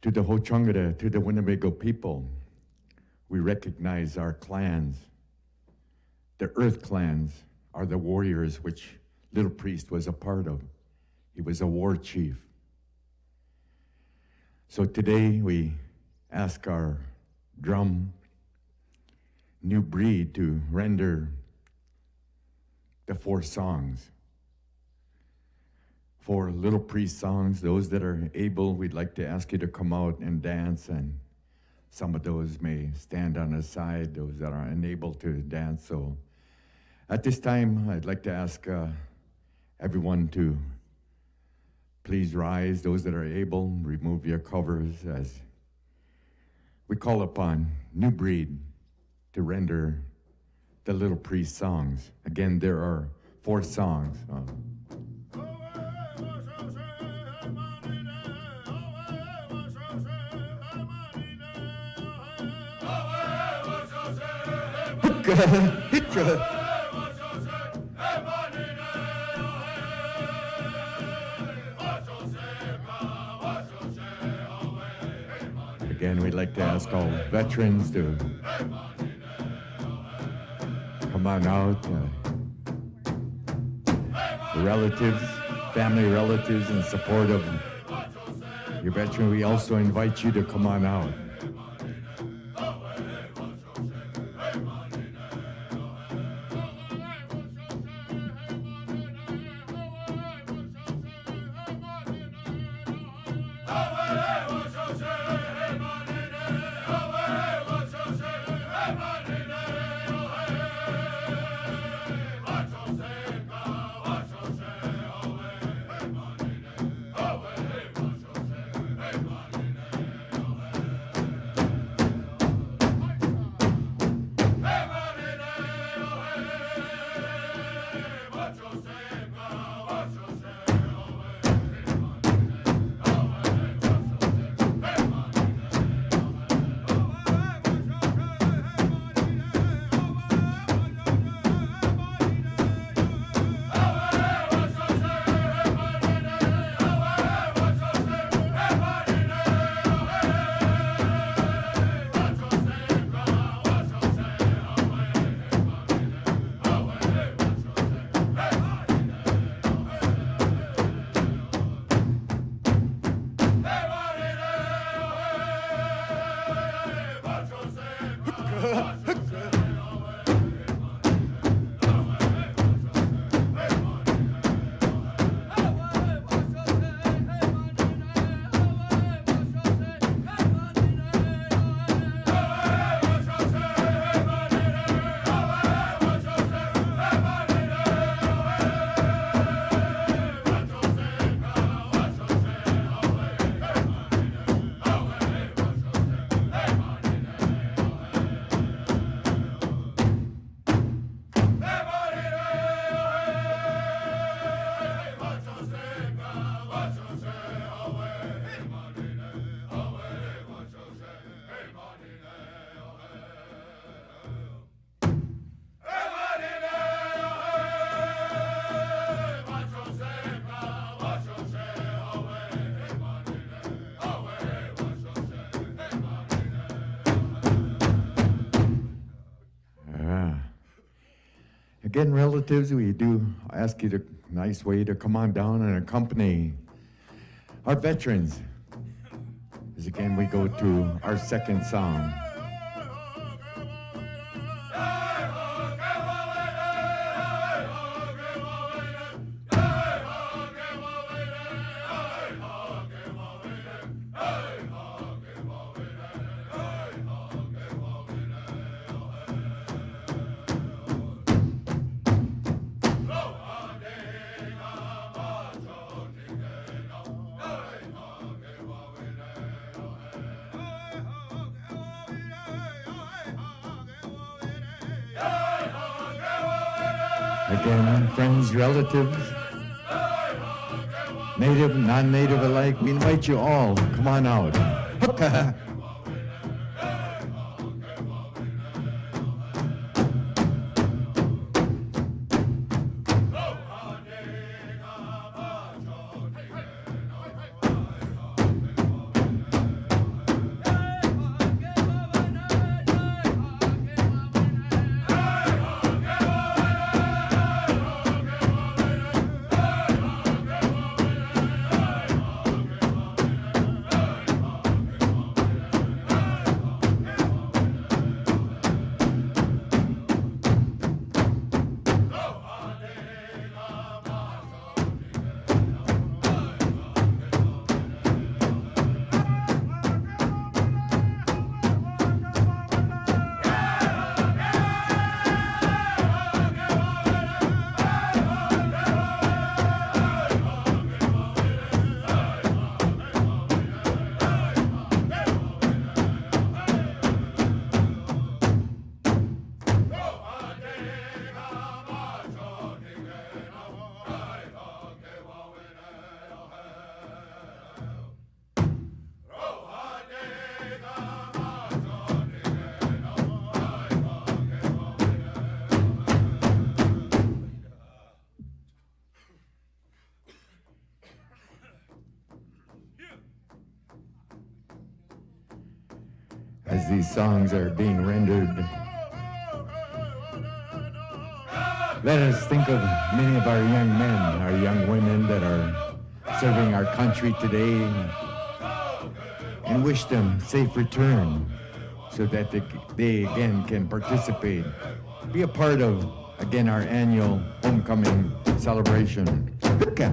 To the Ho-Chungatta, to the Winnebago people, we recognize our clans. The Earth clans are the warriors which Little Priest was a part of. He was a war chief. So today we ask our drum new breed to render the 4 songs. 4 Little Priest songs. Those that are able, we'd like to ask you to come out and dance, and some of those may stand on the side, those that are unable to dance. So at this time, I'd like to ask everyone to please rise. Those that are able, remove your covers as we call upon New Breed to render the Little Priest songs. Again, there are 4 songs. Again, we'd like to ask all veterans to come on out. Relatives, family relatives in support of your veteran, we also invite you to come on out. Again, relatives, we do ask you to, nice way to come on down and accompany our veterans. As again, we go to our second song. Again, friends, relatives, native, non-native alike, we invite you all, come on out. as these songs are being rendered, let us think of many of our young men, our young women that are serving our country today, and wish them safe return so that they again can participate, be a part of, again, our annual homecoming celebration. Okay.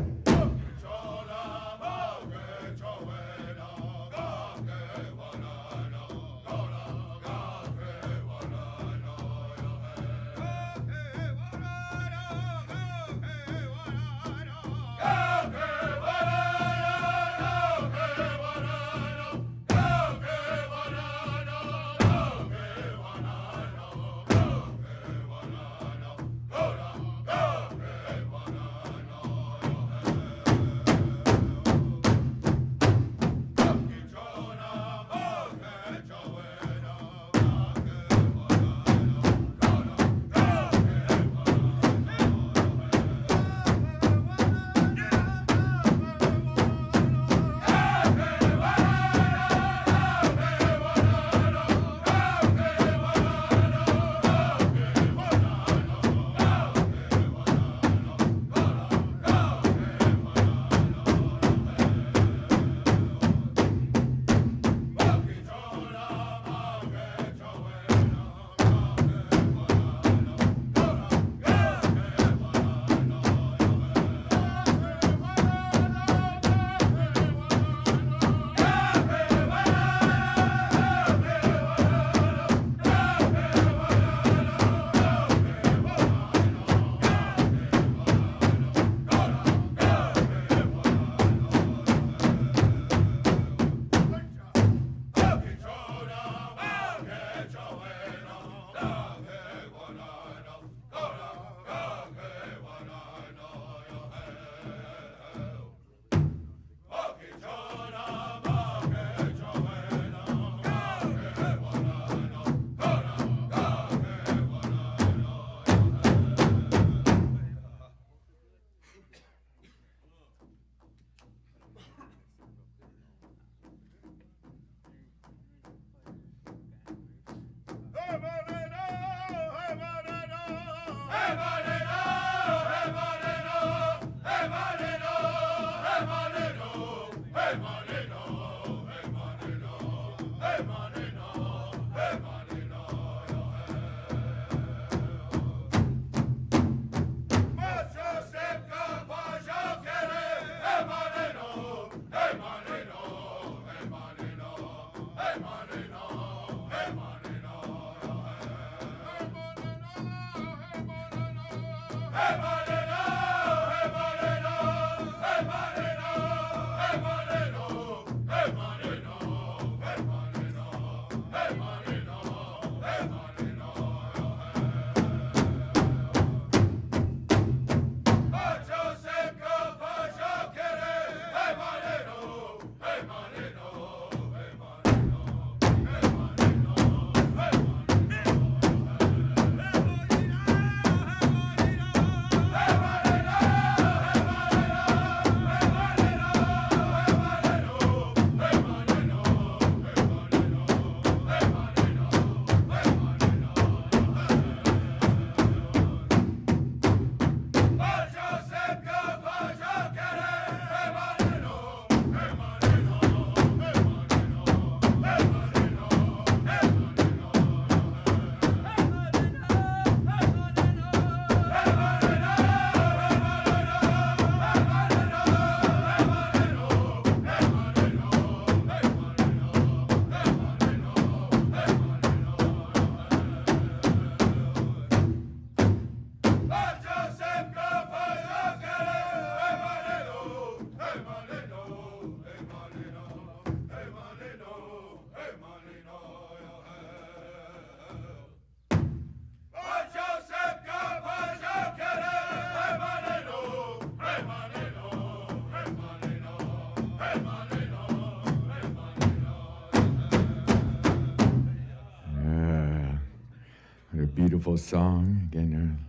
Beautiful song. Again,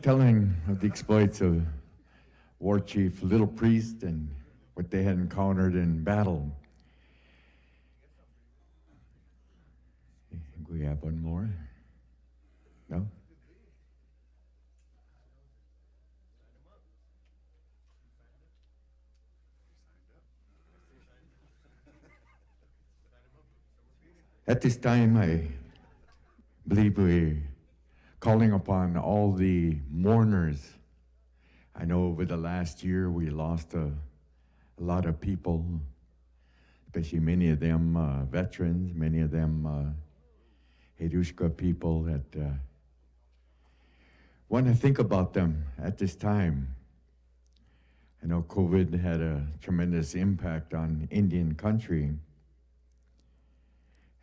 telling of the exploits of War Chief Little Priest and what they had encountered in battle. think we have one more. No? At this time, I believe we're calling upon all the mourners. I know over the last year we lost a lot of people, especially many of them veterans, many of them Herushka people that want to think about them at this time. I know COVID had a tremendous impact on Indian country,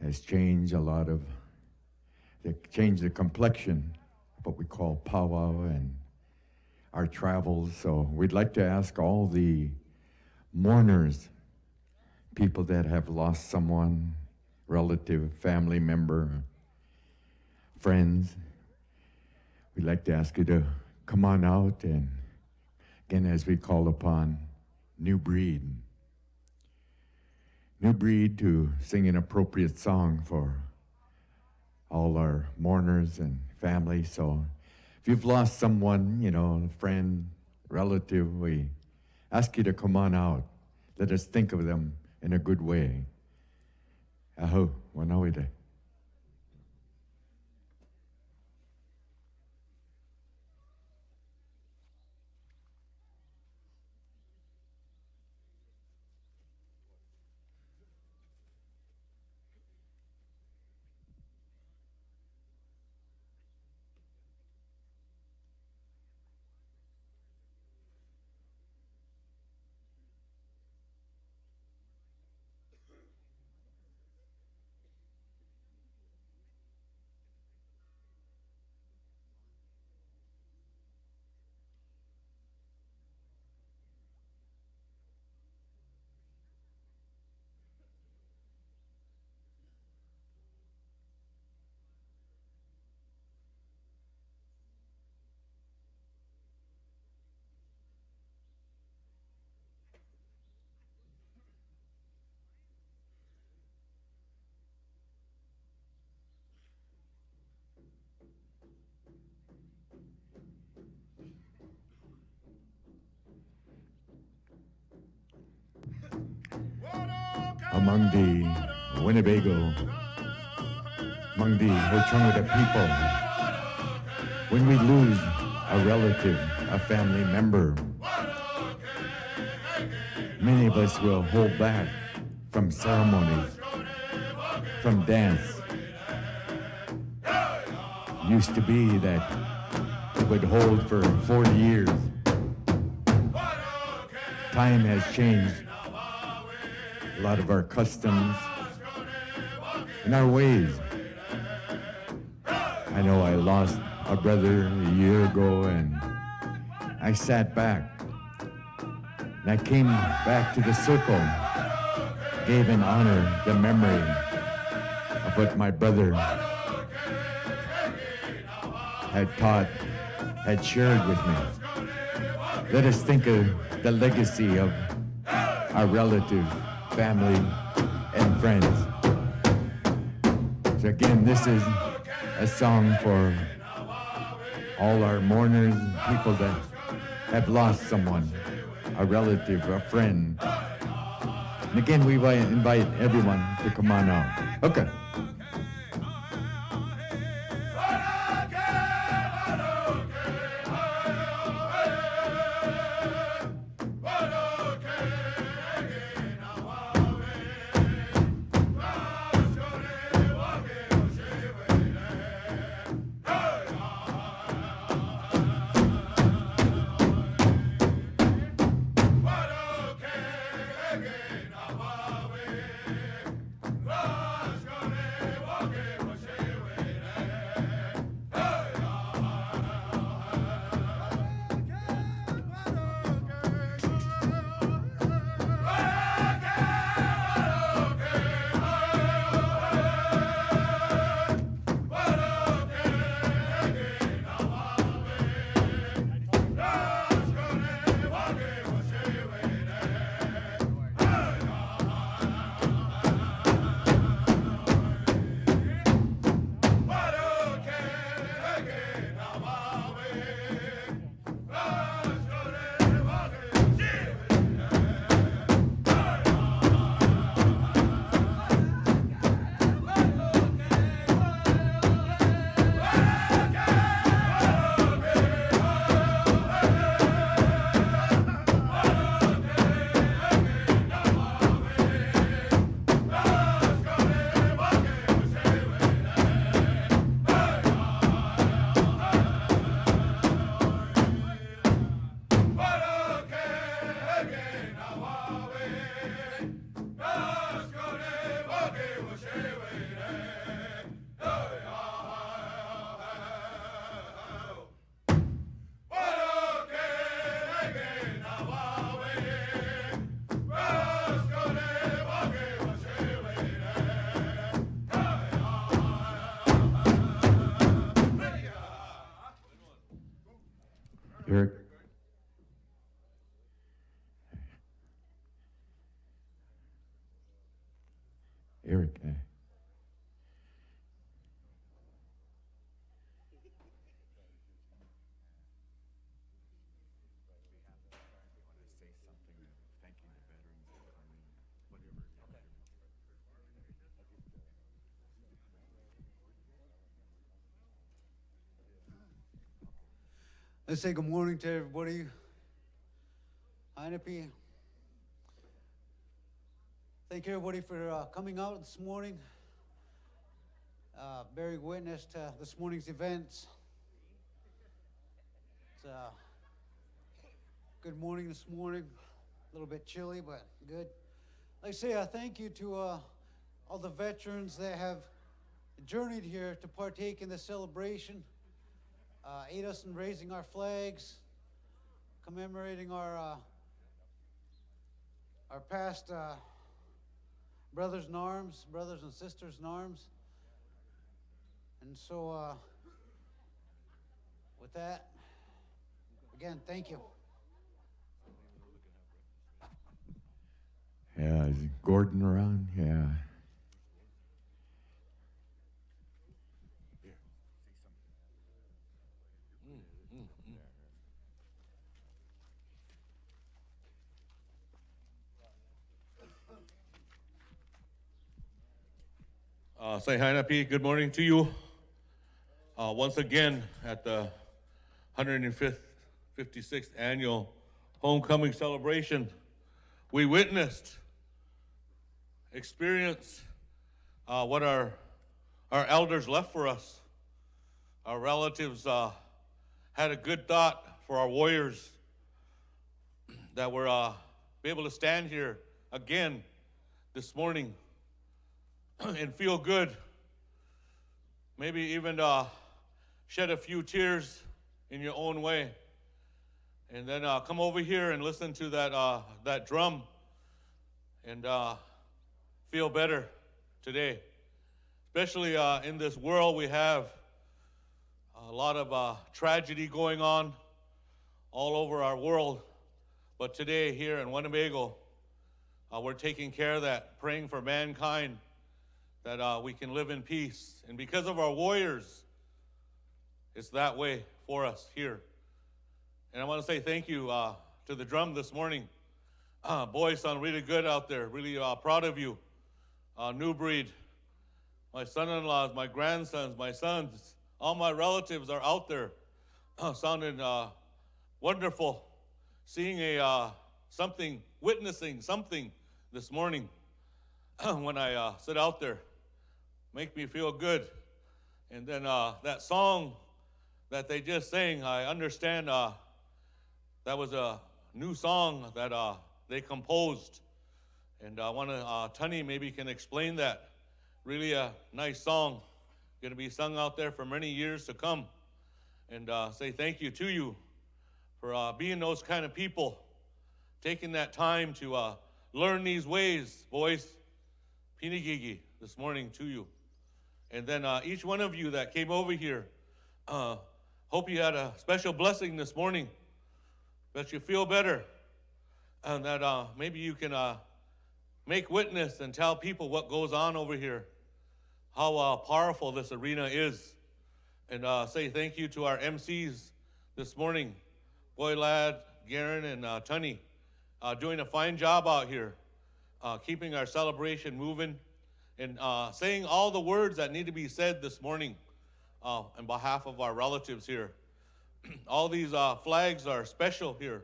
has changed a lot of, changed the complexion of what we call powwow and our travels. So we'd like to ask all the mourners, people that have lost someone, relative, family member, friends, we'd like to ask you to come on out, and again, as we call upon New Breed to sing an appropriate song for all our mourners and family. So if you've lost someone, you know, a friend, relative, we ask you to come on out. Let us think of them in a good way. Aho, wanawide. Among the Winnebago, among the Ho-Chunga people, when we lose a relative, a family member, many of us will hold back from ceremonies, from dance. Used to be that it would hold for 40 years. Time has changed a lot of our customs and our ways. I know I lost a brother a year ago, and I sat back and I came back to the circle, gave in honor the memory of what my brother had taught, had shared with me. Let us think of the legacy of our relatives, family, and friends. So again, this is a song for all our mourners, people that have lost someone, a relative, a friend. And again, we invite everyone to come on out. Okay. Let's go. Eric. Let's say good morning to everybody. INP. Thank you everybody for coming out this morning, bearing witness to this morning's events. It's a good morning this morning, a little bit chilly, but good. Like I say, thank you to all the veterans that have journeyed here to partake in the celebration, aid us in raising our flags, commemorating our past brothers in arms, brothers and sisters in arms. And so, with that, again, thank you. Yeah, is Gordon around? Yeah. Say hi, Napi. Good morning to you. Once again at the 156th annual homecoming celebration, we witnessed, experienced what our elders left for us. Our relatives had a good thought for our warriors that were be able to stand here again this morning and feel good, maybe even shed a few tears in your own way, and then come over here and listen to that drum and feel better today. Especially in this world, we have a lot of tragedy going on all over our world, but today here in Winnebago, we're taking care of that, praying for mankind, that we can live in peace. And because of our warriors, it's that way for us here. And I want to say thank you to the drum this morning. Boys sound really good out there, really proud of you. New breed, my son-in-laws, my grandsons, my sons, all my relatives are out there sounding wonderful, seeing witnessing something this morning when I sit out there. Make me feel good. And then that song that they just sang, I understand that was a new song that they composed. And I want to, Tunny maybe can explain that. Really a nice song, going to be sung out there for many years to come. And say thank you to you for being those kind of people, taking that time to learn these ways, boys. Pinigigi this morning to you. And then each one of you that came over here, hope you had a special blessing this morning, that you feel better, and that maybe you can make witness and tell people what goes on over here, how powerful this arena is. And say thank you to our MCs this morning, Boy Lad, Garen, and Tunny, doing a fine job out here, keeping our celebration moving, and saying all the words that need to be said this morning on behalf of our relatives here. All these flags are special here.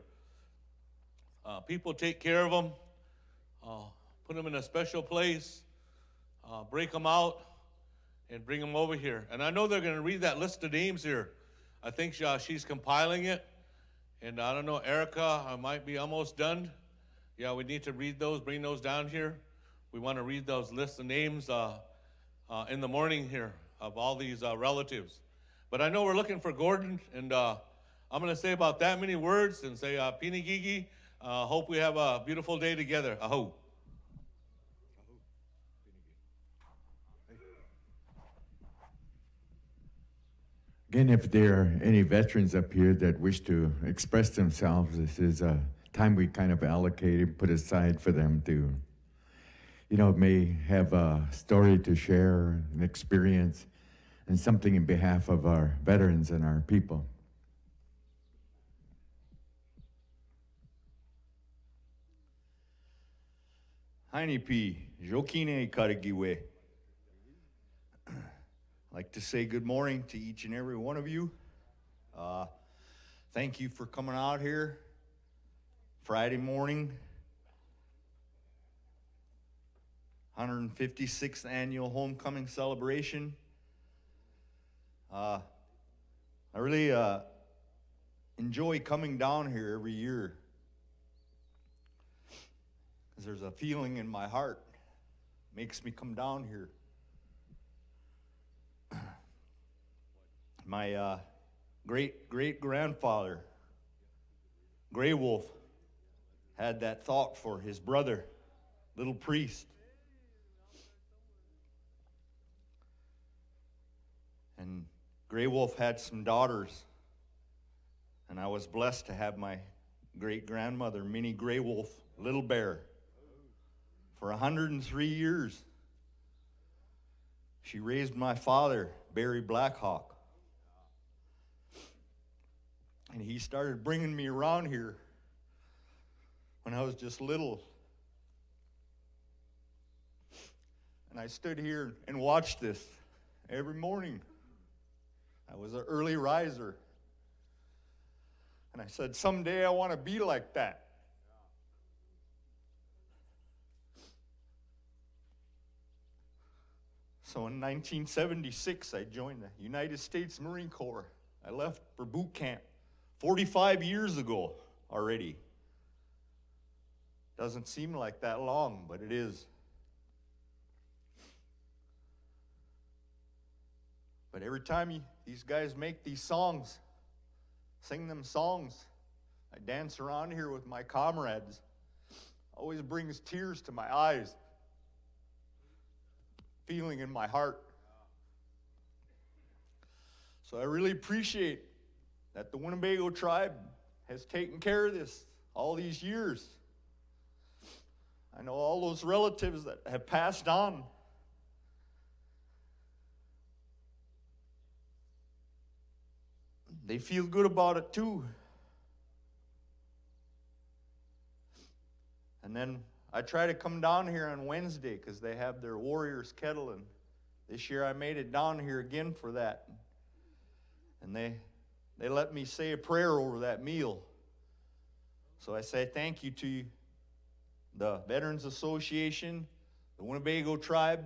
People take care of them, put them in a special place, break them out, and bring them over here. And I know they're going to read that list of names here. I think she's compiling it. And I don't know, Erica, I might be almost done. Yeah, we need to read those, bring those down here. We want to read those lists of names in the morning here of all these relatives. But I know we're looking for Gordon, and I'm going to say about that many words and say, Pinigigi, hope we have a beautiful day together. Aho. Again, if there are any veterans up here that wish to express themselves, this is a time we kind of allocated, put aside for them to may have a story to share, an experience, and something in behalf of our veterans and our people. Hainipi, Jokine Karagiwe. I'd like to say good morning to each and every one of you. Thank you for coming out here Friday morning, 156th annual homecoming celebration. I really enjoy coming down here every year because there's a feeling in my heart makes me come down here. My great-great-grandfather, Gray Wolf, had that thought for his brother, little priest. And Gray Wolf had some daughters, and I was blessed to have my great-grandmother, Minnie Gray Wolf, Little Bear, for 103 years. She raised my father, Barry Blackhawk. And he started bringing me around here when I was just little. And I stood here and watched this every morning. I was an early riser. And I said, someday I want to be like that. So in 1976, I joined the United States Marine Corps. I left for boot camp 45 years ago already. Doesn't seem like that long, but it is. But every time these guys make these songs, sing them songs, I dance around here with my comrades. Always brings tears to my eyes. Feeling in my heart. So I really appreciate that the Winnebago tribe has taken care of this all these years. I know all those relatives that have passed on. They feel good about it too. And then I try to come down here on Wednesday because they have their Warriors Kettle, and this year I made it down here again for that. And they let me say a prayer over that meal. So I say thank you to the Veterans Association, the Winnebago tribe,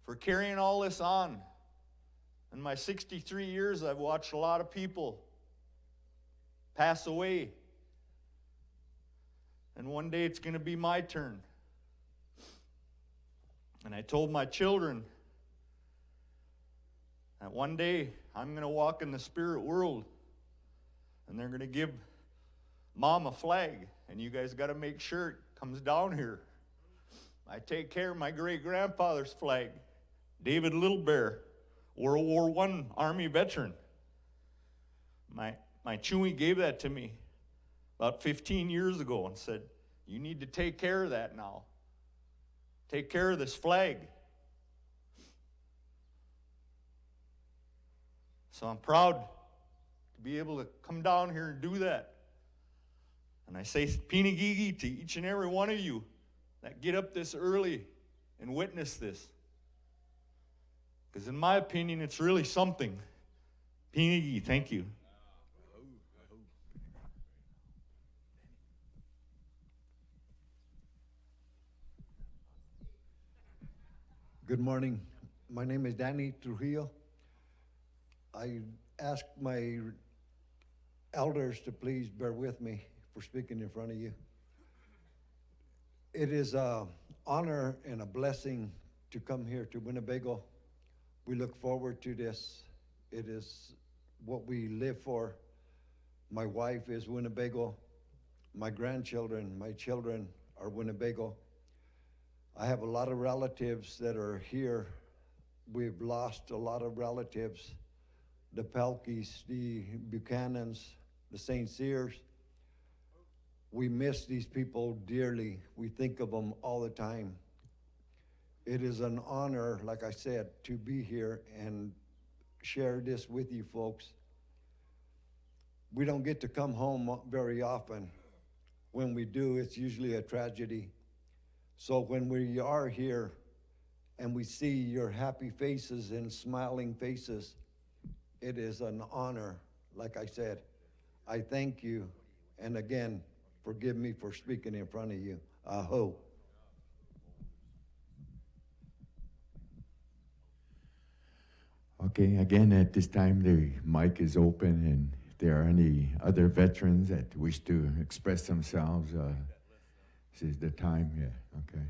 for carrying all this on. In my 63 years, I've watched a lot of people pass away. And one day it's going to be my turn. And I told my children that one day I'm going to walk in the spirit world and they're going to give Mom a flag, and you guys got to make sure it comes down here. I take care of my great-grandfather's flag, David Little Bear, World War I Army veteran. My Chewy gave that to me about 15 years ago and said, you need to take care of that now. Take care of this flag. So I'm proud to be able to come down here and do that. And I say Pinagigi to each and every one of you that get up this early and witness this. Because in my opinion, it's really something. Pinagigi, thank you. Good morning. My name is Danny Trujillo. I ask my elders to please bear with me for speaking in front of you. It is an honor and a blessing to come here to Winnebago. We look forward to this. It is what we live for. My wife is Winnebago. My grandchildren, my children are Winnebago. I have a lot of relatives that are here. We've lost a lot of relatives. The Pelkeys, the Buchanans, the St. Cyrs. We miss these people dearly. We think of them all the time. It is an honor, like I said, to be here and share this with you folks. We don't get to come home very often. When we do, it's usually a tragedy. So when we are here and we see your happy faces and smiling faces, it is an honor. Like I said, I thank you. And again, forgive me for speaking in front of you. Aho. Okay, again, at this time, the mic is open, and if there are any other veterans that wish to express themselves, this is the time, yeah, okay.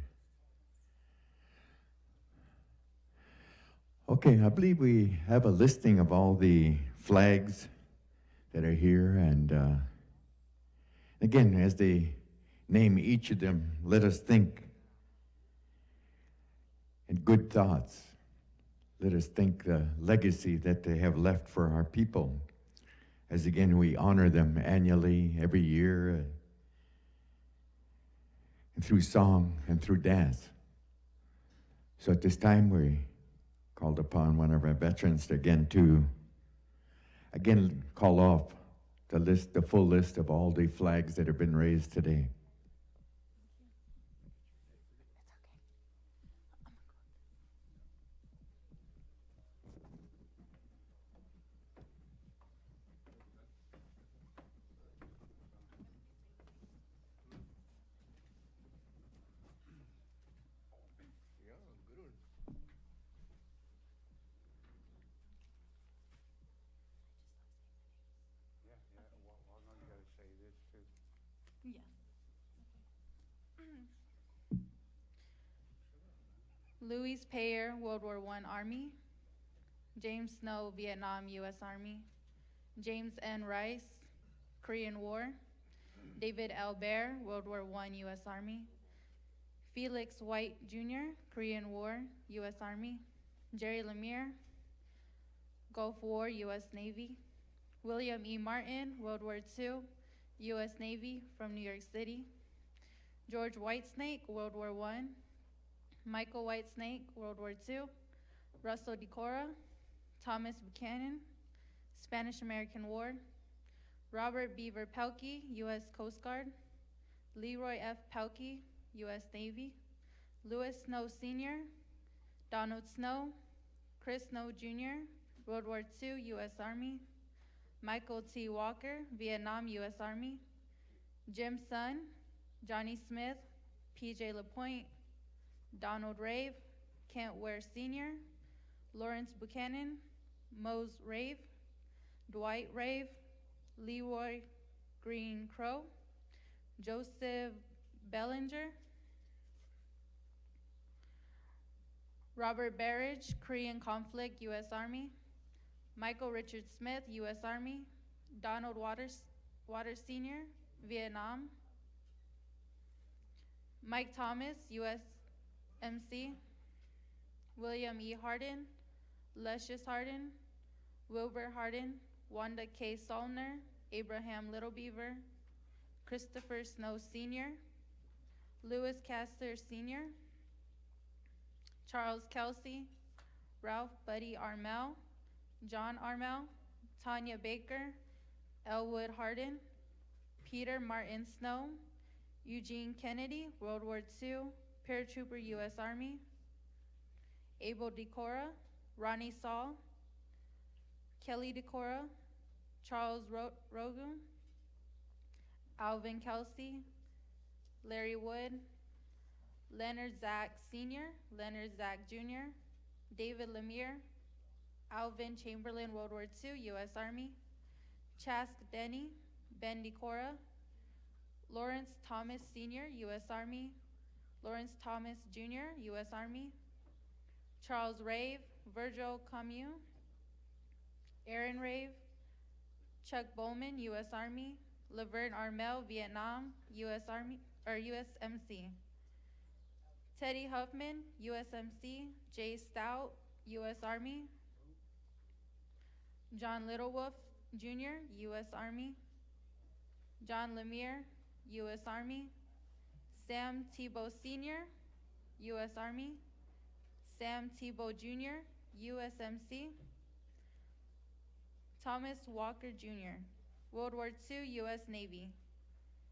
Okay, I believe we have a listing of all the flags that are here, and again, as they name each of them, let us think in good thoughts. Let us think the legacy that they have left for our people. As again, we honor them annually, every year, and through song and through dance. So at this time, we called upon one of our veterans to call off the full list of all the flags that have been raised today. Yeah. Louis Payer, World War I Army. James Snow, Vietnam, U.S. Army. James N. Rice, Korean War. David L. Bear, World War I, U.S. Army. Felix White, Jr., Korean War, U.S. Army. Jerry Lemire, Gulf War, U.S. Navy. William E. Martin, World War II, U.S. Navy, from New York City. George Whitesnake, World War I. Michael Whitesnake, World War II. Russell DeCora, Thomas Buchanan, Spanish-American War. Robert Beaver Pelkey, U.S. Coast Guard. Leroy F. Pelkey, U.S. Navy. Louis Snow Sr., Donald Snow, Chris Snow Jr., World War II, U.S. Army. Michael T. Walker, Vietnam, U.S. Army. Jim Sun, Johnny Smith, P.J. LaPointe, Donald Rave, Kent Ware Sr., Lawrence Buchanan, Mose Rave, Dwight Rave, Leroy Green Crow, Joseph Bellinger, Robert Barrage, Korean Conflict, U.S. Army. Michael Richard Smith, U.S. Army. Donald Waters Sr., Vietnam. Mike Thomas, U.S. MC. William E. Hardin, Lucius Hardin, Wilbur Hardin, Wanda K. Solner, Abraham Little Beaver, Christopher Snow Sr., Louis Castor Sr., Charles Kelsey, Ralph Buddy Armel, John Armel, Tanya Baker, Elwood Hardin, Peter Martin Snow, Eugene Kennedy, World War II, Paratrooper, U.S. Army. Abel DeCora, Ronnie Saul, Kelly DeCora, Charles Rogan, Alvin Kelsey, Larry Wood, Leonard Zach Sr., Leonard Zach Jr., David Lemire, Alvin Chamberlain, World War II, U.S. Army. Chask Denny, Ben DeCora, Lawrence Thomas Sr., U.S. Army. Lawrence Thomas Jr., U.S. Army. Charles Rave, Virgil Camus, Aaron Rave, Chuck Bowman, U.S. Army. Laverne Armel, Vietnam, U.S. Army, or USMC. Teddy Huffman, USMC. Jay Stout, U.S. Army. John Littlewolf Jr., U.S. Army. John Lemire, U.S. Army. Sam Tebow Sr., U.S. Army. Sam Tebow Jr., USMC. Thomas Walker Jr., World War II, U.S. Navy.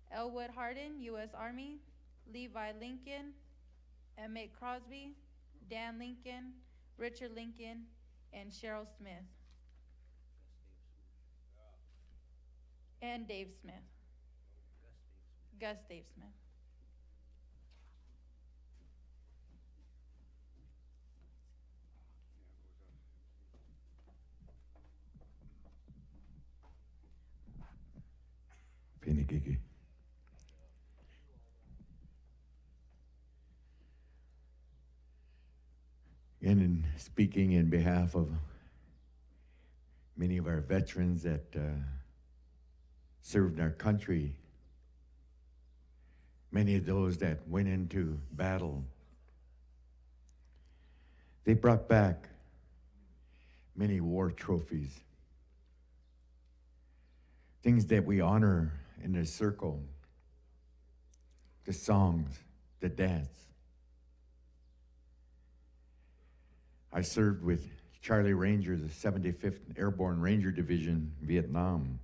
Elwood Hardin, U.S. Army. Levi Lincoln, Emmett Crosby, Dan Lincoln, Richard Lincoln, and Cheryl Smith. And Dave Smith. Gus Dave Smith. Pinigigi. And in speaking in behalf of many of our veterans that served our country, many of those that went into battle, they brought back many war trophies, things that we honor in the circle, the songs, the dance. I served with Charlie Rangers, the 75th Airborne Ranger Division, Vietnam.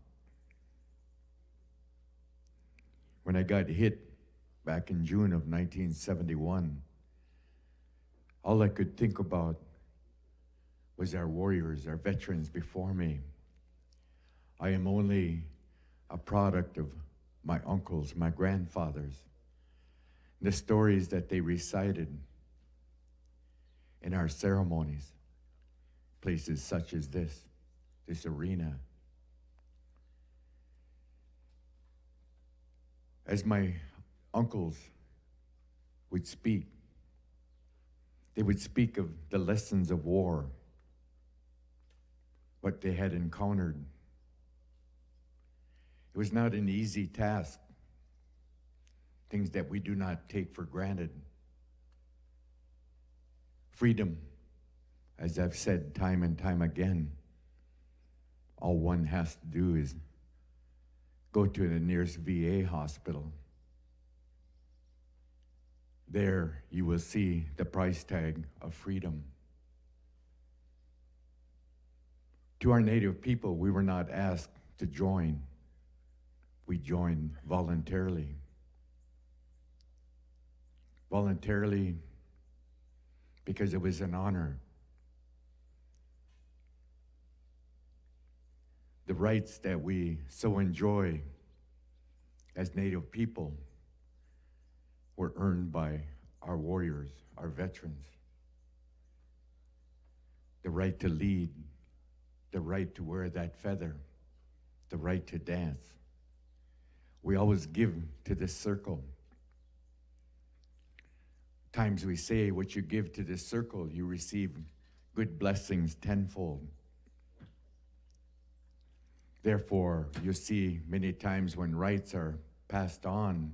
When I got hit back in June of 1971, all I could think about was our warriors, our veterans before me. I am only a product of my uncles, my grandfathers, the stories that they recited in our ceremonies, places such as this arena. As my uncles would speak, they would speak of the lessons of war, what they had encountered. It was not an easy task, things that we do not take for granted. Freedom, as I've said time and time again, all one has to do is go to the nearest VA hospital. There you will see the price tag of freedom. To our Native people, we were not asked to join. We joined voluntarily. Voluntarily because it was an honor. The rights that we so enjoy as Native people were earned by our warriors, our veterans. The right to lead, the right to wear that feather, the right to dance. We always give to this circle. Times we say, what you give to this circle, you receive good blessings tenfold. Therefore, you see many times when rights are passed on,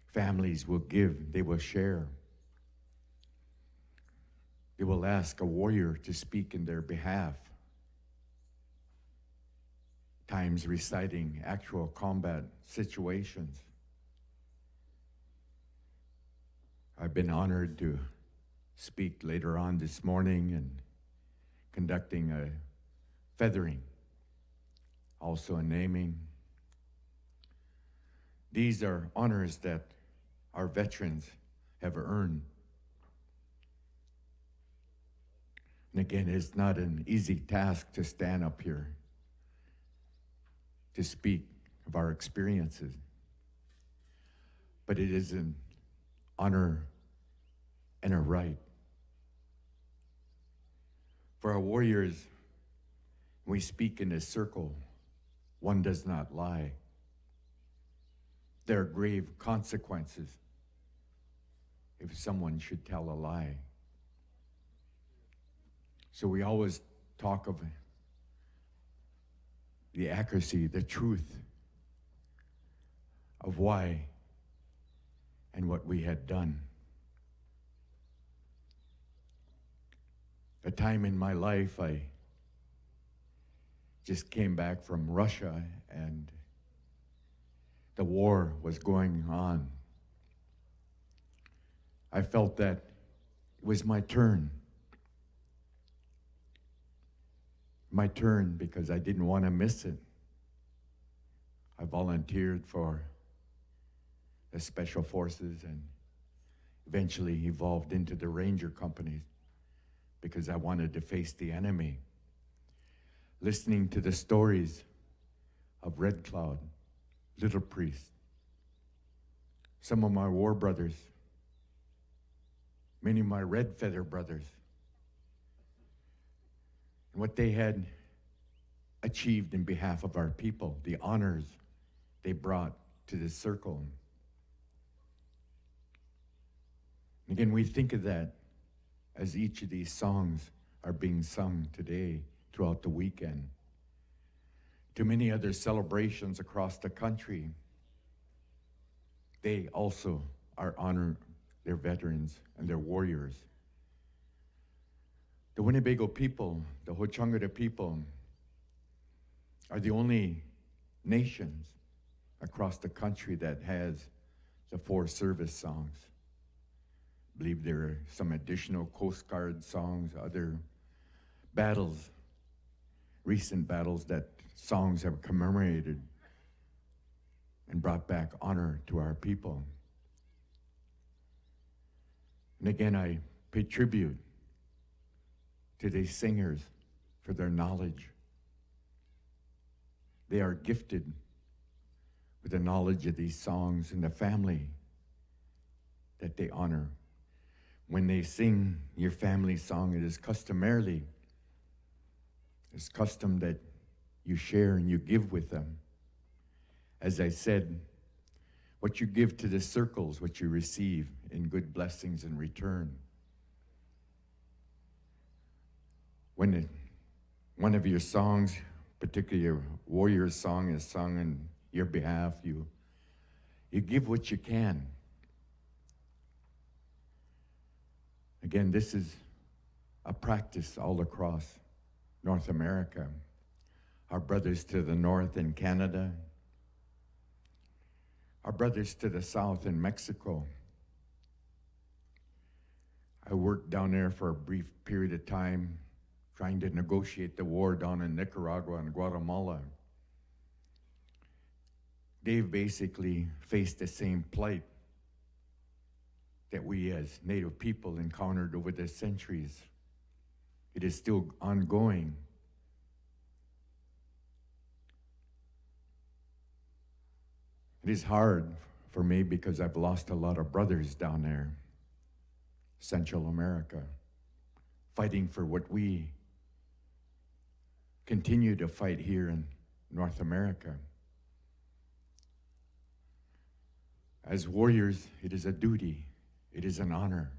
families will give, they will share. They will ask a warrior to speak in their behalf. Times reciting actual combat situations. I've been honored to speak later on this morning and conducting a feathering, also a naming. These are honors that our veterans have earned. And again, it's not an easy task to stand up here to speak of our experiences, but it is an honor and a right. For our warriors, when we speak in this circle, one does not lie. There are grave consequences if someone should tell a lie. So we always talk of the accuracy, the truth of why and what we had done. A time in my life, I just came back from Russia and the war was going on. I felt that It was my turn. My turn because I didn't want to miss it. I volunteered for the Special Forces and eventually evolved into the Ranger companies because I wanted to face the enemy. Listening to the stories of Red Cloud, Little Priest, some of my war brothers, many of my Red Feather brothers, and what they had achieved in behalf of our people, the honors they brought to this circle. Again, we think of that as each of these songs are being sung today throughout the weekend. To many other celebrations across the country, they also are honoring their veterans and their warriors. The Winnebago people, the Ho-Chungatta people, are the only nations across the country that has the 4 service songs. I believe there are some additional Coast Guard songs, other battles, recent battles that songs have commemorated and brought back honor to our people. And again, I pay tribute to these singers for their knowledge. They are gifted with the knowledge of these songs and the family that they honor. When they sing your family song, it is customarily, it's custom that you share and you give with them. As I said, what you give to the circles, what you receive in good blessings in return. When one of your songs, particularly your warrior song, is sung on your behalf, you give what you can. Again, this is a practice all across North America. Our brothers to the north in Canada, our brothers to the south in Mexico. I worked down there for a brief period of time, trying to negotiate the war down in Nicaragua and Guatemala. They've basically faced the same plight that we as Native people encountered over the centuries. It is still ongoing. It is hard for me because I've lost a lot of brothers down there, Central America, fighting for what we continue to fight here in North America. As warriors, it is a duty, it is an honor.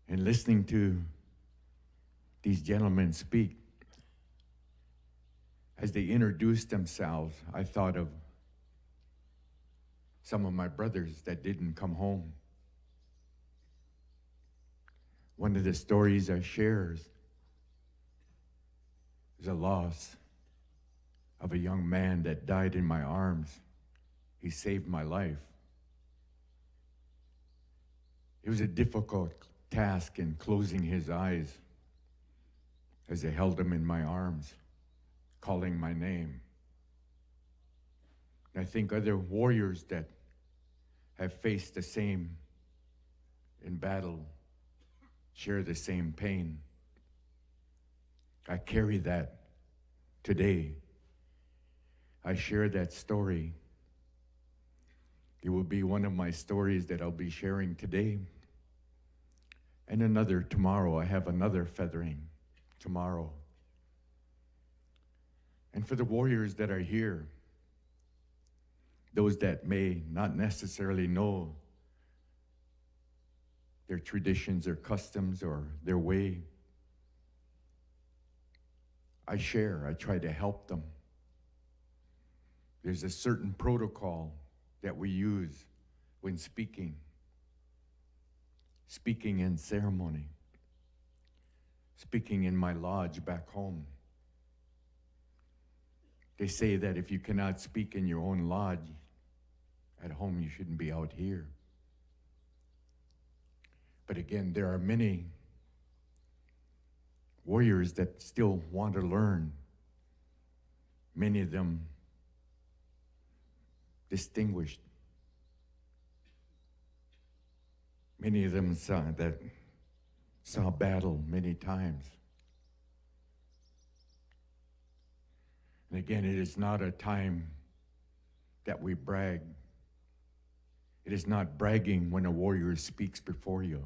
And listening to these gentlemen speak, as they introduced themselves, I thought of some of my brothers that didn't come home. One of the stories I share is a loss of a young man that died in my arms. He saved my life. It was a difficult task in closing his eyes as I held him in my arms, calling my name. And I think other warriors that have faced the same in battle share the same pain. I carry that today. I share that story. It will be one of my stories that I'll be sharing today. And another tomorrow. I have another feathering tomorrow. And for the warriors that are here, those that may not necessarily know their traditions, their customs, or their way, I share, I try to help them. There's a certain protocol that we use when speaking in ceremony, speaking in my lodge back home. They say that if you cannot speak in your own lodge, at home you shouldn't be out here. But again, there are many warriors that still want to learn. Many of them distinguished. Many of them saw battle many times. And again, it is not a time that we brag. It is not bragging when a warrior speaks before you.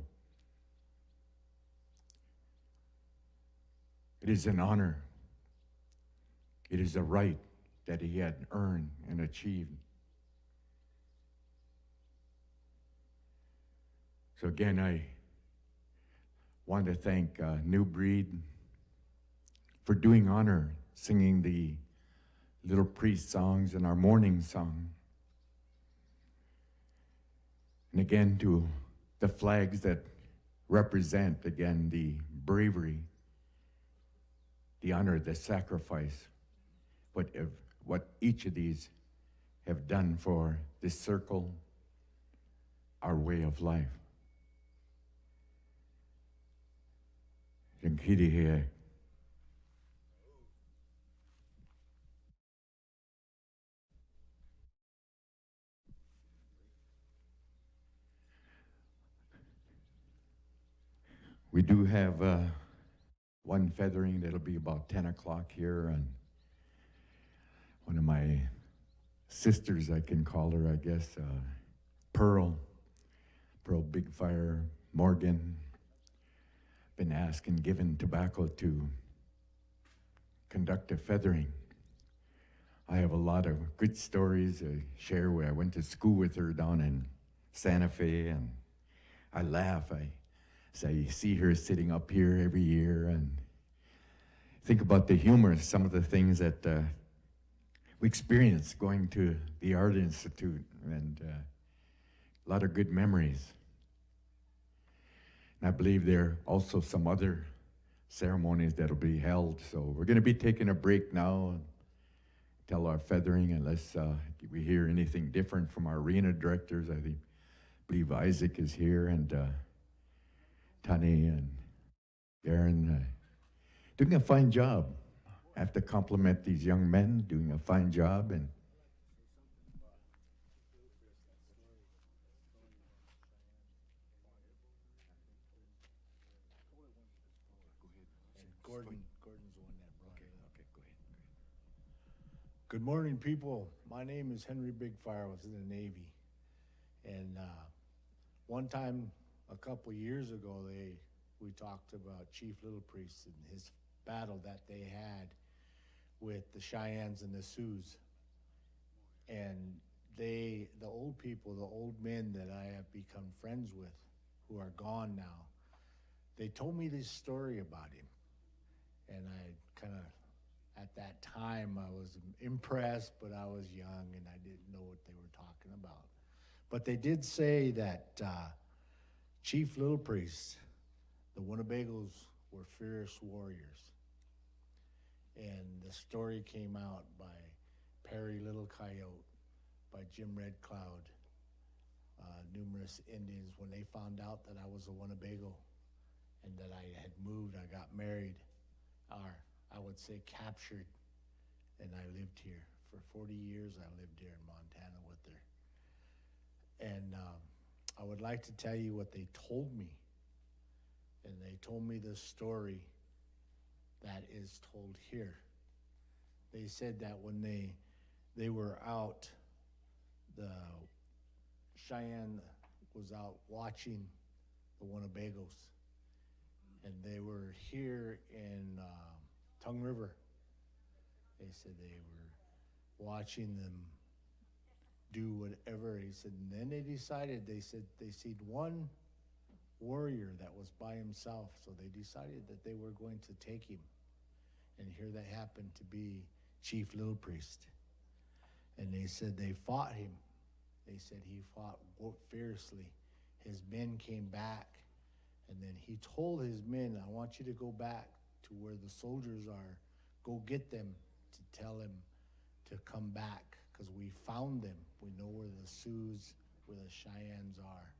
It is an honor. It is a right that he had earned and achieved. So again, I want to thank New Breed for doing honor, singing the Little Priest songs and our morning song. And again, to the flags that represent, again, the bravery, the honor, the sacrifice, what each of these have done for this circle, our way of life. We do have one feathering that'll be about 10 o'clock here, and one of my sisters, I can call her, I guess, Pearl Big Fire Morgan, been asked and given tobacco to conduct a feathering. I have a lot of good stories to share where I went to school with her down in Santa Fe, and I laugh. I see her sitting up here every year and think about the humor, some of the things that we experienced going to the Art Institute, and a lot of good memories. And I believe there are also some other ceremonies that'll be held. So we're going to be taking a break now until our feathering, unless we hear anything different from our arena directors. I believe Isaac is here, and Tani and Aaron doing a fine job. I have to compliment these young men doing a fine job. And Gordon's the one that brought it up. Okay, go ahead. Good morning, people. My name is Henry Bigfire. I was in the Navy. And one time, a couple years ago, we talked about Chief Little Priest and his battle that they had with the Cheyennes and the Sioux. And the old people, the old men that I have become friends with, who are gone now, they told me this story about him. And I kind of, at that time, I was impressed, but I was young and I didn't know what they were talking about. But they did say that Chief Little Priest, the Winnebagos were fierce warriors. And the story came out by Perry Little Coyote, by Jim Red Cloud, numerous Indians, when they found out that I was a Winnebago and that I had moved, I got married, or I would say captured, and I lived here. For 40 years, I lived here in Montana with her. And I would like to tell you what they told me. And they told me the story that is told here. They said that when they were out, the Cheyenne was out watching the Winnebagos. And they were here in Tongue River. They said they were watching them do whatever. He said, and then they decided, they said they seen one warrior that was by himself, so they decided that they were going to take him. And here they happened to be Chief Little Priest. And they said they fought him. They said he fought fiercely. His men came back, and then he told his men, I want you to go back to where the soldiers are. Go get them to tell them to come back, because we found them. We know where the Sioux, where the Cheyennes are.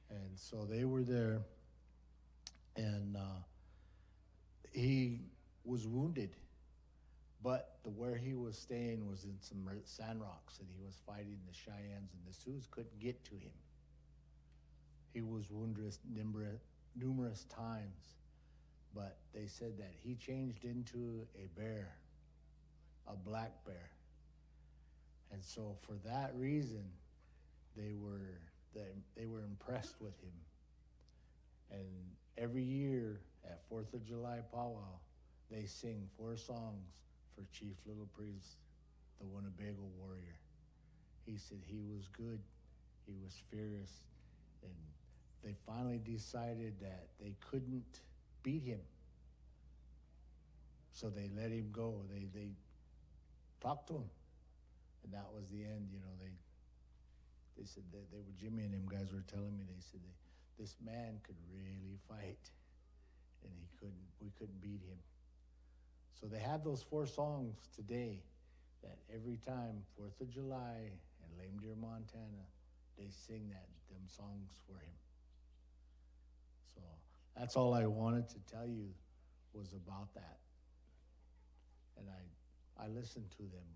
And And so they were there, and he was wounded, but where he was staying was in some sand rocks, and he was fighting the Cheyennes, and the Sioux couldn't get to him. He was wounded numerous times, but they said that he changed into a bear, a black bear. And so for that reason, they were impressed with him. And every year at 4th of July powwow, they sing 4 songs for Chief Little Priest, the Winnebago warrior. He said he was good, he was fierce, and they finally decided that they couldn't beat him. So they let him go. They talked to him. And that was the end, you know. They said that they were, Jimmy and them guys were telling me, they said this man could really fight, and we couldn't beat him. So they have those 4 songs today that every time 4th of July in Lame Deer, Montana, they sing them songs for him. So that's all I wanted to tell you was about that. And I listened to them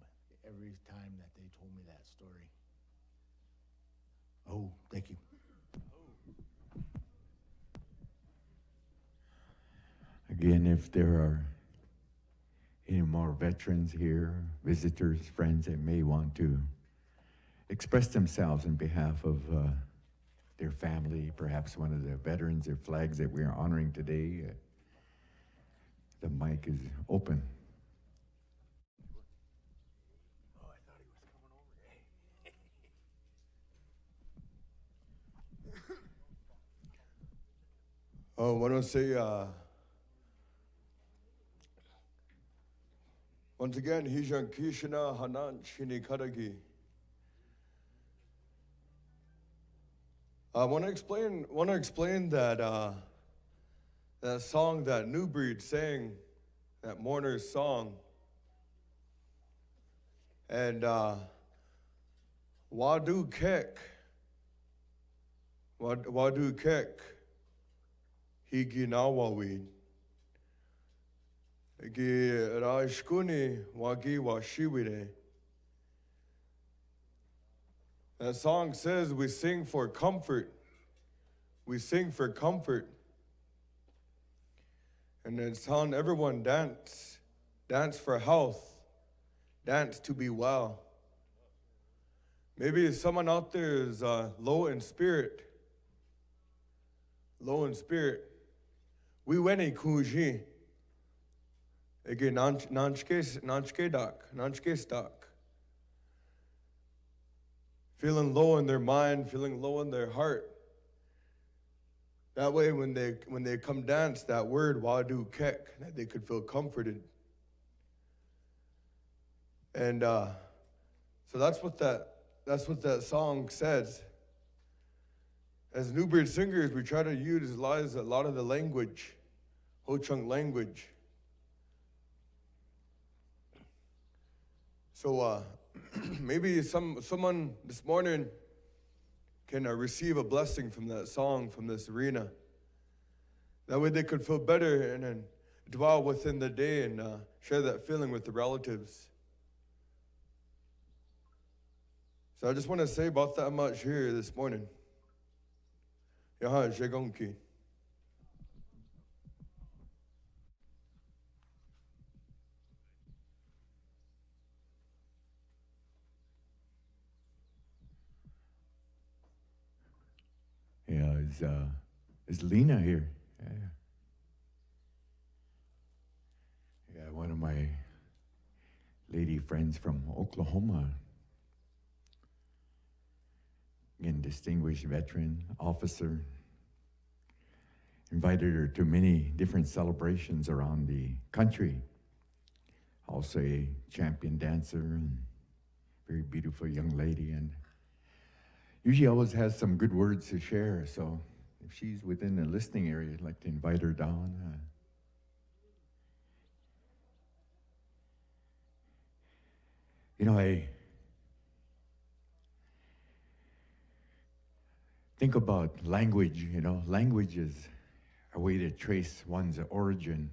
every time that they told me that story. Oh, thank you. Again, if there are any more veterans here, visitors, friends that may want to express themselves on behalf of their family, perhaps one of the veterans or flags that we are honoring today, the mic is open. I want to say, once again, Hijan Kishina Hanan Shinikaragi. I want to explain that that song that New Breed sang, that mourner's song, and Wadu Kek, Wadu Kek. Higinawawi. Gi Rashkuni Wagi Washiwide. That song says we sing for comfort. We sing for comfort. And it's telling everyone dance. Dance for health. Dance to be well. Maybe someone out there is low in spirit. Low in spirit. We weni kuji. Again, nanchke stock. Feeling low in their mind, feeling low in their heart. That way, when they come dance, that word wadu kek, that they could feel comforted. And so that's what that song says. As New Breed singers, we try to utilize a lot of the language, Ho-Chunk language. So maybe someone this morning can receive a blessing from that song, from this arena. That way they could feel better and then dwell within the day and share that feeling with the relatives. So I just want to say about that much here this morning. Yaha Jegonki. Yeah, is Lena here? Yeah, one of my lady friends from Oklahoma. Again, distinguished veteran, officer. Invited her to many different celebrations around the country. Also a champion dancer and very beautiful young lady, and usually always has some good words to share. So if she's within the listening area, I'd like to invite her down. think about language, you know, language is a way to trace one's origin.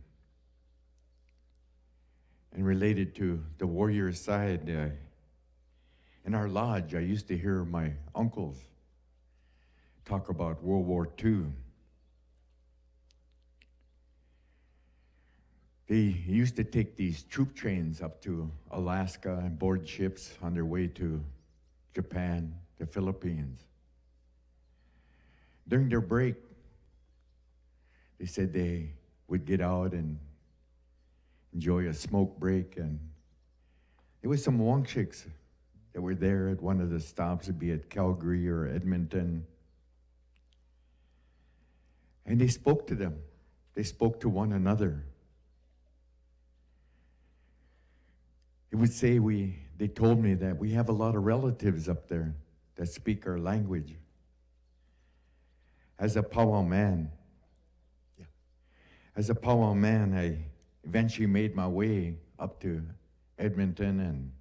And related to the warrior side, in our lodge, I used to hear my uncles talk about World War II. They used to take these troop trains up to Alaska and board ships on their way to Japan, the Philippines. During their break, they said they would get out and enjoy a smoke break, and there was some Wangchiks that were there at one of the stops, be it Calgary or Edmonton. And they spoke to them. They spoke to one another. It would say they told me that we have a lot of relatives up there that speak our language. As a powwow man, I eventually made my way up to Edmonton, and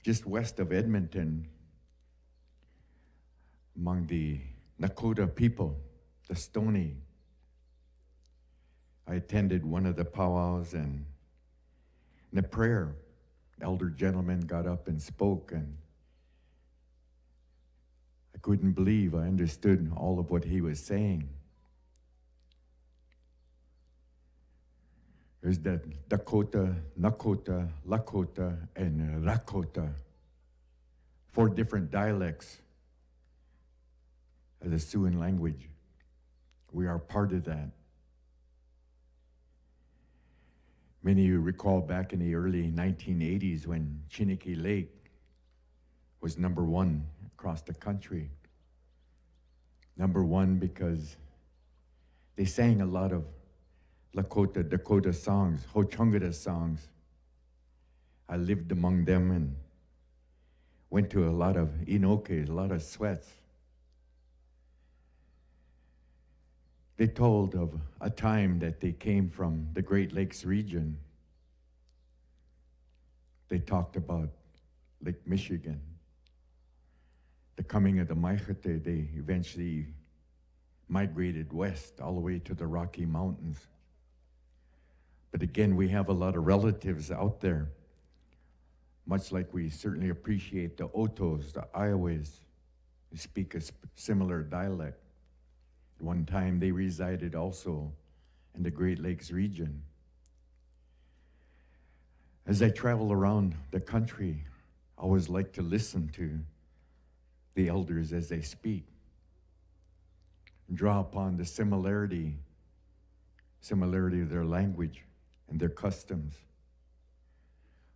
just west of Edmonton, among the Nakota people, the Stoney. I attended one of the powwows, and in a prayer, the elder gentleman got up and spoke, and I couldn't believe I understood all of what he was saying. There's that Dakota, Nakota, Lakota, and Rakota. 4 different dialects of the Siouan language. We are part of that. Many of you recall back in the early 1980s when Chiniki Lake was #1 across the country. #1 because they sang a lot of Lakota, Dakota songs, Ho-Chungatta songs. I lived among them and went to a lot of inoke, a lot of sweats. They told of a time that they came from the Great Lakes region. They talked about Lake Michigan. The coming of the Maichete, they eventually migrated west all the way to the Rocky Mountains. But again, we have a lot of relatives out there, much like we certainly appreciate the Otos, the Iowas, who speak a similar dialect. At one time, they resided also in the Great Lakes region. As I travel around the country, I always like to listen to the elders as they speak, and draw upon the similarity of their language and their customs.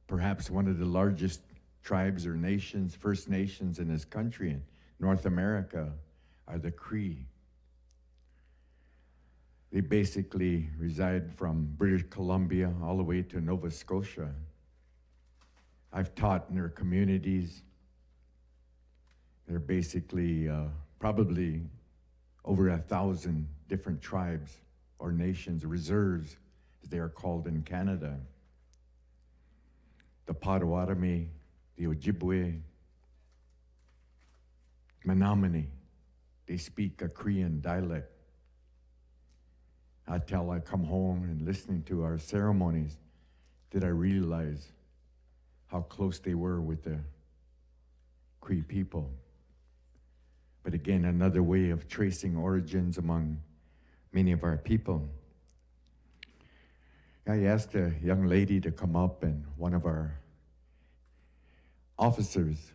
Perhaps one of the largest tribes or nations, First Nations in this country, in North America, are the Cree. They basically reside from British Columbia all the way to Nova Scotia. I've taught in their communities. They're basically probably over 1,000 different tribes or nations, reserves, as they are called in Canada. The Potawatomi, the Ojibwe, Menominee, they speak a Korean dialect. Until I come home and listening to our ceremonies, did I realize how close they were with the Cree people. But again, another way of tracing origins among many of our people. I asked a young lady to come up, and one of our officers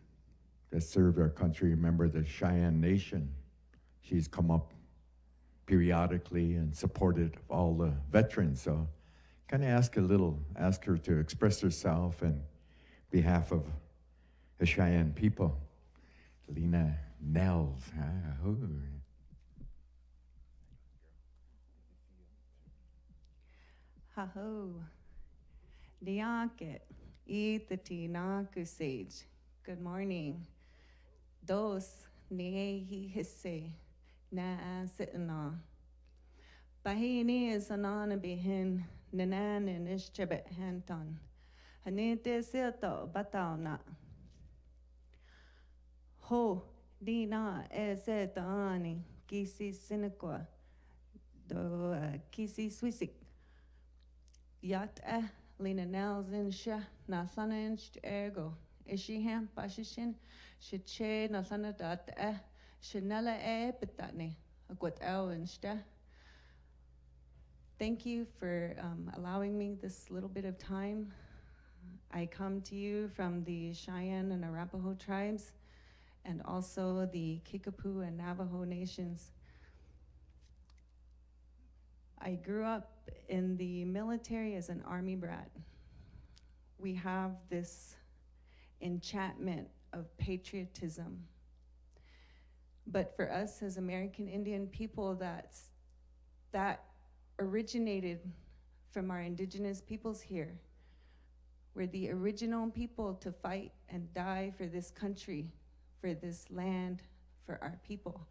that served our country, member of the Cheyenne Nation, she's come up periodically and supported all the veterans. So kind of ask her to express herself in behalf of the Cheyenne people. Lena Nels. Haho. Diaket. Eatati naku sage. Good morning. Dos nehi hisse. Na sitna. Bahini is anana bihin. Nanan and ischebet hanton. Hanete silto batauna. Ho Dina ese taani kisi sinakwa do kisi swisik yat lina nelzin sha nasana inst ergo ishiham pashishin shiche nasana dat shinela petani akwat insta. Thank you for allowing me this little bit of time. I come to you from the Cheyenne and Arapaho tribes, and also the Kickapoo and Navajo nations. I grew up in the military as an Army brat. We have this enchantment of patriotism. But for us as American Indian people, that originated from our indigenous peoples here. We're the original people to fight and die for this country, for this land, for our people.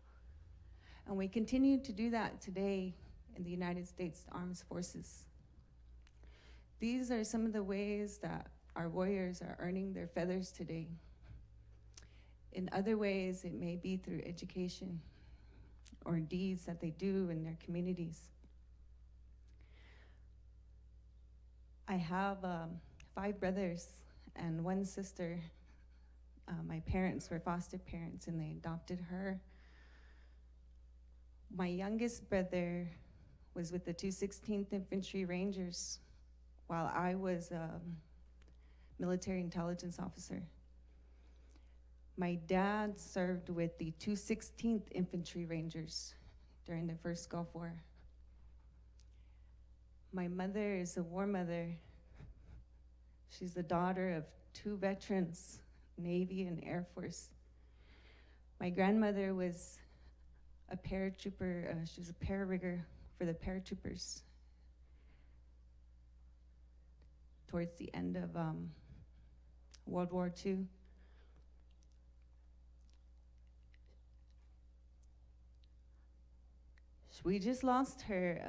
And we continue to do that today in the United States Armed Forces. These are some of the ways that our warriors are earning their feathers today. In other ways, it may be through education or deeds that they do in their communities. I have 5 brothers and 1 sister. My parents were foster parents and they adopted her. My youngest brother was with the 216th Infantry Rangers while I was a military intelligence officer. My dad served with the 216th Infantry Rangers during the first Gulf War. My mother is a war mother. She's the daughter of 2 veterans, Navy and Air Force. My grandmother was a paratrooper. She was a pararigger for the paratroopers towards the end of World War II. We just lost her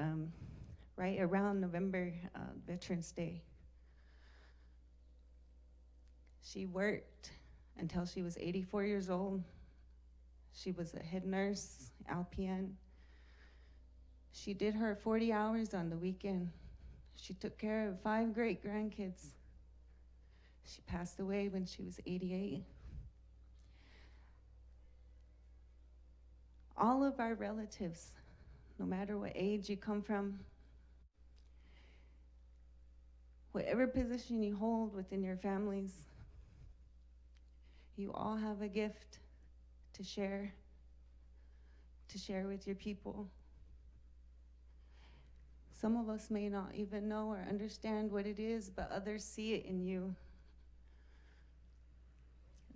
right around November, Veterans Day. She worked until she was 84 years old. She was a head nurse, LPN. She did her 40 hours on the weekend. She took care of 5 great grandkids. She passed away when she was 88. All of our relatives, no matter what age you come from, whatever position you hold within your families, you all have a gift to share with your people. Some of us may not even know or understand what it is, but others see it in you.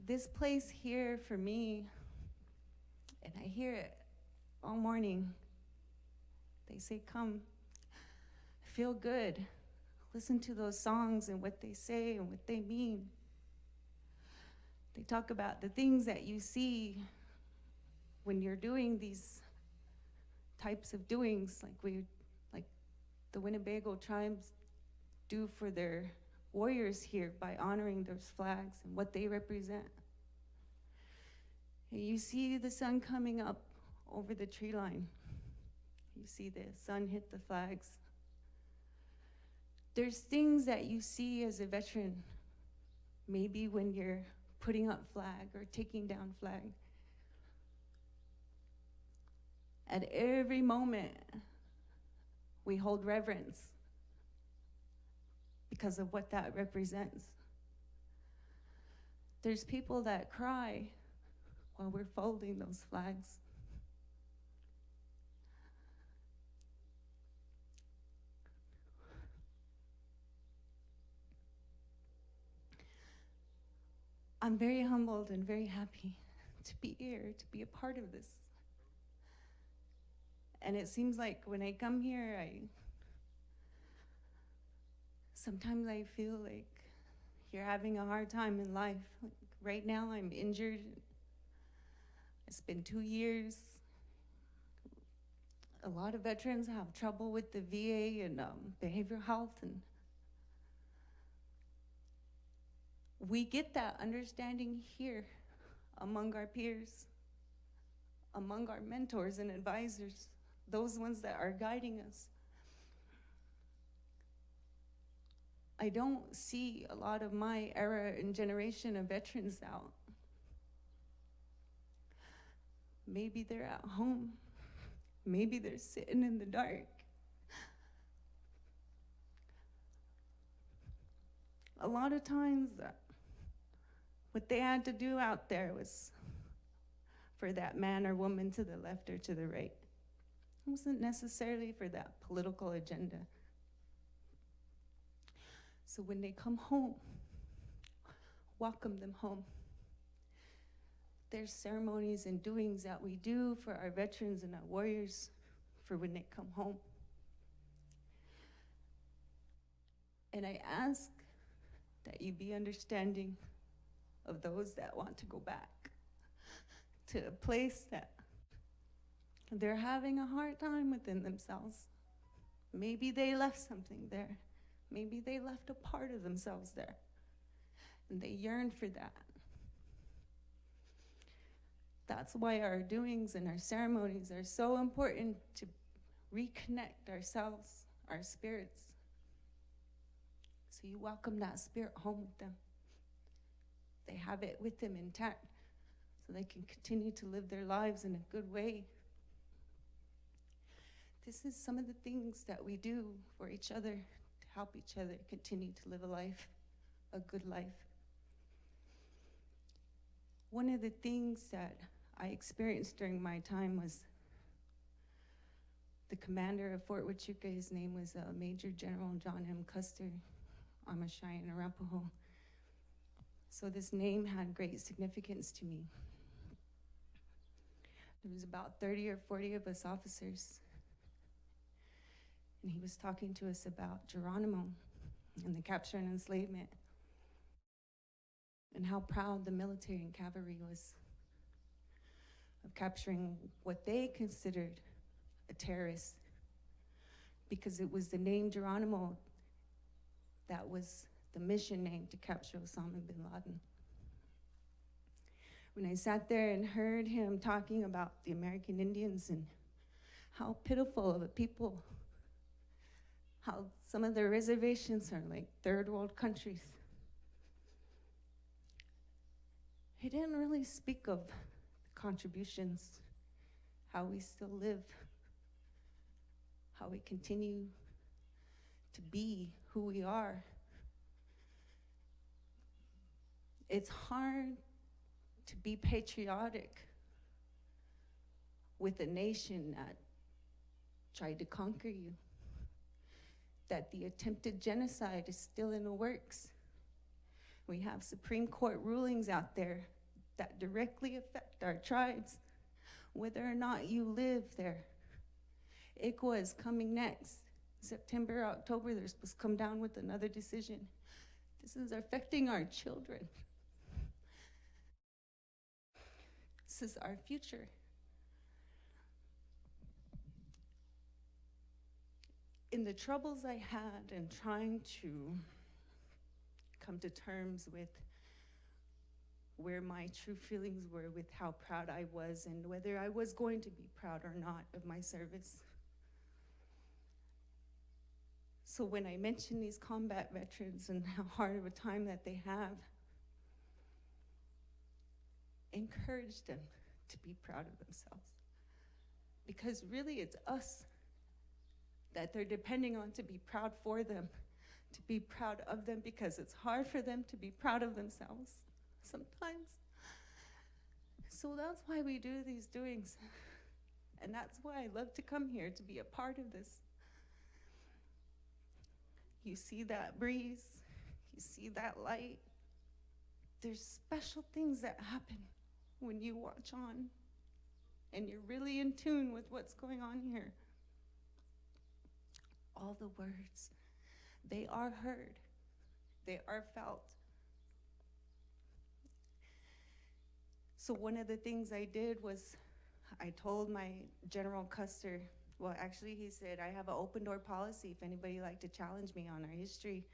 This place here for me, and I hear it all morning, they say, come, feel good. Listen to those songs and what they say and what they mean. They talk about the things that you see when you're doing these types of doings, like the Winnebago tribes do for their warriors here by honoring those flags and what they represent. And you see the sun coming up over the tree line. You see the sun hit the flags. There's things that you see as a veteran, maybe when you're putting up flag or taking down flag. At every moment, we hold reverence because of what that represents. There's people that cry while we're folding those flags. I'm very humbled and very happy to be here, to be a part of this. And it seems like when I come here, sometimes I feel like you're having a hard time in life. Like right now, I'm injured. It's been 2 years. A lot of veterans have trouble with the VA and behavioral health, and we get that understanding here among our peers. among our mentors and advisors, those ones that are guiding us. I don't see a lot of my era and generation of veterans out. Maybe they're at home. Maybe they're sitting in the dark. A lot of times, what they had to do out there was for that man or woman to the left or to the right. It wasn't necessarily for that political agenda. So when they come home, welcome them home. There's ceremonies and doings that we do for our veterans and our warriors for when they come home. And I ask that you be understanding of those that want to go back to a place that they're having a hard time within themselves. Maybe they left something there. Maybe they left a part of themselves there, and they yearn for that. That's why our doings and our ceremonies are so important, to reconnect ourselves, our spirits. So you welcome that spirit home with them. They have it with them intact, so they can continue to live their lives in a good way. This is some of the things that we do for each other to help each other continue to live a life, a good life. One of the things that I experienced during my time was the commander of Fort Huachuca. His name was Major General John M. Custer. I'm a Cheyenne Arapaho. So this name had great significance to me. There was about 30 or 40 of us officers. And he was talking to us about Geronimo and the capture and enslavement, and how proud the military and cavalry was of capturing what they considered a terrorist, because it was the name Geronimo that was the mission name to capture Osama bin Laden. When I sat there and heard him talking about the American Indians and how pitiful of a people, how some of their reservations are like third world countries, he didn't really speak of the contributions, how we still live, how we continue to be who we are. It's hard to be patriotic with a nation that tried to conquer you, that the attempted genocide is still in the works. We have Supreme Court rulings out there that directly affect our tribes, whether or not you live there. ICWA is coming next. September, October, they're supposed to come down with another decision. This is affecting our children. This is our future. In the troubles I had in trying to come to terms with where my true feelings were, with how proud I was and whether I was going to be proud or not of my service. So when I mention these combat veterans and how hard of a time that they have, encourage them to be proud of themselves. Because really it's us that they're depending on to be proud for them, to be proud of them, because it's hard for them to be proud of themselves sometimes. So that's why we do these doings. And that's why I love to come here to be a part of this. You see that breeze, you see that light. There's special things that happen when you watch on and you're really in tune with what's going on here. All the words, they are heard, they are felt. So one of the things I did was I told my General Custer, well, actually he said, I have an open door policy if anybody would like to challenge me on our history.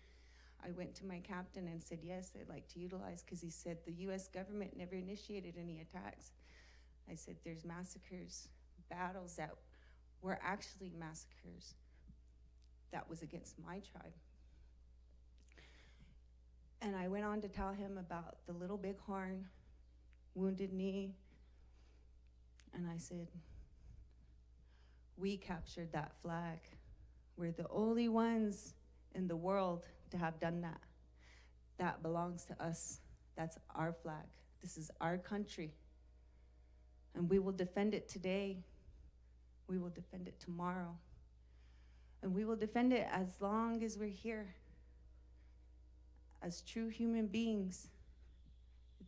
I went to my captain and said, yes, I'd like to utilize, because he said the US government never initiated any attacks I said, there's massacres, battles that were actually massacres that was against my tribe. And I went on to tell him about the Little Bighorn, Wounded Knee, and I said, we captured that flag. We're the only ones in the world to have done that. That belongs to us. That's our flag. This is our country. And we will defend it today. We will defend it tomorrow. And we will defend it as long as we're here. As true human beings,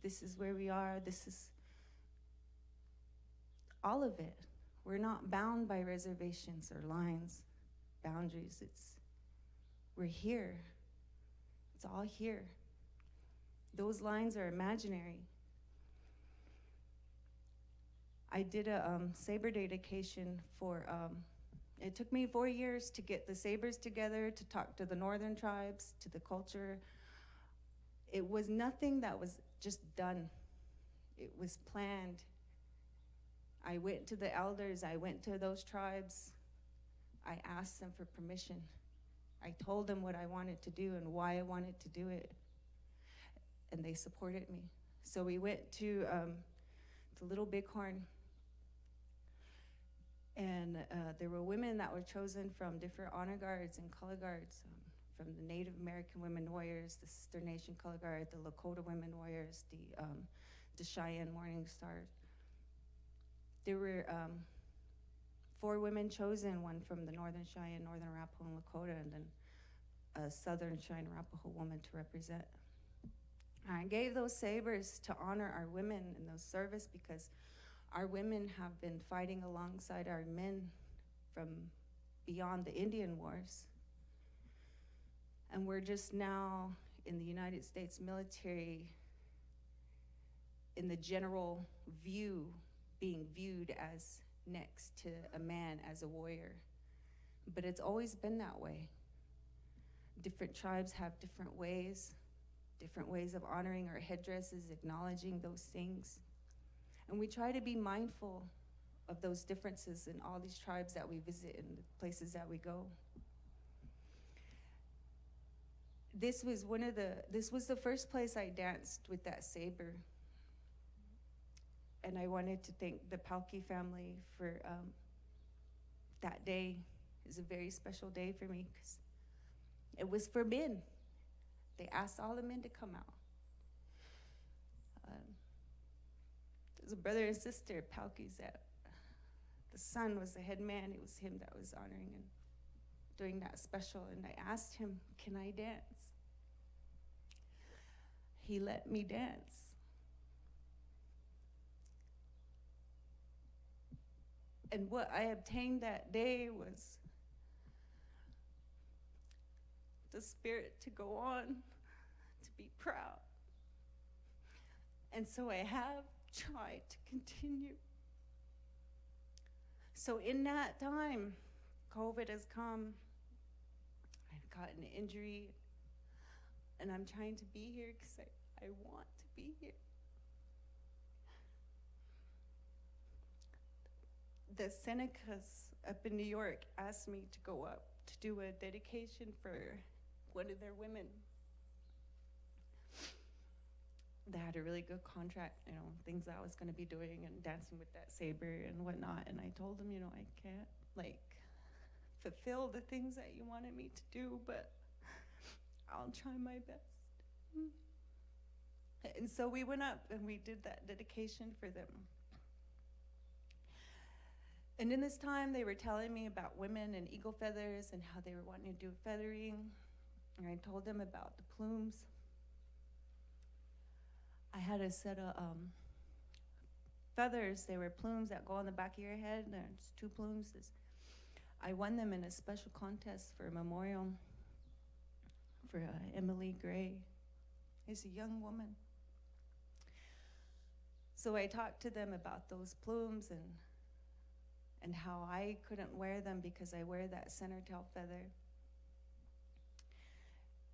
this is where we are. This is all of it. We're not bound by reservations or lines, boundaries. We're here. It's all here. Those lines are imaginary. I did a saber dedication for, it took me 4 years to get the sabers together, to talk to the northern tribes, to the culture. It was nothing that was just done. It was planned. I went to the elders, I went to those tribes. I asked them for permission. I told them what I wanted to do and why I wanted to do it. And they supported me. So we went to the Little Bighorn. And there were women that were chosen from different honor guards and color guards, from the Native American women warriors, the Sister Nation color guard, the Lakota women warriors, the Cheyenne Morning Stars. There were 4 women chosen, one from the Northern Cheyenne, Northern Arapaho, and Lakota, and then a Southern Cheyenne Arapaho woman to represent. I gave those sabers to honor our women in those service because our women have been fighting alongside our men from beyond the Indian Wars. And we're just now in the United States military, in the general view, being viewed as next to a man as a warrior. But it's always been that way. Different tribes have different ways of honoring our headdresses, acknowledging those things. And we try to be mindful of those differences in all these tribes that we visit and the places that we go. This was the first place I danced with that saber. And I wanted to thank the Palki family for that day. It was a very special day for me because it was for men. They asked all the men to come out. There's a brother and sister, Palki's, that the son was the head man. It was him that was honoring and doing that special. And I asked him, can I dance? He let me dance. And what I obtained that day was the spirit to go on, to be proud. And so I have tried to continue. So in that time, COVID has come. I've gotten an injury, and I'm trying to be here because I want to be here. The Senecas up in New York asked me to go up to do a dedication for one of their women. They had a really good contract, things that I was gonna be doing and dancing with that saber and whatnot. And I told them, I can't fulfill the things that you wanted me to do, but I'll try my best. And so we went up and we did that dedication for them. And in this time, they were telling me about women and eagle feathers and how they were wanting to do feathering. And I told them about the plumes. I had a set of feathers. They were plumes that go on the back of your head. There's 2 plumes. I won them in a special contest for a memorial for Emily Gray. She's a young woman. So I talked to them about those plumes and how I couldn't wear them because I wear that center tail feather.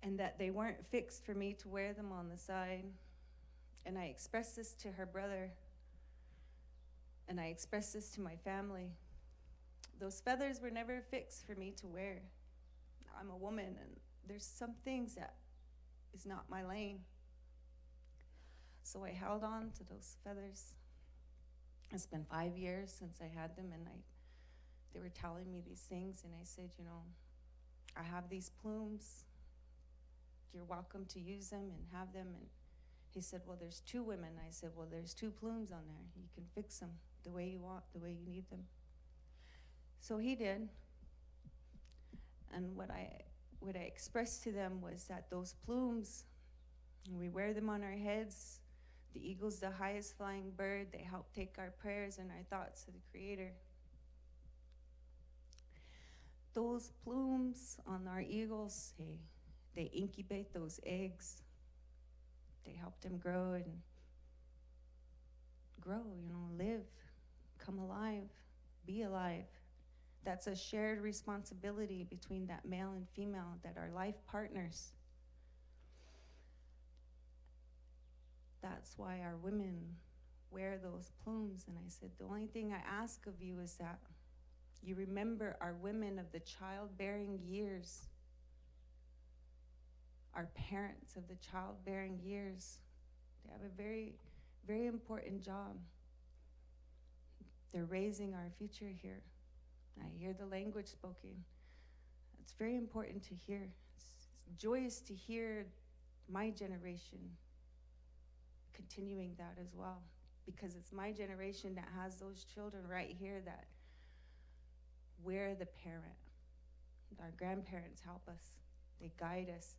And that they weren't fixed for me to wear them on the side. And I expressed this to her brother. And I expressed this to my family. Those feathers were never fixed for me to wear. I'm a woman, and there's some things that is not my lane. So I held on to those feathers. It's been 5 years since I had them, and they were telling me these things, and I said, you know, I have these plumes. You're welcome to use them and have them. And he said, well, there's 2 women. I said, well, there's 2 plumes on there. You can fix them the way you want, the way you need them. So he did. And what I expressed to them was that those plumes, we wear them on our heads. The eagle's the highest flying bird. They help take our prayers and our thoughts to the Creator. Those plumes on our eagles, they incubate those eggs. They help them grow and grow, you know, live, come alive, be alive. That's a shared responsibility between that male and female, that are life partners. That's why our women wear those plumes. And I said, the only thing I ask of you is that you remember our women of the childbearing years, our parents of the childbearing years. They have a very, very important job. They're raising our future here. I hear the language spoken. It's very important to hear. It's joyous to hear my generation continuing that as well, because it's my generation that has those children right here that we're the parent. Our grandparents help us. They guide us.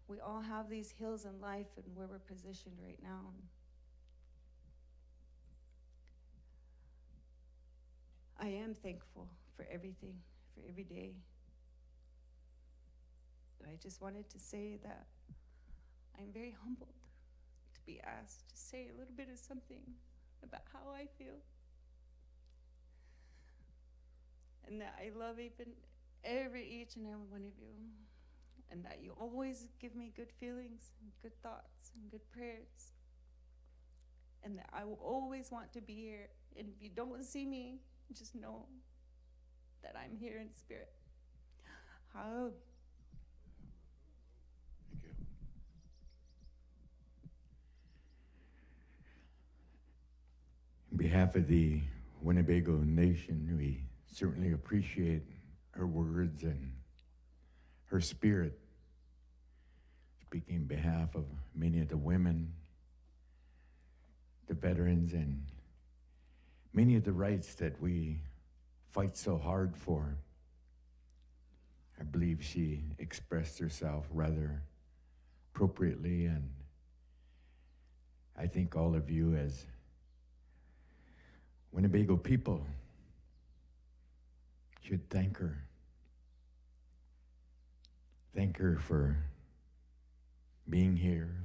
We all have these hills in life and where we're positioned right now. I am thankful for everything, for every day. But I just wanted to say that I'm very humbled to be asked to say a little bit of something about how I feel. And that I love each and every one of you. And that you always give me good feelings and good thoughts and good prayers. And that I will always want to be here. And if you don't see me, just know that I'm here in spirit. Hallelujah. Thank you. On behalf of the Winnebago Nation, we certainly appreciate her words and her spirit, speaking on behalf of many of the women, the veterans, and many of the rights that we fight so hard for. I believe she expressed herself rather appropriately, and I think all of you as Winnebago people should thank her. Thank her for being here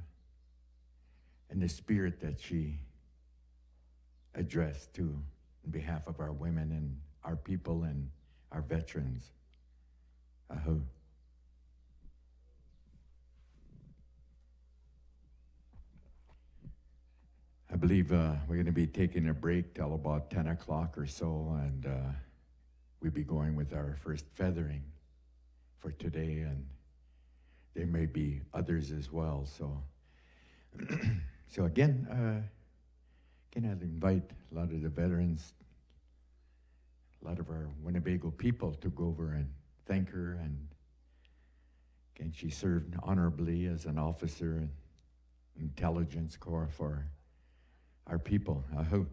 and the spirit that she addressed to on behalf of our women and our people and our veterans. Aho. I believe we're going to be taking a break till about 10 o'clock or so, and we'll be going with our first feathering for today, and there may be others as well. So, so again, can I invite a lot of the veterans, a lot of our Winnebago people to go over and thank her. And again, she served honorably as an officer in Intelligence Corps for our people. Aho.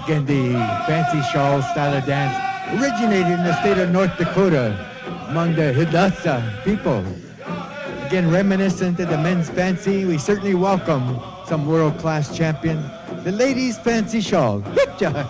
Again, the fancy shawl style of dance originated in the state of North Dakota among the Hidatsa people. Again, reminiscent of the men's fancy, we certainly welcome some world-class champion, the ladies' fancy shawl. Hip-ja!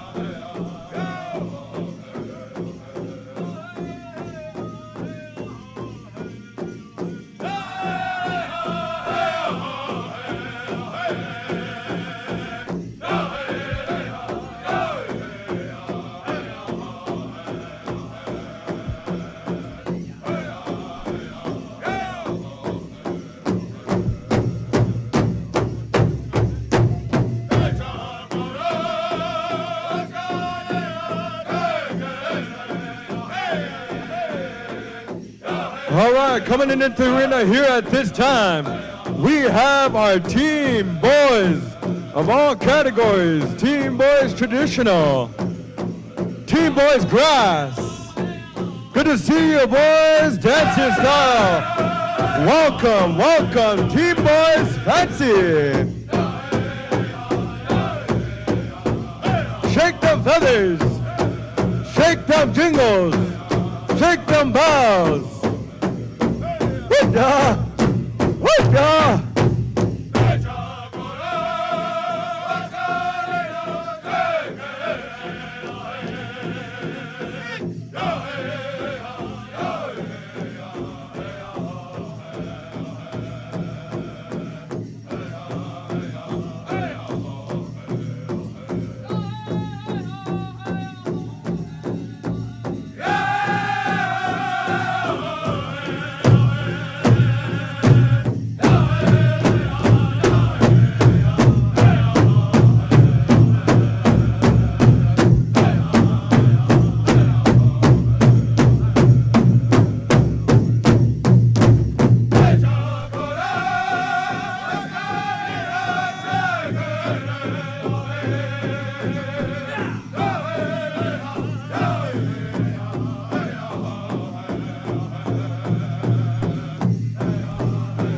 All right, coming into the arena here at this time, we have our team boys of all categories. Team boys traditional, team boys grass. Good to see you boys, dancing style. Welcome, welcome, team boys fancy. Shake them feathers, shake them jingles, shake them bells. Woo-ja! Woo-ja!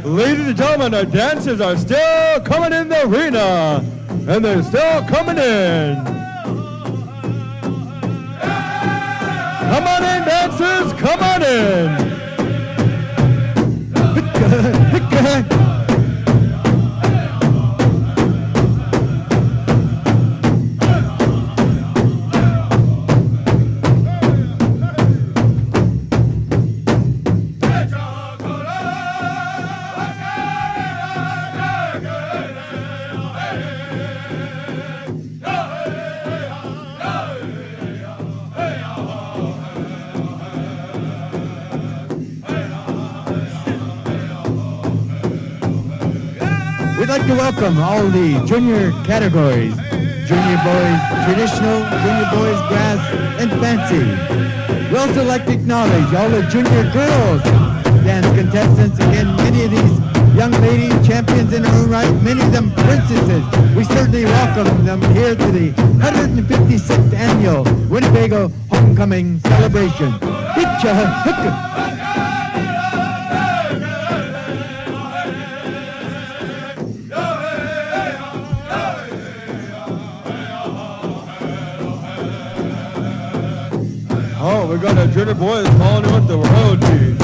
Ladies and gentlemen, our dancers are still coming in the arena, and they're still coming in. Come on in, dancers, come on in. like to welcome all the junior categories. Junior boys traditional, junior boys grass, and fancy. We also like to acknowledge all the junior girls dance contestants. Again, many of these young ladies, champions in their own right, many of them princesses. We certainly welcome them here to the 156th annual Winnebago Homecoming Celebration. Oh, we got a junior boys following with the royalty.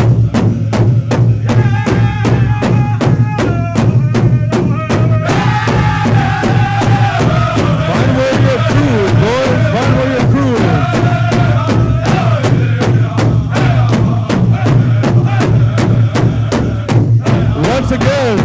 Find where your crew is, boys. Find where your crew is. Once again.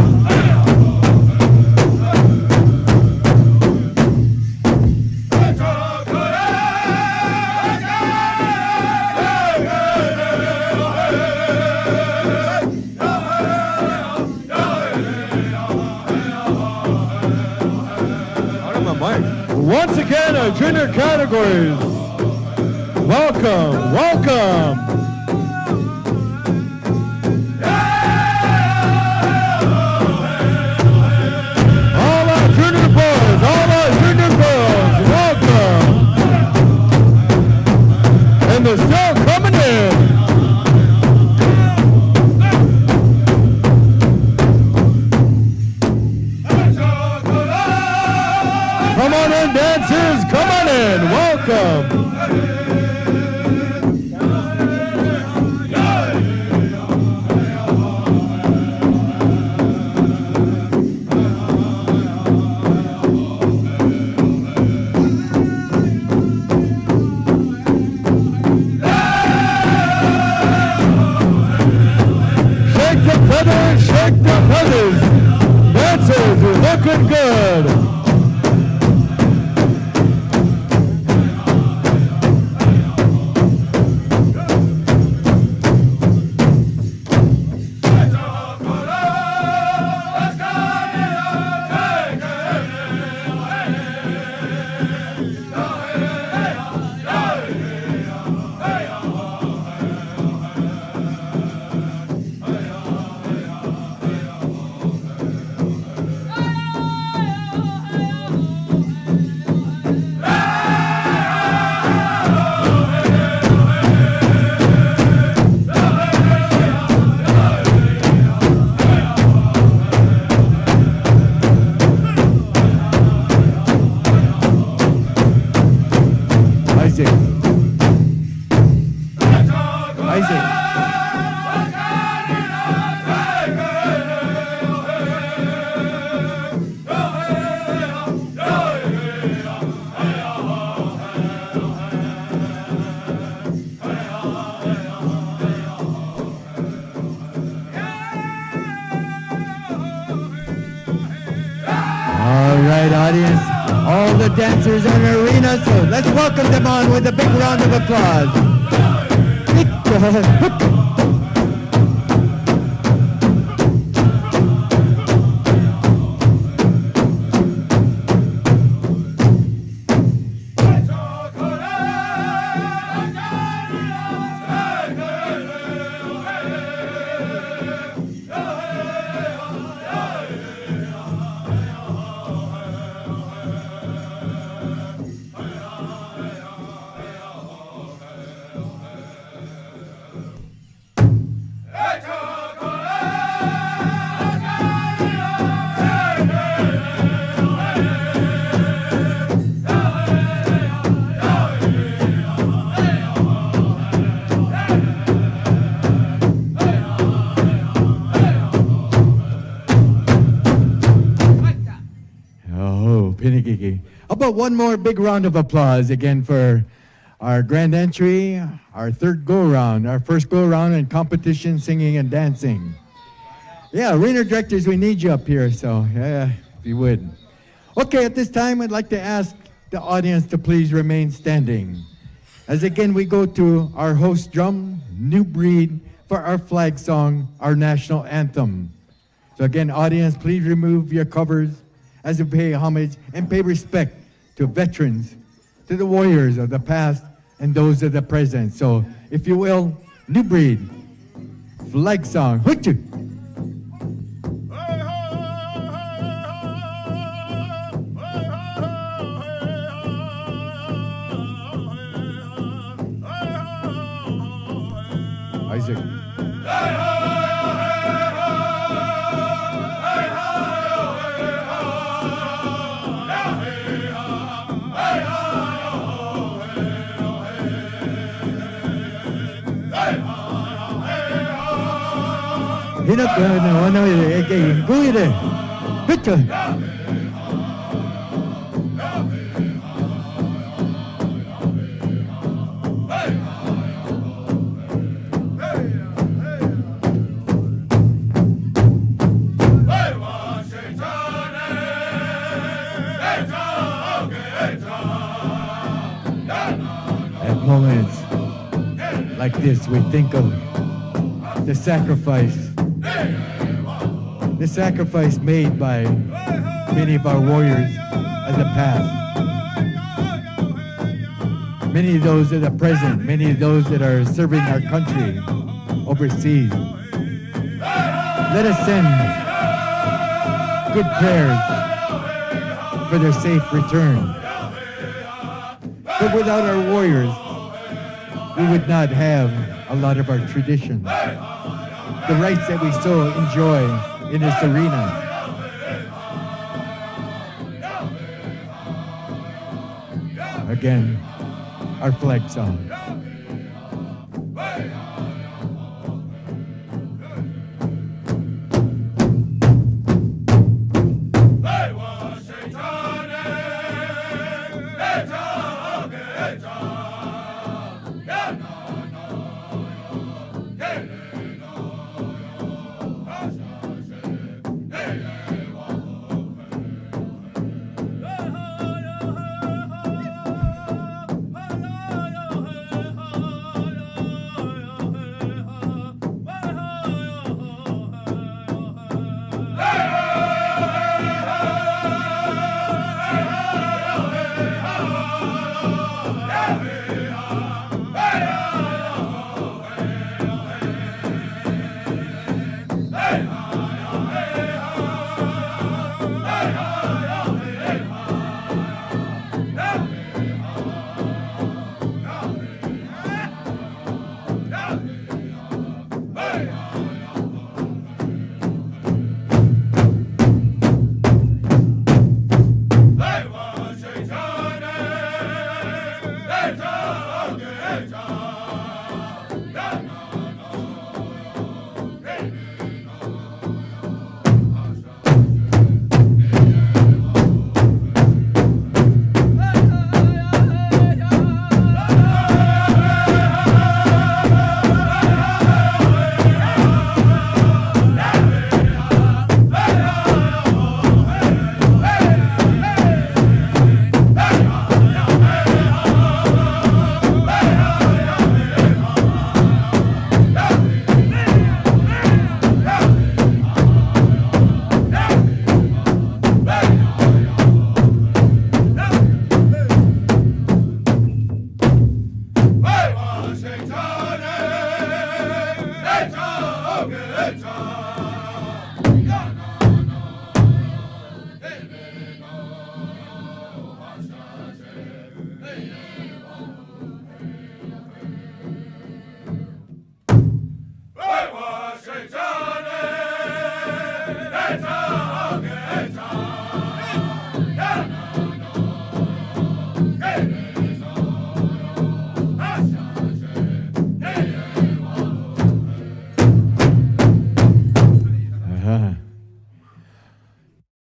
Once again, our junior categories. Welcome, welcome. All our junior boys, all our junior girls, welcome. And they're still coming in. Come on in, dancers, come on in, welcome. Shake the feathers, shake the feathers. Dancers, you're looking good. Audience, all the dancers in the arena, so let's welcome them on with a big round of applause. How about one more big round of applause again for our grand entry, our third go-around, our first go-around in competition, singing and dancing. Yeah, arena directors, we need you up here, so yeah, if you would. Okay, at this time, I'd like to ask the audience to please remain standing. As again, we go to our host drum, New Breed, for our flag song, our national anthem. So again, audience, please remove your covers as we pay homage and pay respect to veterans, to the warriors of the past and those of the present. So if you will, New Breed, flag song. Hoochoo! Isaac. Hinak na ano kay guide. Bitte. At moments like this, we think of the sacrifice made by many of our warriors of the past. Many of those that are present, many of those that are serving our country overseas. Let us send good prayers for their safe return. But without our warriors, we would not have a lot of our traditions, the rights that we so enjoy in this arena. Again, our flag song.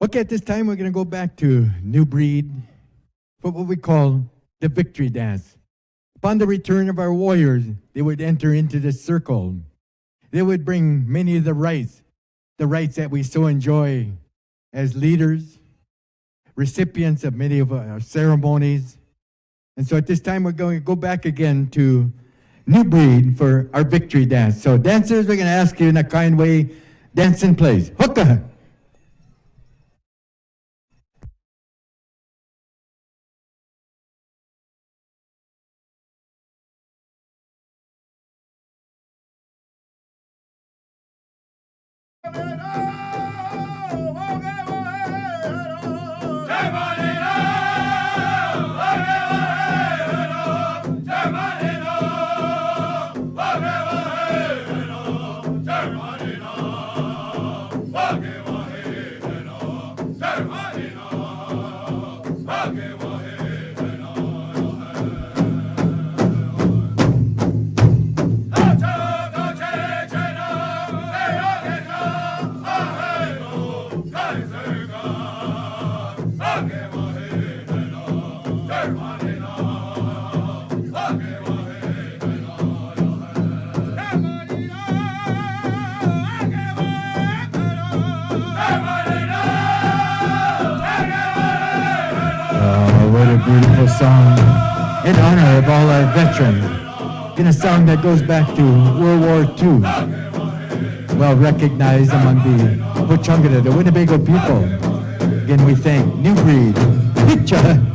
Okay, at this time, we're going to go back to New Breed for what we call the victory dance. Upon the return of our warriors, they would enter into the circle. They would bring many of the rights that we so enjoy as leaders, recipients of many of our ceremonies. And so at this time, we're going to go back again to New Breed for our victory dance. So dancers, we're going to ask you in a kind way, Dancing plays. Hookah. What a beautiful song in honor of all our veterans. In a song that goes back to World War II. Well recognized among the Ho-Chunga, the Winnebago people. Again, we thank New Breed. Picture.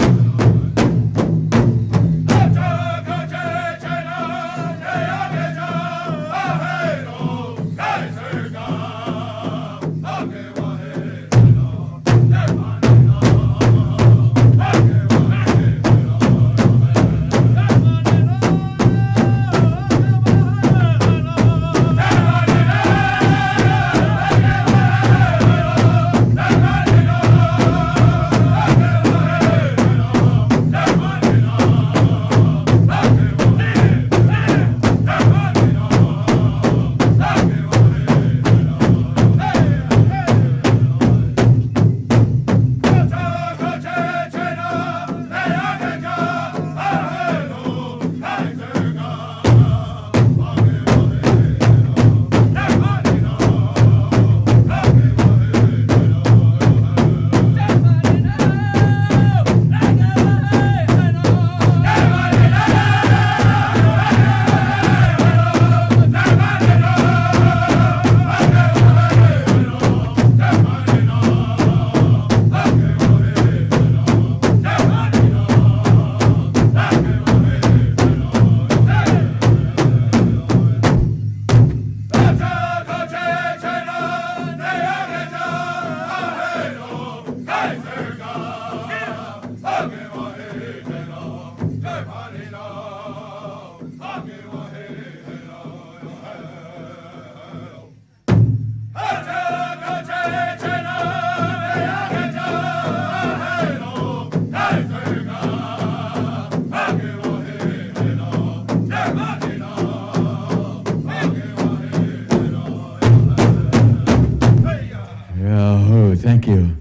Thank you.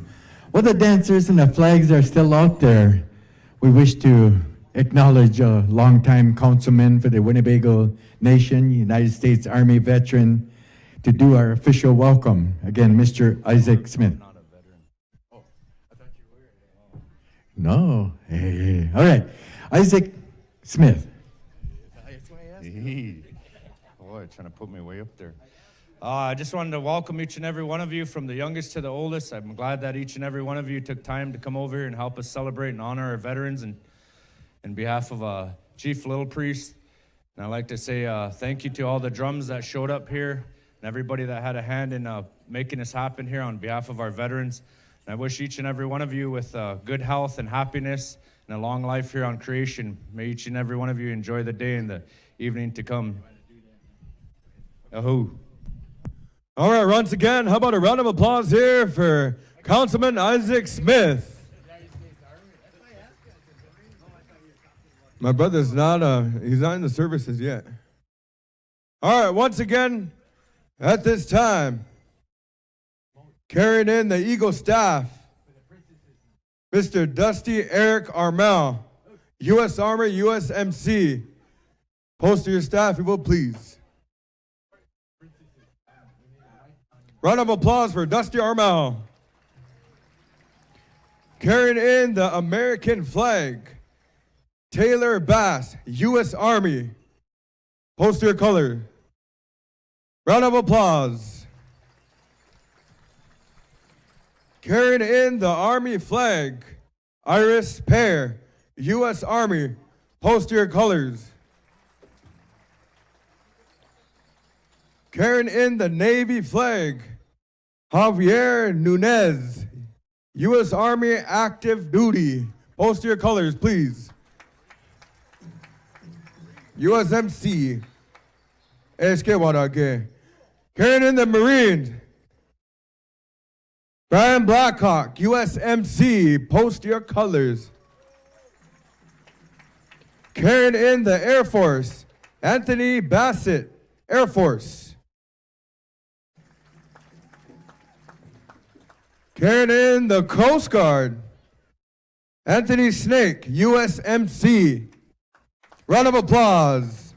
Well, the dancers and the flags are still out there. We wish to acknowledge a longtime councilman for the Winnebago Nation, United States Army veteran, to do our official welcome. Again, Mr. Isaac Smith. Not a veteran. Oh, I thought you were. No. Hey. All right. Isaac Smith. Boy, trying to put me way up there. I just wanted to welcome each and every one of you from the youngest to the oldest. I'm glad that each and every one of you took time to come over here and help us celebrate and honor our veterans. And in behalf of Chief Little Priest, and I'd like to say thank you to all the drums that showed up here and everybody that had a hand in making this happen here on behalf of our veterans. And I wish each and every one of you with good health and happiness and a long life here on creation. May each and every one of you enjoy the day and the evening to come. Ahoo. All right, once again, how about a round of applause here for Councilman Isaac Smith. My brother's not, he's not in the services yet. All right, once again, at this time, carrying in the Eagle staff, Mr. Dusty Eric Armel, U.S. Army, USMC. Post to your staff, if you will, please. Round of applause for Dusty Armel. Carrying in the American flag, Taylor Bass, U.S. Army. Post your color. Round of applause. Carrying in the Army flag, Iris Pear, U.S. Army, post your colors. Carrying in the Navy flag, Javier Nunez, U.S. Army active duty. Post your colors, please. USMC. Es que what que. Carrying in the Marines, Brian Blackhawk, USMC. Post your colors. Carrying in the Air Force, Anthony Bassett, Air Force. Carrying in the Coast Guard, Anthony Snake, USMC. Round of applause.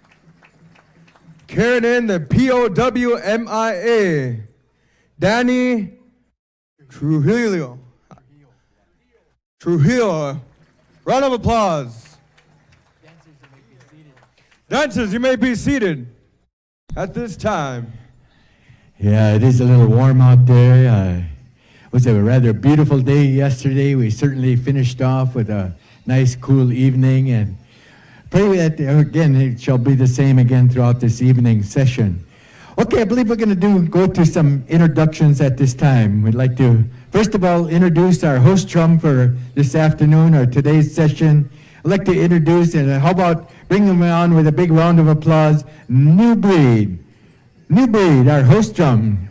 Carrying in the POWMIA, Danny Trujillo. Round of applause. Dancers, you may be seated at this time. Yeah, it is a little warm out there. It was a rather beautiful day yesterday. We certainly finished off with a nice, cool evening, and pray that, again, it shall be the same again throughout this evening session. Okay, I believe we're going to go to some introductions at this time. We'd like to, first of all, introduce our host drum for this afternoon or today's session. I'd like to introduce, and how about bring them on with a big round of applause, New Breed, our host drum.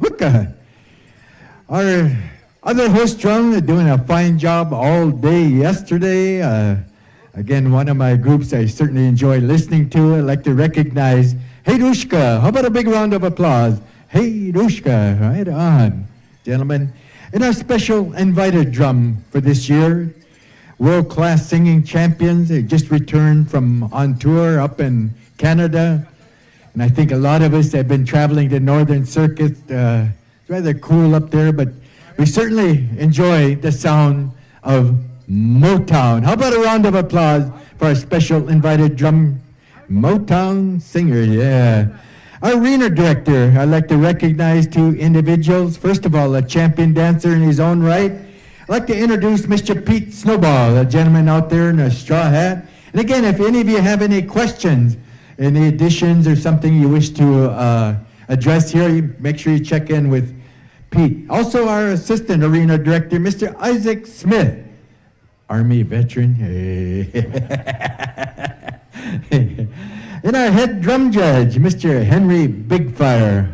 Our other host drum are doing a fine job all day yesterday. Again, one of my groups I certainly enjoy listening to. I'd like to recognize Hey Rushka. How about a big round of applause? Hey Rushka, right on, gentlemen. And our special invited drum for this year, world-class singing champions. They just returned from on tour up in Canada. And I think a lot of us have been traveling the Northern Circuit. It's rather cool up there, but we certainly enjoy the sound of Motown. How about a round of applause for our special invited drum Motown singer? Yeah. Our arena director, I'd like to recognize two individuals. First of all, a champion dancer in his own right. I'd like to introduce Mr. Pete Snowball, a gentleman out there in a straw hat. And again, if any of you have any questions, any additions or something you wish to address here, make sure you check in with Pete. Also, our assistant arena director, Mr. Isaac Smith, Army veteran. And our head drum judge, Mr. Henry Bigfire.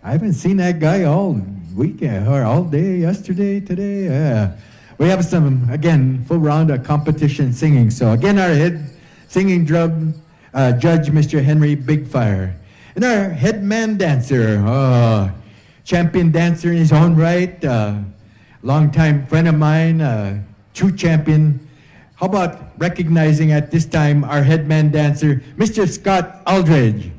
I haven't seen that guy all weekend or all day yesterday, today. Yeah. We have some, again, full round of competition singing. So again, our head singing drum judge, Mr. Henry Bigfire. And our head man dancer, champion dancer in his own right, longtime friend of mine, true champion. How about recognizing at this time our head man dancer, Mr. Scott Aldridge.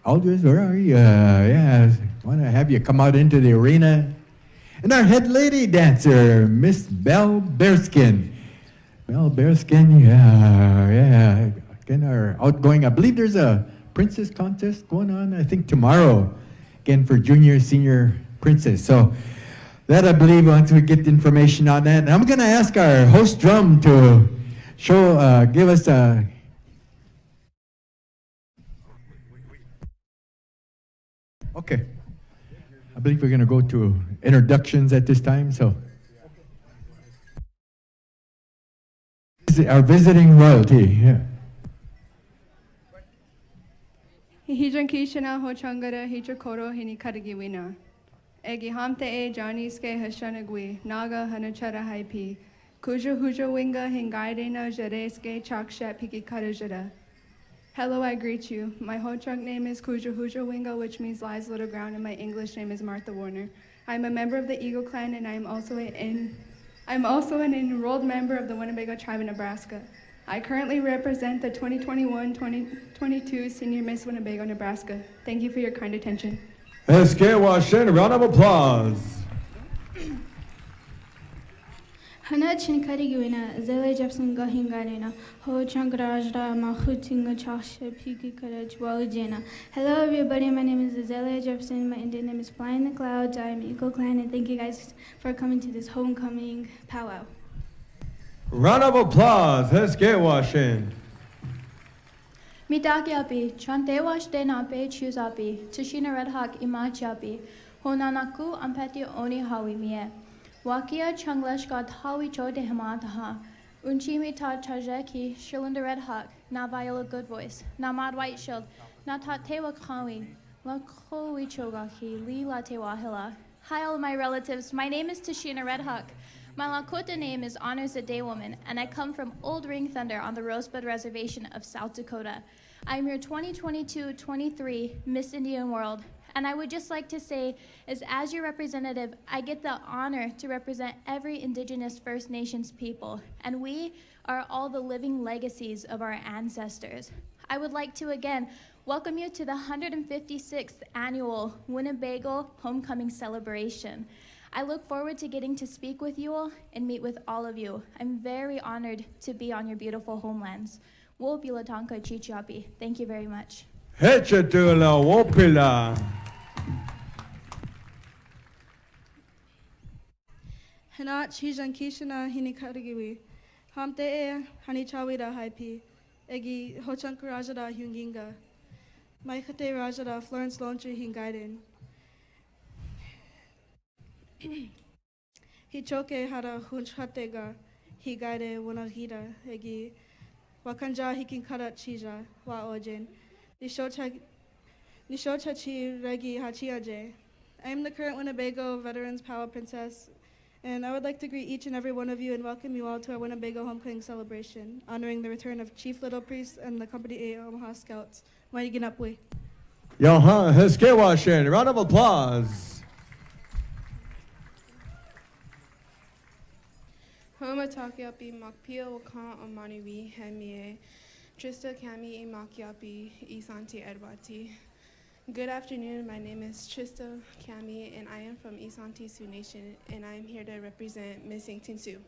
Aldridge, where are you? Yeah, want to have you come out into the arena. And our head lady dancer, Miss Belle Bearskin. Belle Bearskin, yeah. Again, our outgoing, I believe there's a princess contest going on, I think tomorrow, again for junior, senior princess. So that I believe once we get the information on that. And I'm going to ask our host drum to give us a... Okay. I believe we're going to go to introductions at this time, so. Our visiting royalty, yeah. Hijran Kishana Hochangara Hichakoro Hinikaragiwina. Egi Hamte E Janiske Hashanagui, Naga Hanachara Haipi, Kuja Huja Winga Hingaidena Jareske Chakshat Piki Karajara. Hello, I greet you. My Ho-Chunk name is Kuja Huja Winga, which means lies little ground, and my English name is Martha Warner. I'm a member of the Eagle Clan, and I'm also an enrolled member of the Winnebago Tribe in Nebraska. I currently represent the 2021-2022 Senior Miss Winnebago, Nebraska. Thank you for your kind attention. SK Washington, round of applause. Hana chinkari guina, Zele Jepson Gohingarina, Ho Changrajra, Mahutinga Chasha, Piki Karaj, Walajena. Hello, everybody. My name is Zele Jepson. My Indian name is Fly in the Clouds. I'm Eagle Clan, and thank you guys for coming to this homecoming powwow. Round of applause. Let's get washing. Mitakiapi, Chantewash Denape, Chusapi, Tashina Red Hawk Imachapi, Honanaku, Ampati Oni Hawi Mie. Wakia Changlesh got Hawi Cho de Hamataha. Unchimi ta Tajeki, Shilinda Red Hawk, Na Viola Good Voice, Na Mad White Shield, Na Ta Tewa Kawi, La Kowi Chogaki, Li La Tewa Hila. Hi, all my relatives. My name is Tashina Red Hawk. My Lakota name is Honors a Day Woman, and I come from Old Ring Thunder on the Rosebud Reservation of South Dakota. I'm your 2022-23 Miss Indian World, and I would just like to say, as your representative, I get the honor to represent every Indigenous First Nations people, and we are all the living legacies of our ancestors. I would like to again welcome you to the 156th annual Winnebago Homecoming Celebration. I look forward to getting to speak with you all and meet with all of you. I'm very honored to be on your beautiful homelands. Wopilatanka Chichapi. Thank you very much. Hechatula Wopila. Hana Chijan Kishana Hinikarigiwi. Hamte e Hanichawida Haipi. Egi Hochankarajada Hunginga. Maikate Rajada Florence Launcher Hingaiden. Hichoke Hara Hunchhatega. Higaide Wanagida. Egi Wakanja Hikinkara Chija. Wa Ojen. Nishochachi Regi Hachiaje. I am the current Winnebago Veterans Powwow Princess, and I would like to greet each and every one of you and welcome you all to our Winnebago Homecoming Celebration, honoring the return of Chief Little Priest and the Company A Omaha Scouts. Waiginapwe. Yoha Heskewashin. Round of applause. Homa Takiapi Makpia Wakan Omaniwi Hemie. Trista Kami Makiapi Isanti Edwati. Good afternoon, my name is Trista Kami and I am from Isanti Sioux Nation and I am here to represent Miss Yankton Sioux.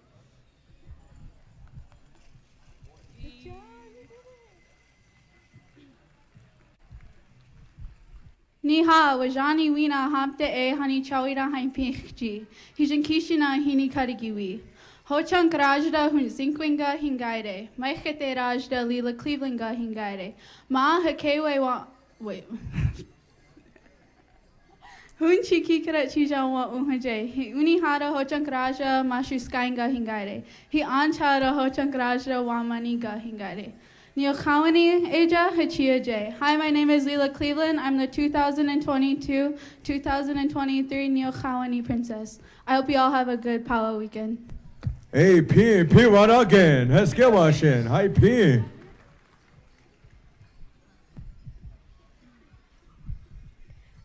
Niha wajani wina hamte e hani chawira haimpichi. Hijin kishina hini karigiwi. Hochang Rajda hun Zinkwinga Hingaide, Maichete Rajda Lila Clevelandga Hingaide, Ma Hakewe wa wait. Hun Chiki Karachijan wa Unhaje, Unihara Hochang Raja Mashu Skainga Hingaide, He Anchara Hochang Rajda Wamaniga Hingaide. Neokawani Eja Hachiaje. Hi, my name is Lila Cleveland. I'm the 2022-2023 Neokawani Princess. I hope you all have a good powwow weekend. Hey, P what again? Heskewashin. Hi, P.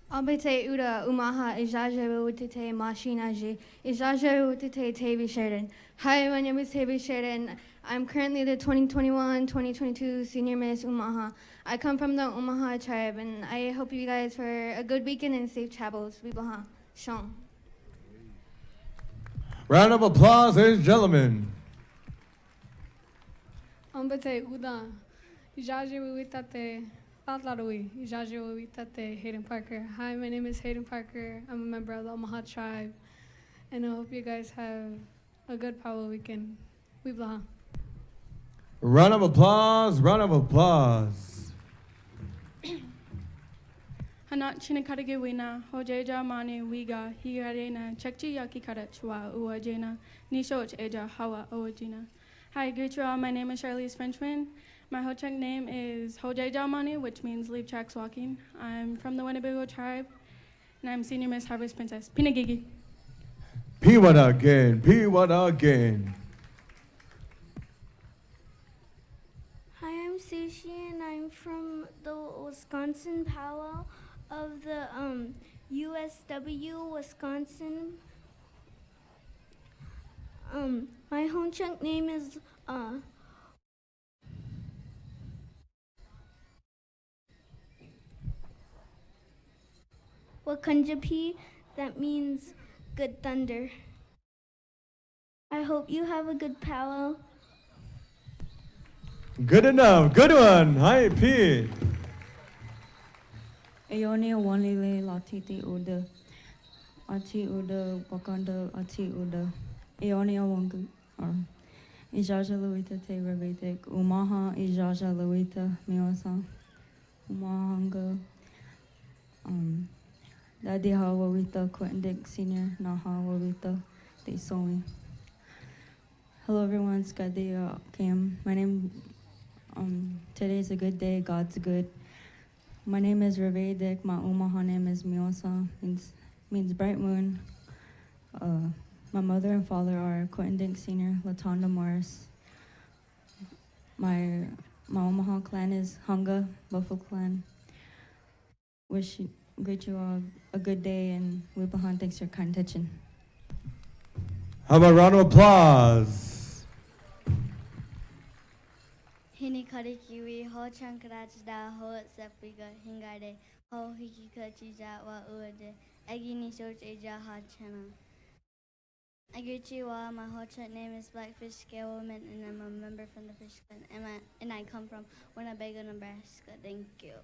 Albete Uda Umaha Ijajeru Utite Mashinaji Ijajeru Utite Tavi Sheridan. Hi, my name is Tavi Sheridan. I'm currently the 2021-2022 Senior Miss Umaha. I come from the Umaha tribe, and I hope you guys for a good weekend and safe travels. Wibaha. Shong. Round of applause, ladies and gentlemen. Ambate Uda Ijajeru Witate. Hayden Parker. Hi, my name is Hayden Parker. I'm a member of the Omaha tribe, and I hope you guys have a good powwow weekend. Wiblaha. Round of applause, round of applause. Hana Chinakadage Wina, Hojeja Mane Wiga, Higarena, Chekchi Yaki Karachwa, Uajena, Nishoch Eja Hawa Ojina. Hi, greet you all. My name is Charlize Frenchman. My Ho-Chunk name is Hojeja Mane, which means leave tracks walking. I'm from the Winnebago tribe, and I'm Senior Miss Harvest Princess. Pinagigi. P what again, P what again. Hi, I'm Sushi, and I'm from the Wisconsin powwow of the USW Wisconsin. My Ho-Chunk name is Wakunjapi, that means good thunder. I I hope you have a good powwow. Good enough. Good one. Hi, Pete. Eone wanile latiti uda. Ati uda wakanda ati uda. Eone wangu. Ijaja luita te revetek. Umaha ijaja luita miwasa. Umahanga. Daddy Hawawita Quentin Senior Naha Wawita They Somi. Hello everyone, Skadea Cam. My name today's a good day, God's good. My name is Ravedek, my Umaha name is Miosa, means bright moon. My mother and father are Quentin Senior, Latonda Morris. My Omaha clan is Hunga, Buffalo clan. Greet you all a good day, and Wibahan, thanks for your kind attention. How about a round of applause? Hini karikiwi ho chankrajda ho sapiga hingade ho hikikachija wa uade agini soch eja ha chana. I greet you all. My whole chat name is Blackfish Scale Woman, and I'm a member from the Fish Clan, and I come from Winnebago, Nebraska. Thank you.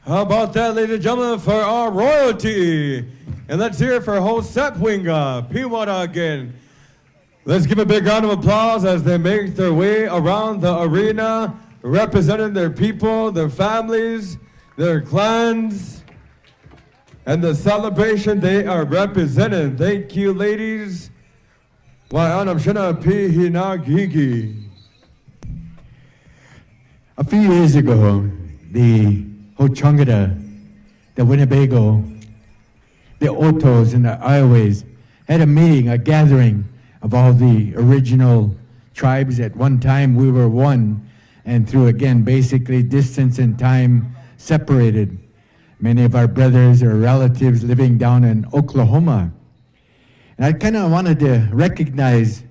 How about that, ladies and gentlemen, for our royalty? And let's hear it for Hosepwinga, Piwata again. Let's give a big round of applause as they make their way around the arena, representing their people, their families, their clans, and the celebration they are representing. Thank you, ladies. A few years ago, the Ho-Changada, the Winnebago, the Otos, and the Ioways had a meeting, a gathering of all the original tribes. At one time, we were one, and through, again, basically distance and time separated. Many of our brothers or relatives living down in Oklahoma. And I kind of wanted to recognize,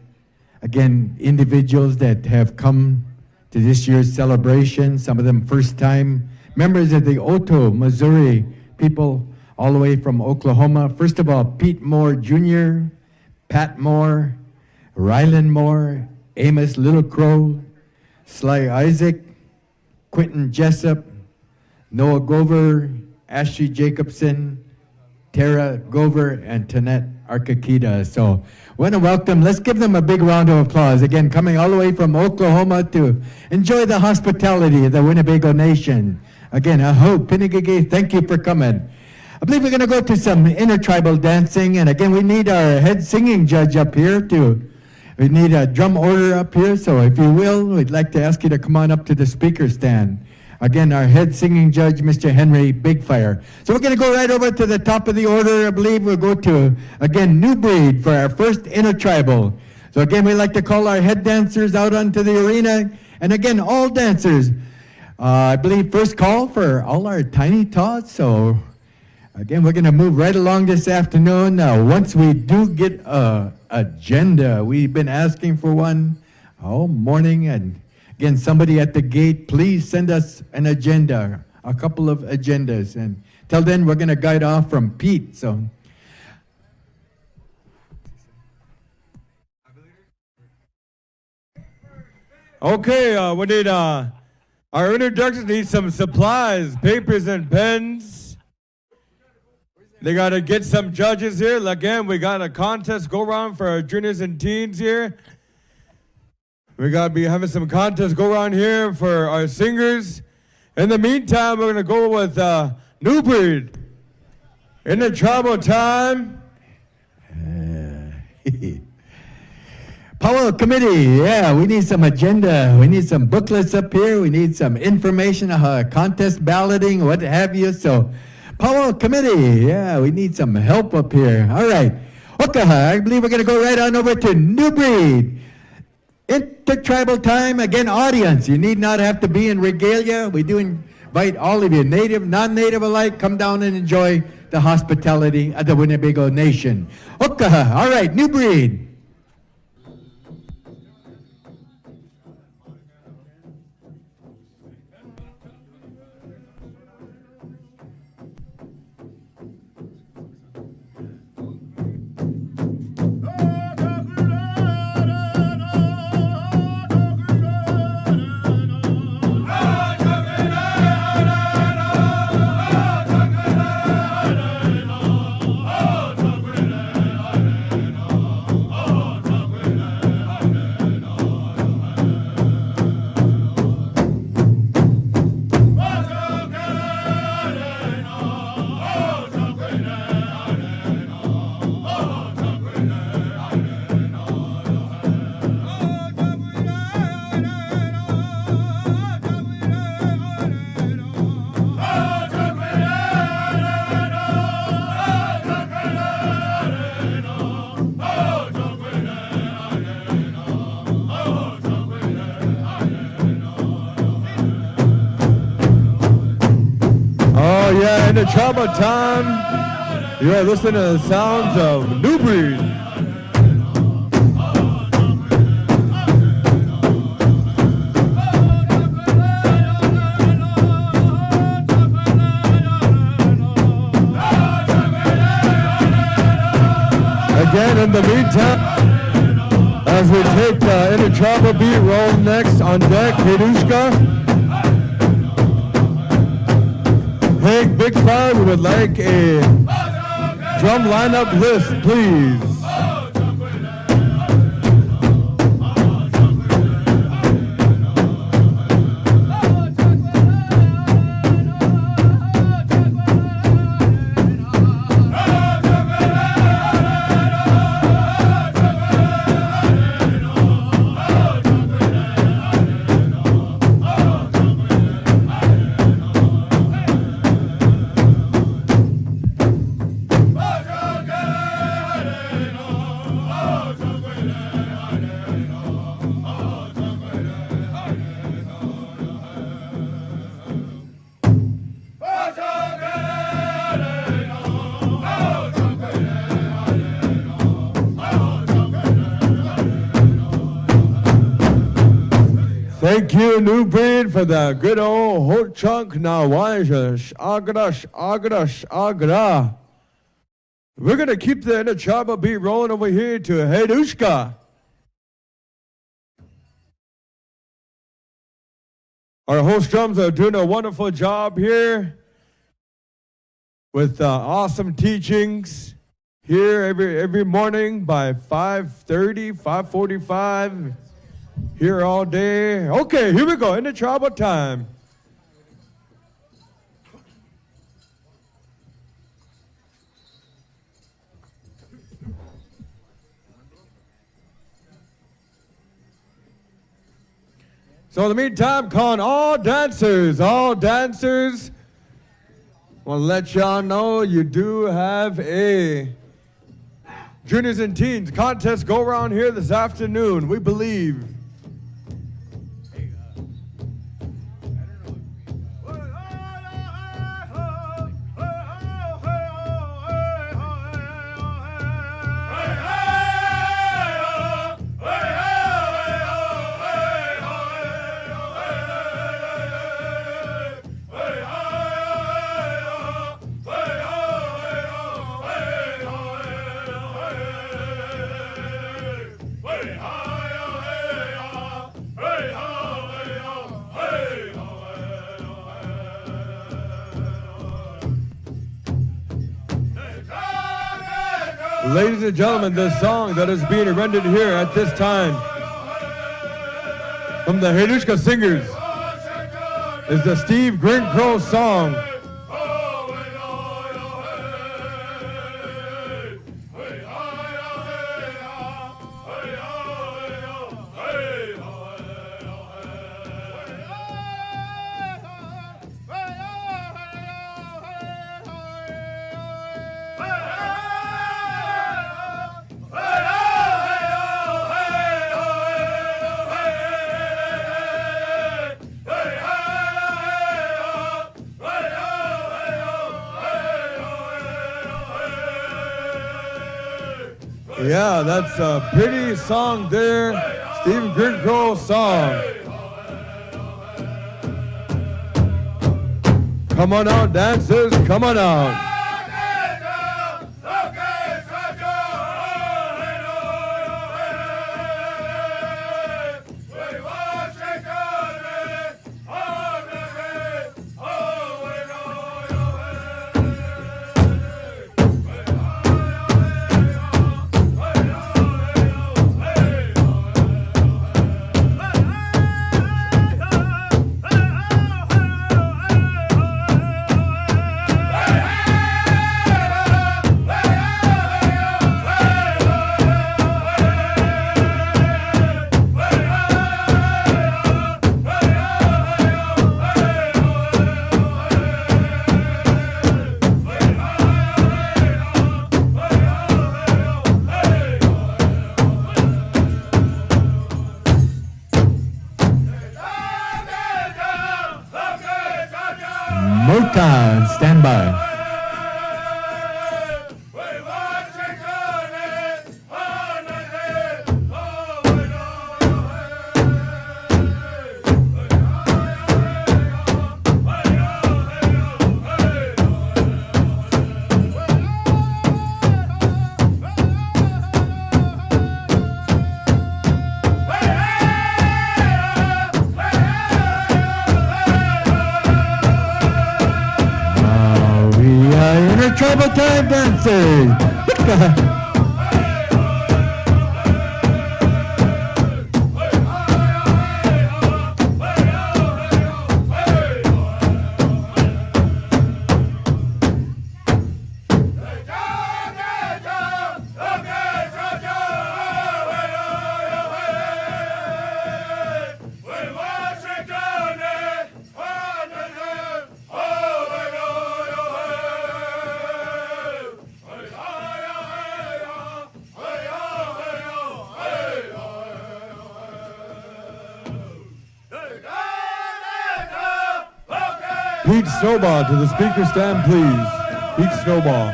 again, individuals that have come to this year's celebration, some of them first time, members of the Oto, Missouri people all the way from Oklahoma. First of all, Pete Moore Jr., Pat Moore, Rylan Moore, Amos Little Crow, Sly Isaac, Quentin Jessup, Noah Gover, Ashley Jacobson, Tara Gover, and Tanette Arkakita. So I want to welcome, let's give them a big round of applause. Again, coming all the way from Oklahoma to enjoy the hospitality of the Winnebago Nation. Again, Aho, Pinigigi, thank you for coming. I believe we're going to go to some intertribal dancing, and again, we need our head singing judge up here we need a drum order up here, so if you will, we'd like to ask you to come on up to the speaker stand. Again, our head singing judge, Mr. Henry Bigfire. So we're going to go right over to the top of the order. I believe we'll go to, again, New Breed for our first intertribal. So again, we like to call our head dancers out onto the arena, and again, all dancers. I believe first call for all our tiny tots. So again, we're going to move right along this afternoon. Now, once we do get an agenda, we've been asking for one all morning. And again, somebody at the gate, please send us an agenda, a couple of agendas. And till then, we're going to guide off from Pete. So. Okay, we need our introductions need some supplies, papers and pens. They got to get some judges here. Again, we got a contest go around for our juniors and teens here. We got to be having some contests go around here for our singers. In the meantime, we're going to go with New Breed. Intertribal time. Powwow Committee, yeah, we need some agenda. We need some booklets up here. We need some information, contest balloting, what have you. So, Powwow Committee, yeah, we need some help up here. All right. Okay, I believe we're going to go right on over to New Breed. Intertribal time. Again, audience, you need not have to be in regalia. We do invite all of you, native, non-native alike, come down and enjoy the hospitality of the Winnebago Nation. Okay, all right, New Breed. Intertribal time. You are listening to the sounds of New Breed. Again, in the meantime, as we take the Intertribal beat, roll next on deck, Kedushka. Hank Big Five, we would like a drum lineup list, please. Thank you, New Breed, for the good old hot chunk nawajash agra. We're gonna keep the Intertribal beat rolling over here to Hedushka. Our host drums are doing a wonderful job here with awesome teachings here every morning by 5:30, 5:45. Here all day. Okay, here we go. Intertribal time. So in the meantime, calling all dancers. Want to let y'all know you do have a juniors and teens contest go around here this afternoon, we believe. Ladies and gentlemen, the song that is being rendered here at this time from the Hedushka Singers is the Steve Green Crow song. Yeah, that's a pretty song there. Stephen Green Crow song. Come on out, dancers, come on out. Motown, stand by. Intertribal time dancing. Pete Snowball to the speaker stand, please. Pete Snowball.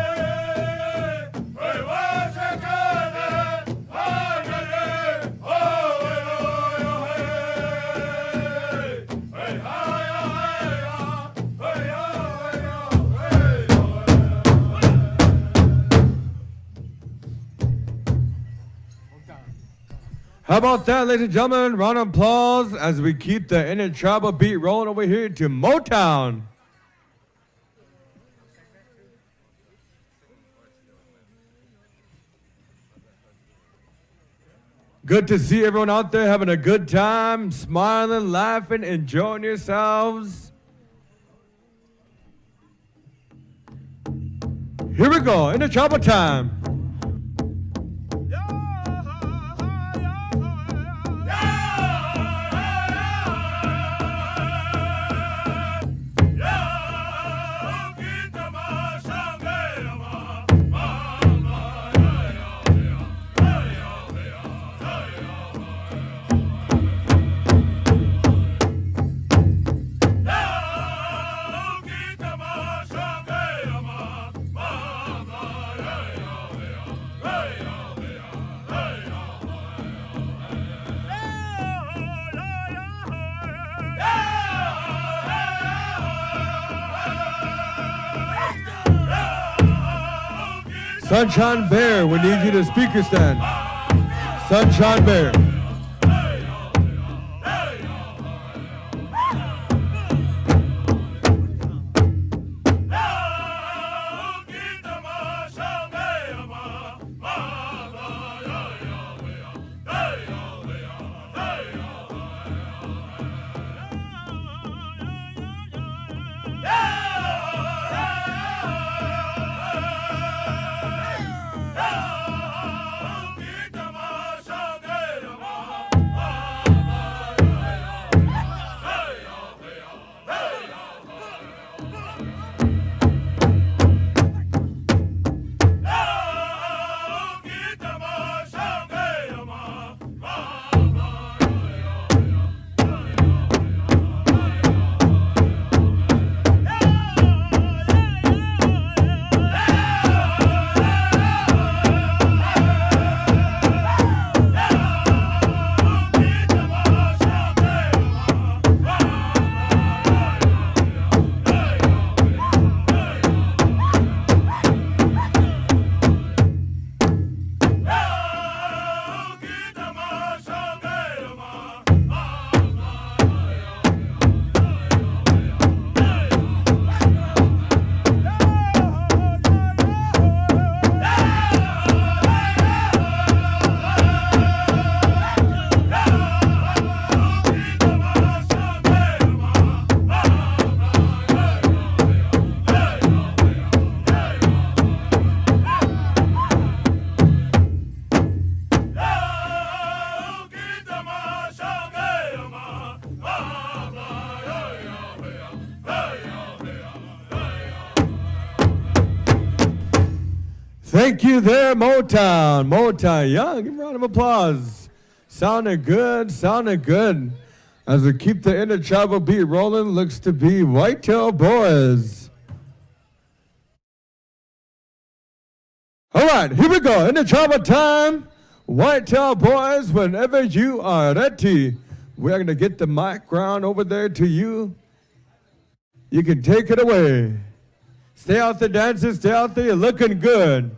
How about that, ladies and gentlemen? Round of applause as we keep the Intertribal beat rolling over here to Motown. Good to see everyone out there having a good time, smiling, laughing, enjoying yourselves. Here we go, Intertribal time. Sunshine Bear, we need you to speaker stand. Sunshine Bear. Thank you there, Motown. Motown, yeah, give a round of applause. Sounded good, sounded good. As we keep the Intertribal beat rolling, looks to be Whitetail Boys. All right, here we go, Intertribal time. Whitetail Boys, whenever you are ready, we're gonna get the mic round over there to you. You can take it away. Stay out there dancing, stay out there, you're looking good.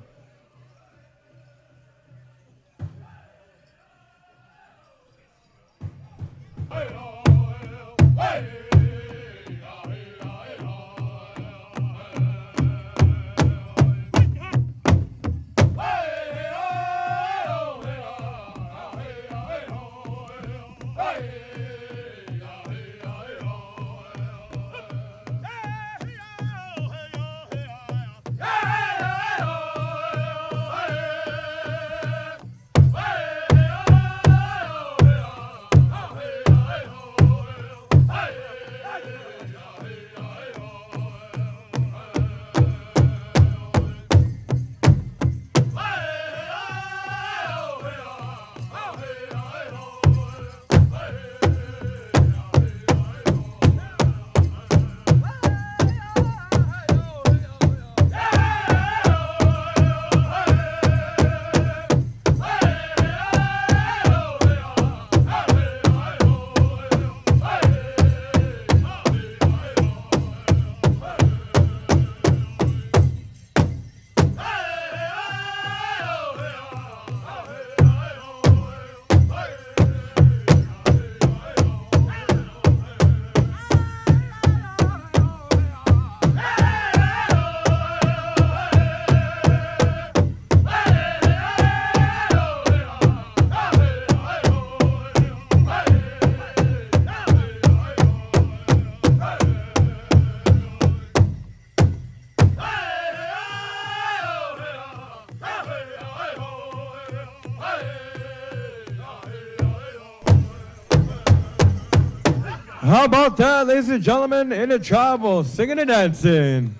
How about that, ladies and gentlemen? Intertribal, singing and dancing.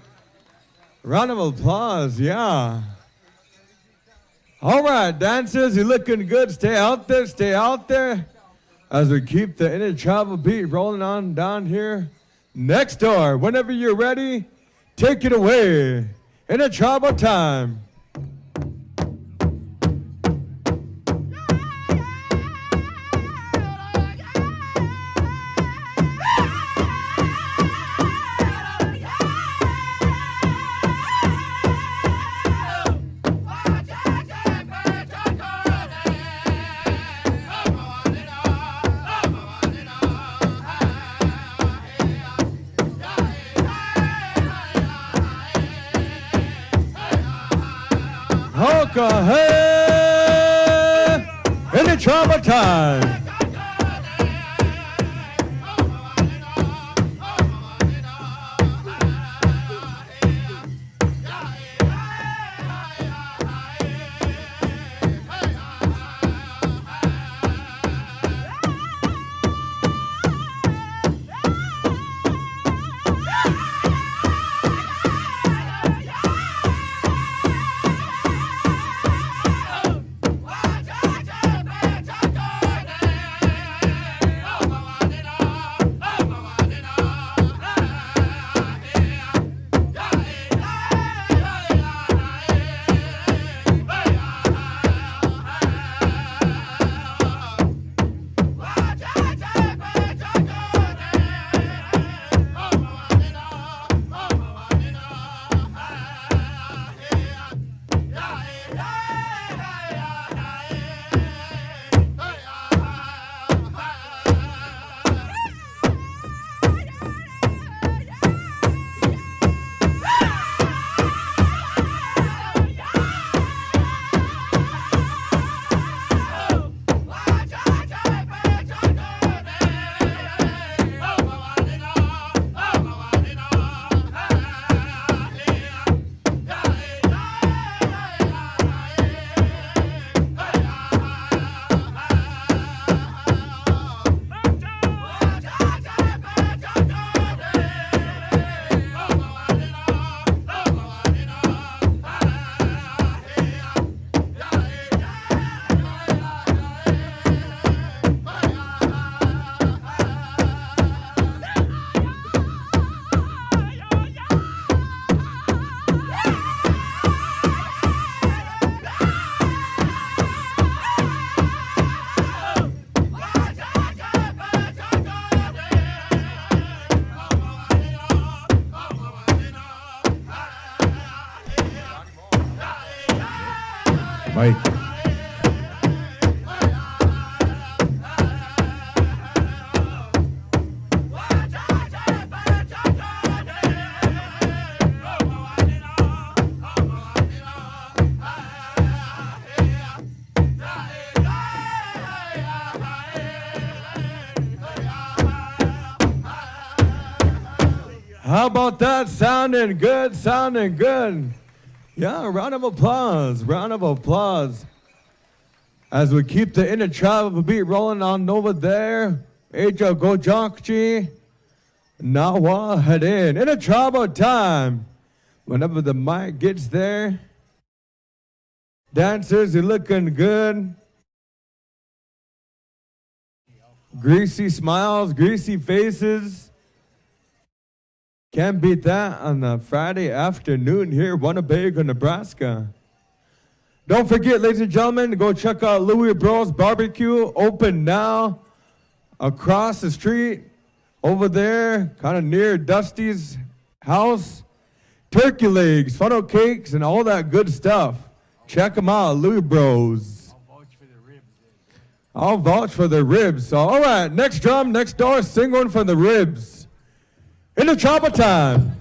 Round of applause, yeah. All right, dancers, you're looking good. Stay out there, stay out there. As we keep the Intertribal beat rolling on down here. Next door, whenever you're ready, take it away. Intertribal time. Hoka, hey! Intertribal time. Mike. How about that? Sounding good, sounding good. Yeah, round of applause, round of applause. As we keep the Intertribal beat rolling on over there. Eja Gojakchi, Nawa head in. Intertribal time. Whenever the mic gets there. Dancers, you're looking good. Greasy smiles, greasy faces. Can't beat that on a Friday afternoon here, Winnebago, Nebraska. Don't forget, ladies and gentlemen, to go check out Louis Bros Barbecue, open now, across the street, over there, kind of near Dusty's house. Turkey legs, funnel cakes, and all that good stuff. Check them out, Louis Bros. I'll vouch for the ribs. So, all right, next drum, next door, sing one for the ribs. Intertribal time.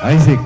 Isaac.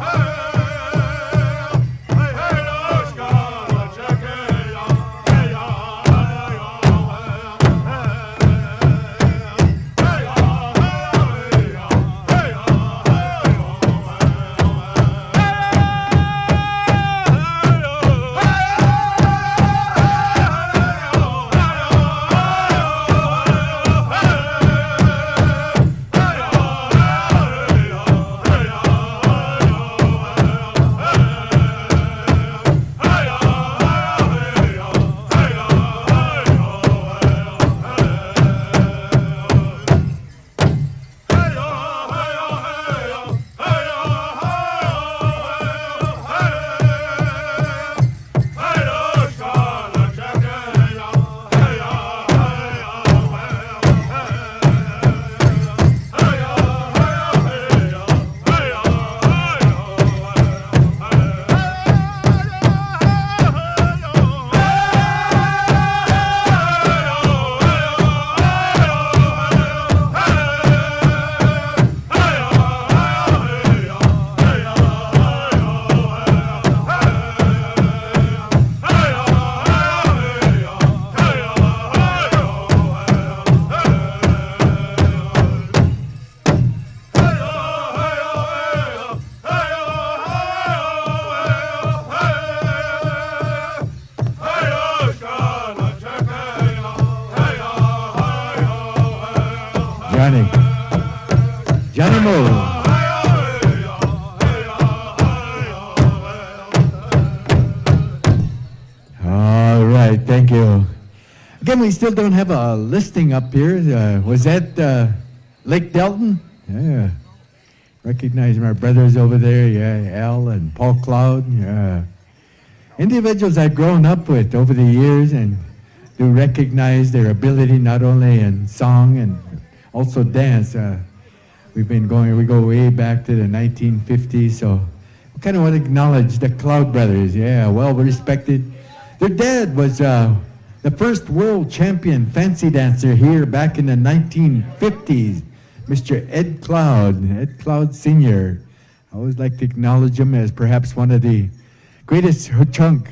Johnny Mo. All right, thank you. Again, we still don't have a listing up here. Was that Lake Delton? Yeah. Recognize my brothers over there, yeah, Al and Paul Cloud. Yeah. Individuals I've grown up with over the years and do recognize their ability not only in song and also dance. We go way back to the 1950s, so I kind of want to acknowledge the Cloud brothers. Yeah, well respected. Their dad was the first world champion fancy dancer here back in the 1950s, Mr. Ed Cloud Sr. I always like to acknowledge him as perhaps one of the greatest ho-chunk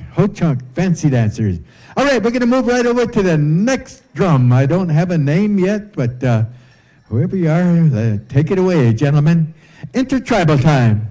fancy dancers. All right, we're going to move right over to the next drum. I don't have a name yet, but whoever you are, take it away, gentlemen. Intertribal time.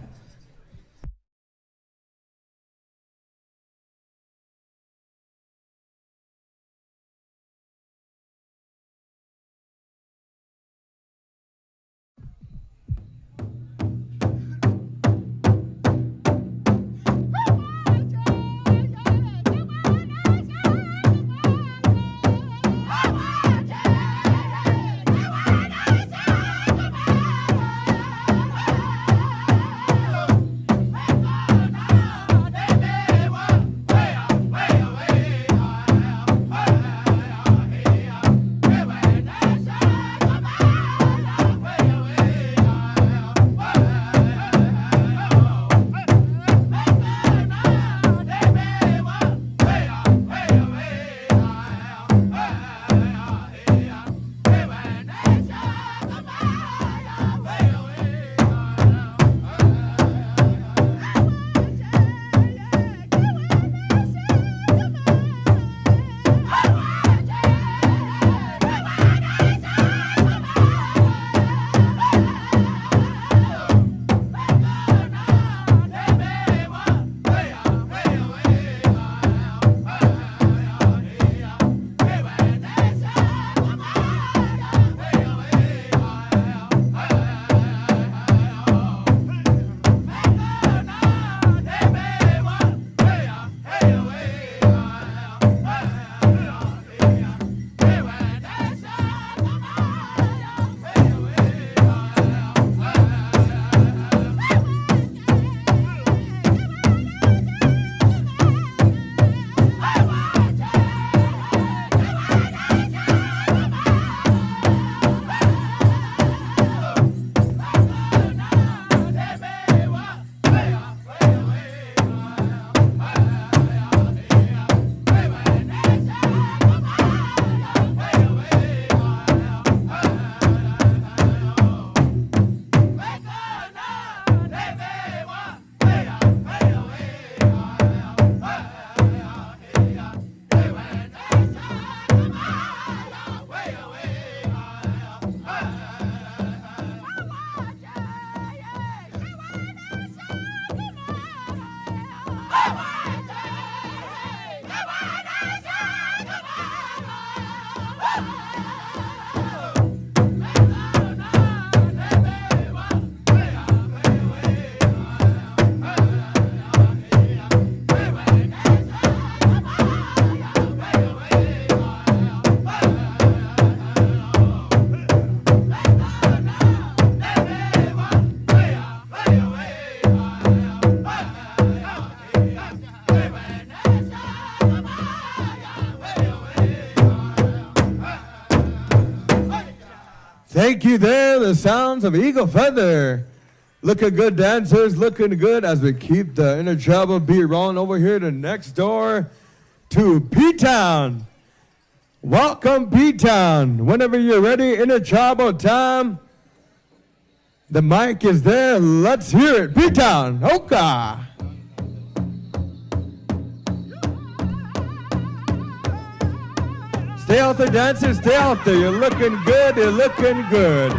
Thank you there, the sounds of Eagle Feather. Looking good, dancers, looking good as we keep the Intertribal beat rolling over here to next door to P-Town. Welcome, P-Town. Whenever you're ready, Intertribal time. The mic is there. Let's hear it. P-Town. Hoka. Stay out there, dancers. Stay out there. You're looking good. You're looking good.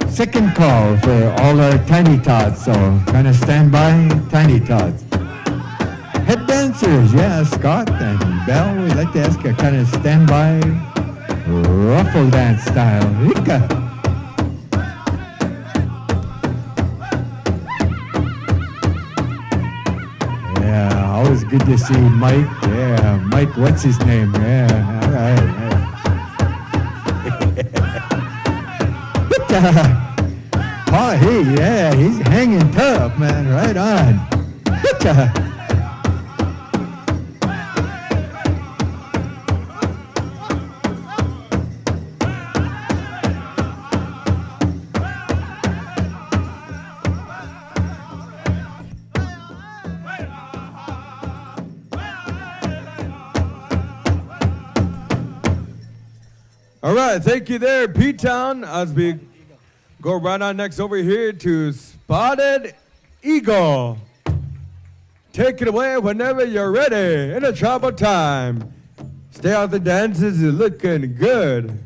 Second call for all our tiny tots, so kind of stand by, tiny tots. Head dancers, yeah, Scott and Belle, we'd like to ask you kind of stand by, ruffle dance style. Hika. Yeah, always good to see Mike. Yeah, Mike, what's his name? Yeah, all right. Oh, yeah, he's hanging tough, man, right on. All right, thank you there, P-Town, as we go right on next over here to Spotted Eagle. Take it away whenever you're ready. Intertribal time. Stay out the dances, you're looking good.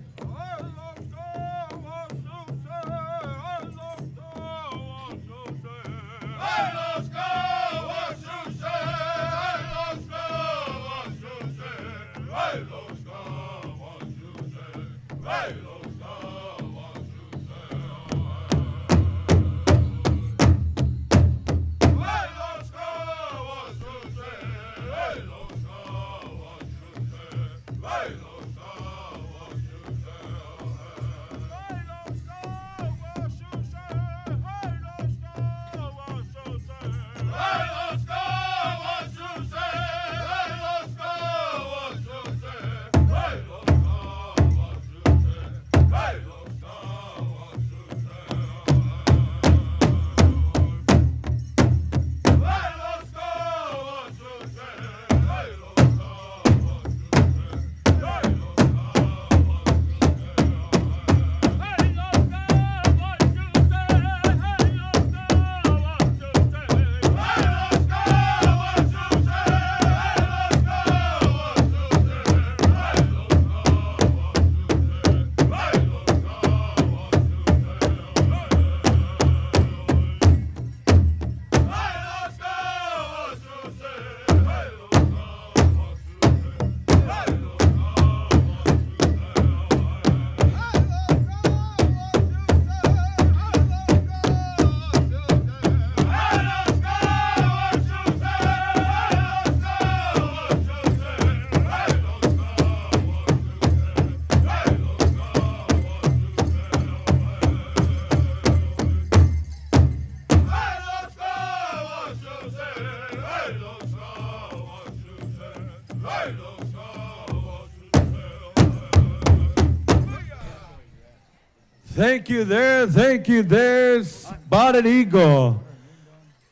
Thank you there, Spotted Eagle.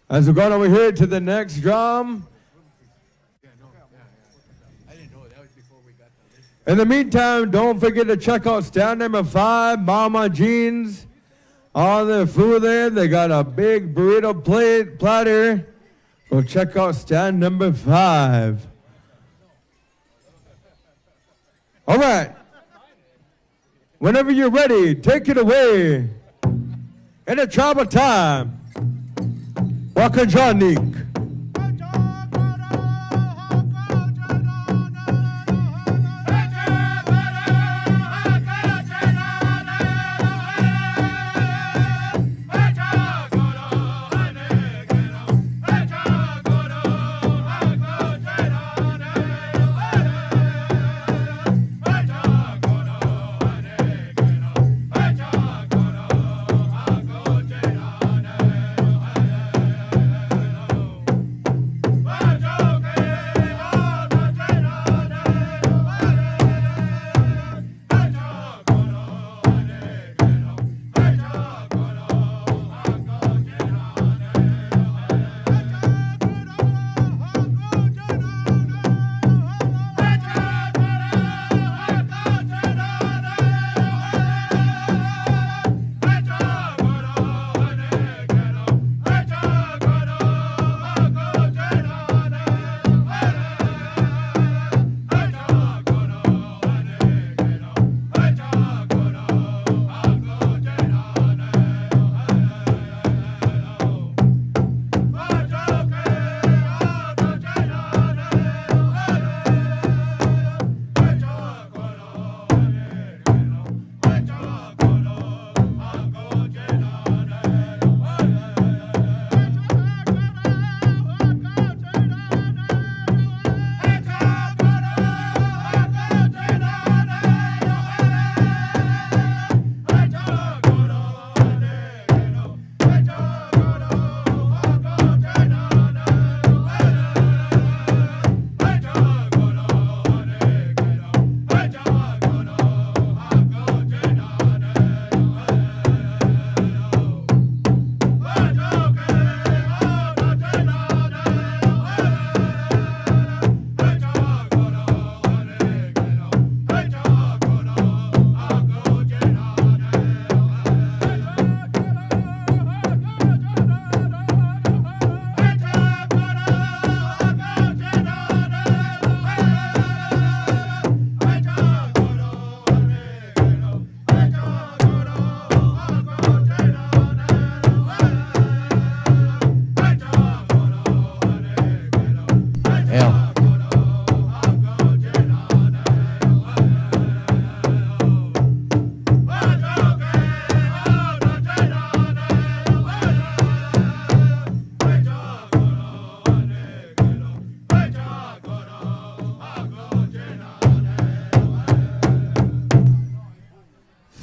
As we go over here to the next drum. In the meantime, don't forget to check out stand number 5, Mama Jeans. All the food there, they got a big burrito platter. Go check out stand number 5. All right. Whenever you're ready, take it away. Intertribal time. Waka Johnny.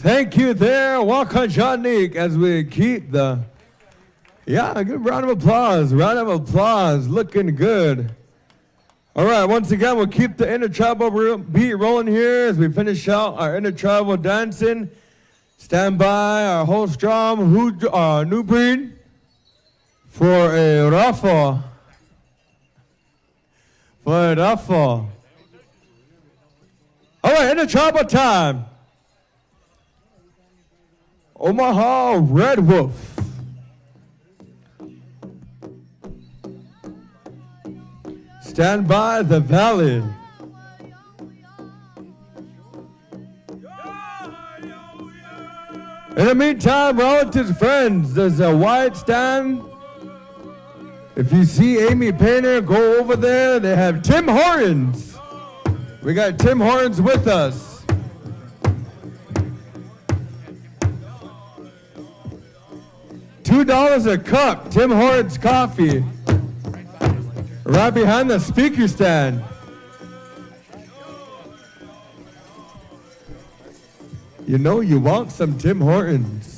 Thank you there, Waka Janik, as we keep the, a good round of applause, looking good. All right, once again, we'll keep the intertribal beat rolling here as we finish out our intertribal dancing. Stand by our host drum, New Breed, for a raffle. All right, intertribal time. Omaha Red Wolf. Stand by the valley. In the meantime, relatives, friends, there's a white stand. If you see Amy Painter, go over there. They have Tim Hortons. We got Tim Hortons with us. $2 a cup, Tim Hortons coffee. Right behind the speaker stand. You know you want some Tim Hortons.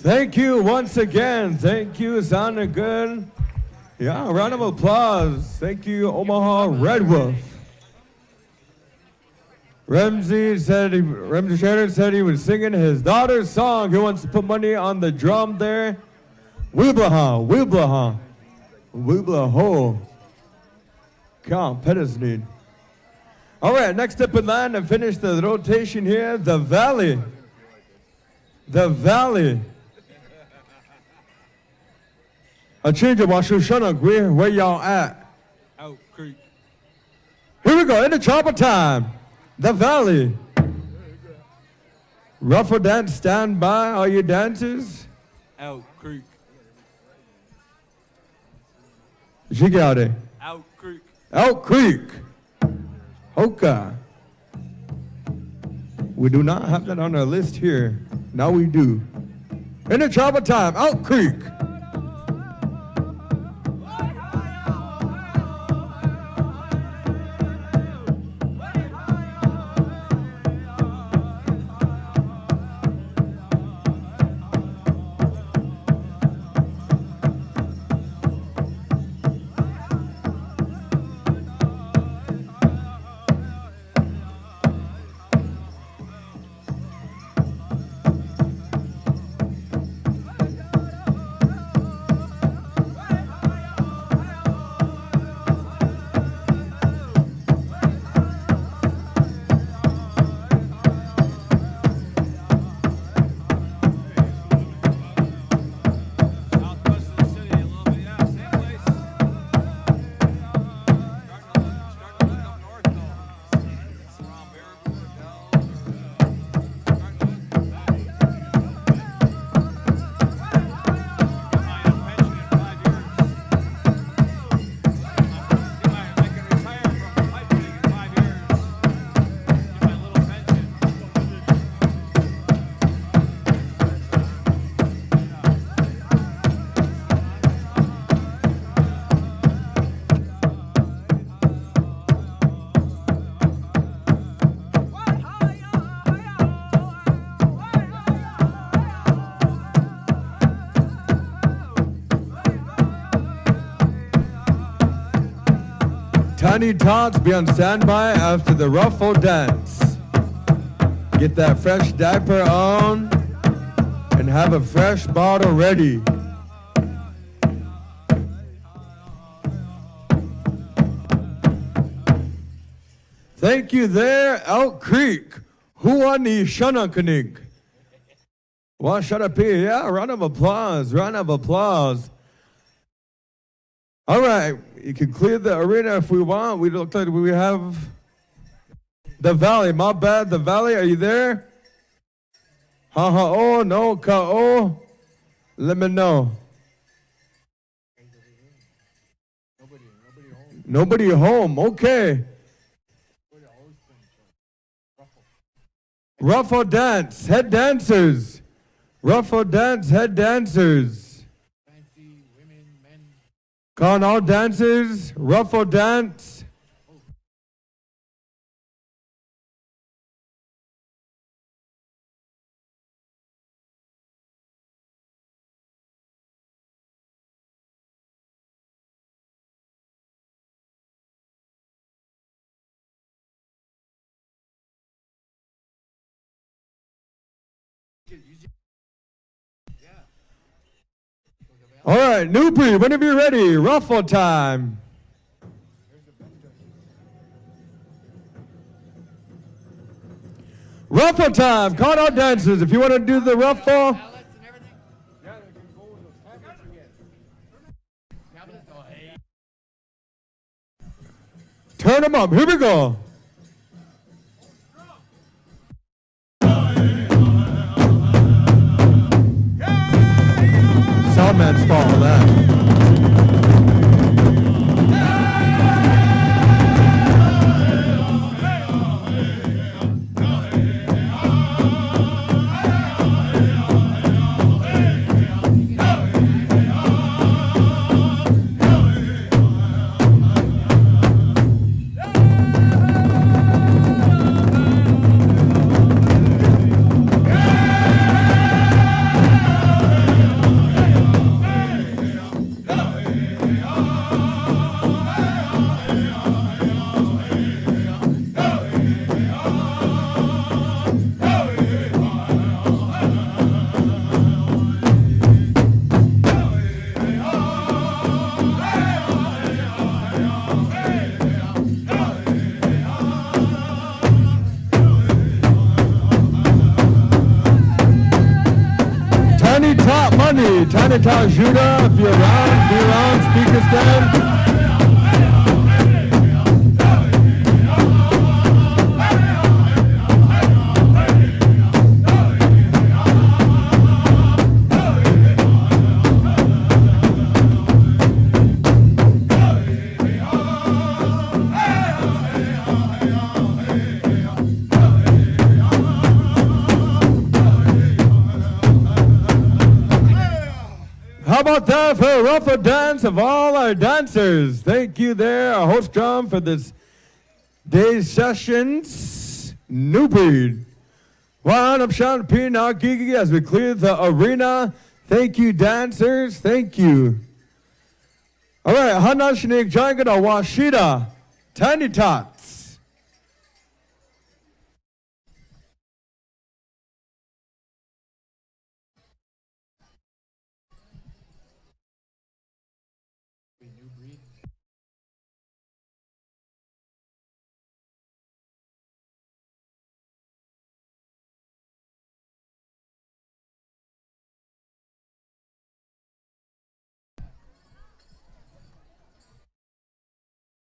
Thank you once again. Thank you, sounded good. Yeah, a round of applause. Thank you, Omaha Red Wolf. Ramsey Sheridan said he was singing his daughter's song. He wants to put money on the drum there. Weeblaha, Weeblaha, Weeblaho. Count Pettisney. All right, next up in line and finish the rotation here, the Valley. The Valley. A change of Washushana, where y'all at? Out Creek. Here we go, Intertribal time. The Valley. Ruffle dance, stand by, all you dancers. Out Creek. Jigade. Out Creek. Elk Creek. Hoka. We do not have that on our list here. Now we do. Intertribal time, Elk Creek. Tiny tots, be on standby after the ruffle dance. Get that fresh diaper on and have a fresh bottle ready. Thank you there, Elk Creek. Huani Shanakanig. Washadapi, yeah, round of applause, round of applause. All right, you can clear the arena if we want. We look like we have the Valley. My bad, the Valley, are you there? Ha-ha-oh, no, ka-oh. Let me know. Nobody home, okay. Ruffle dance, head dancers. Ruffle dance, head dancers. Calling all dancers, ruffle dance. All right, Newbie, whenever you're ready, ruffle time. Ruffle time, call out dancers. If you want to do the ruffle. Turn them up, here we go. Soundman's fault, that. Top Money, Tiny Top Judah, if you're around, be around, speaker stand. How about that for a rougher dance of all our dancers? Thank you there, our host drum, for this day's sessions. New breed. One up, Sean P. Now Gigi as we clear the arena. Thank you, dancers. Thank you. All right, Hana Shinik Jangada Washida, Tiny Tots.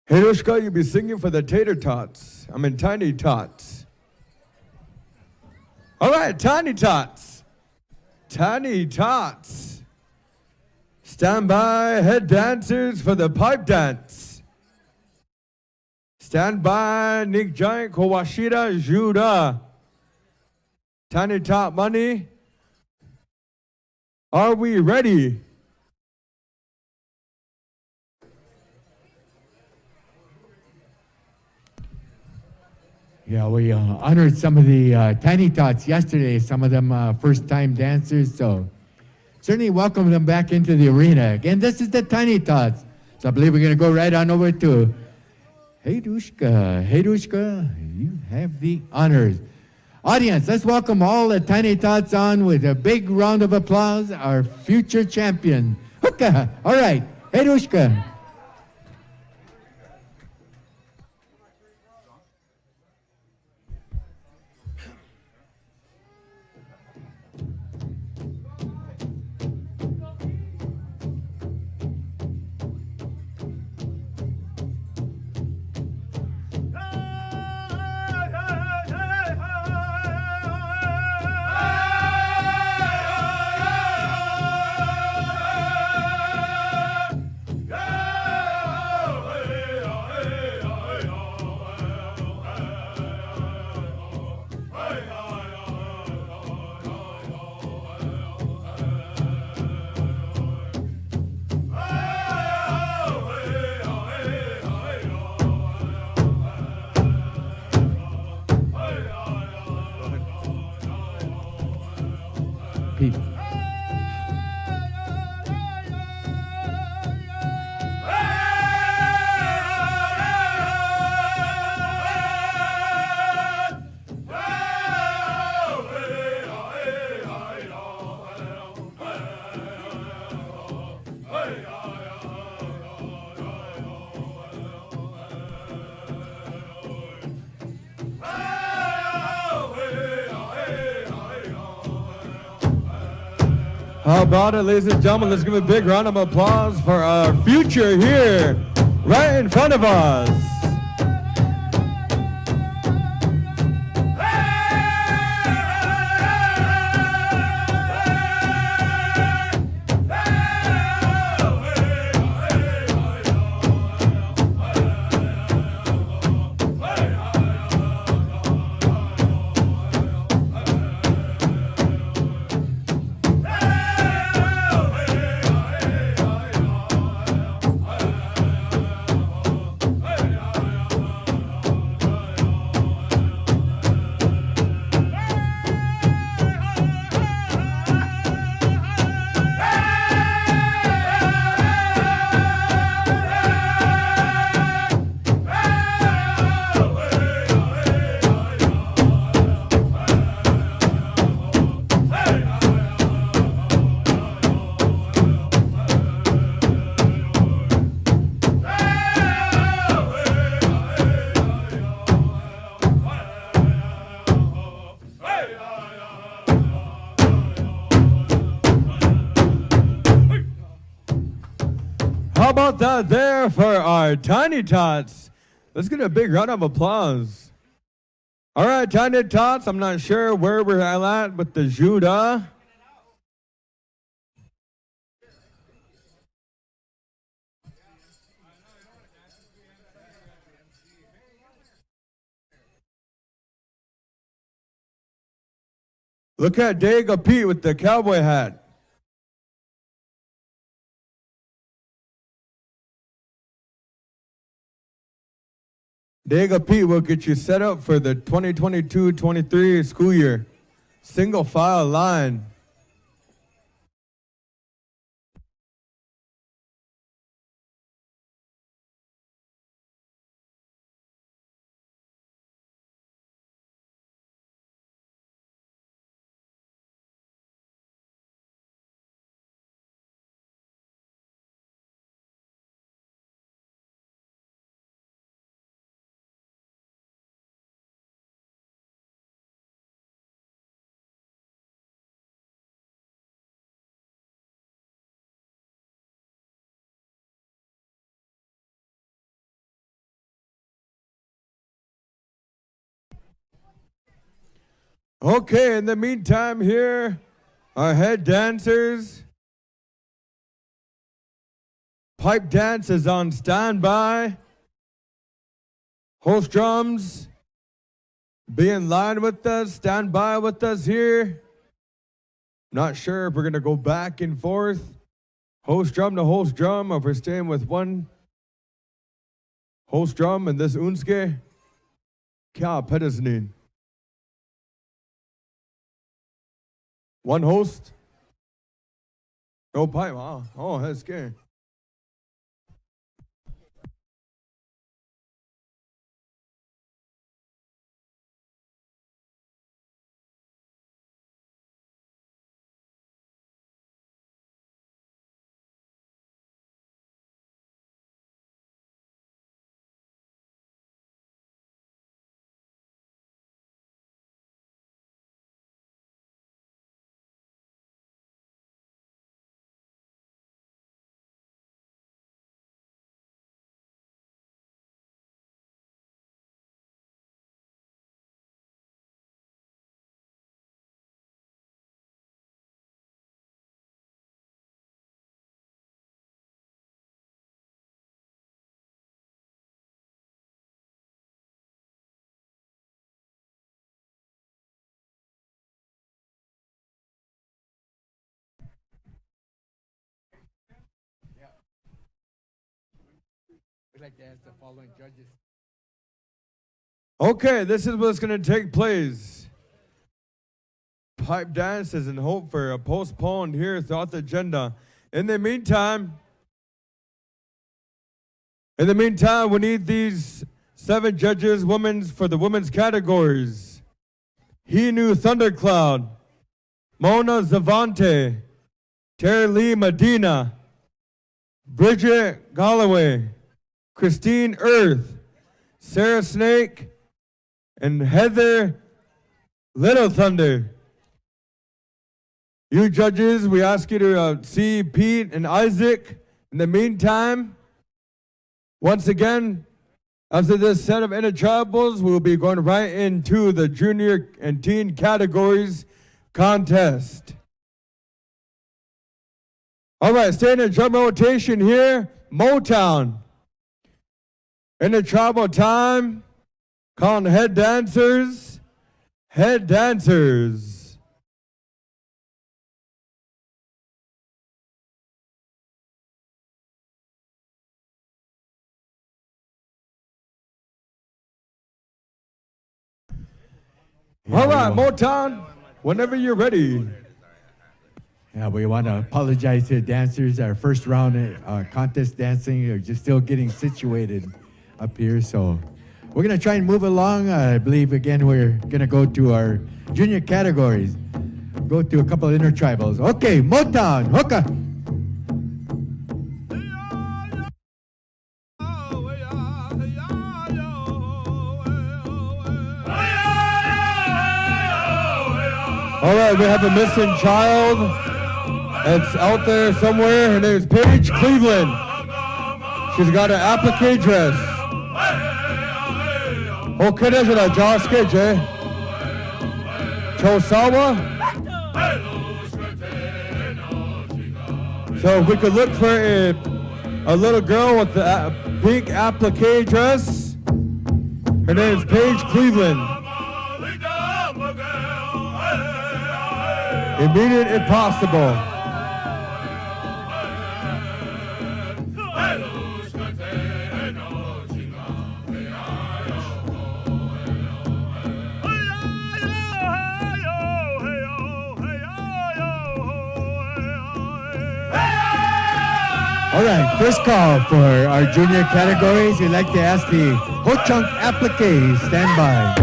Hiroshka, you'll be singing for the Tater Tots. Tiny Tots. All right, Tiny Tots. Tiny Tots. Stand by, head dancers, for the pipe dance. Stand by, Nick Giant, Kowashida, Judah. Tiny Top Money. Are we ready? Yeah, we honored some of the Tiny Tots yesterday, some of them first-time dancers, so certainly welcome them back into the arena. Again, this is the Tiny Tots. So I believe we're going to go right on over to Heidushka. Heidushka, you have the honors. Audience, let's welcome all the Tiny Tots on with a big round of applause, our future champion. Hookah, all right, Heidushka. People. How about it, ladies and gentlemen? Let's give a big round of applause for our future here, right in front of us. How about that there for our Tiny Tots? Let's get a big round of applause. All right, Tiny Tots, I'm not sure where we're at with the Judah. Look at Dago Pete with the cowboy hat. Dago Pete will get you set up for the 2022-23 school year. Single file line. Okay, in the meantime here, our head dancers. Pipe dance is on standby. Host drums, be in line with us, stand by with us here. Not sure if we're gonna go back and forth, host drum to host drum, or if we're staying with one host drum and this unske. Kya pedasnin. One host? No pipe, huh? Oh, that's scary. We'd like to ask the following judges. Okay, this is what's going to take place. Pipe dances and hope for a postponed here throughout the agenda. In the meantime, we need these 7 judges, for the women's categories. Hinu Thundercloud, Mona Zavante, Terry Lee Medina, Bridget Galloway, Christine Earth, Sarah Snake, and Heather Little Thunder. You judges, we ask you to see Pete and Isaac. In the meantime, once again, after this set of intertribals, we'll be going right into the junior and teen categories contest. All right, staying in drum rotation here, Motown. Intertribal time, calling head dancers, head dancers. All right, Motown, whenever you're ready. Yeah, we want to apologize to the dancers. Our first round contest dancing are just still getting situated up here, so we're going to try and move along. I believe, again, we're going to go to our junior categories. Go to a couple of intertribals. Okay, Motown, hookah. All right, we have a missing child. It's out there somewhere. Her name is Paige Cleveland. She's got an applique dress. Okay, there's a jaske, Jay. Chosawa. So if we could look for a little girl with the pink applique dress. Her name is Paige Cleveland. Immediate Impossible. All right, first call for our junior categories. We'd like to ask the Ho-Chunk Applique stand by.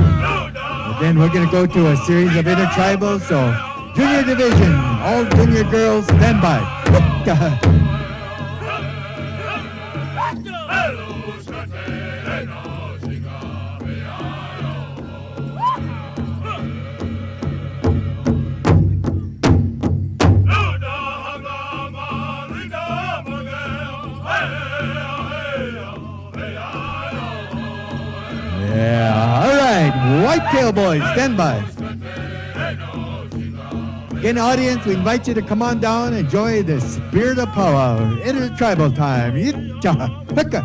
And then we're going to go to a series of intertribals. So, junior division, all junior girls, stand by. Yeah, all right, Whitetail Boys, stand by. Again, audience, we invite you to come on down and enjoy the spirit of power, intertribal time. Yicha, haka.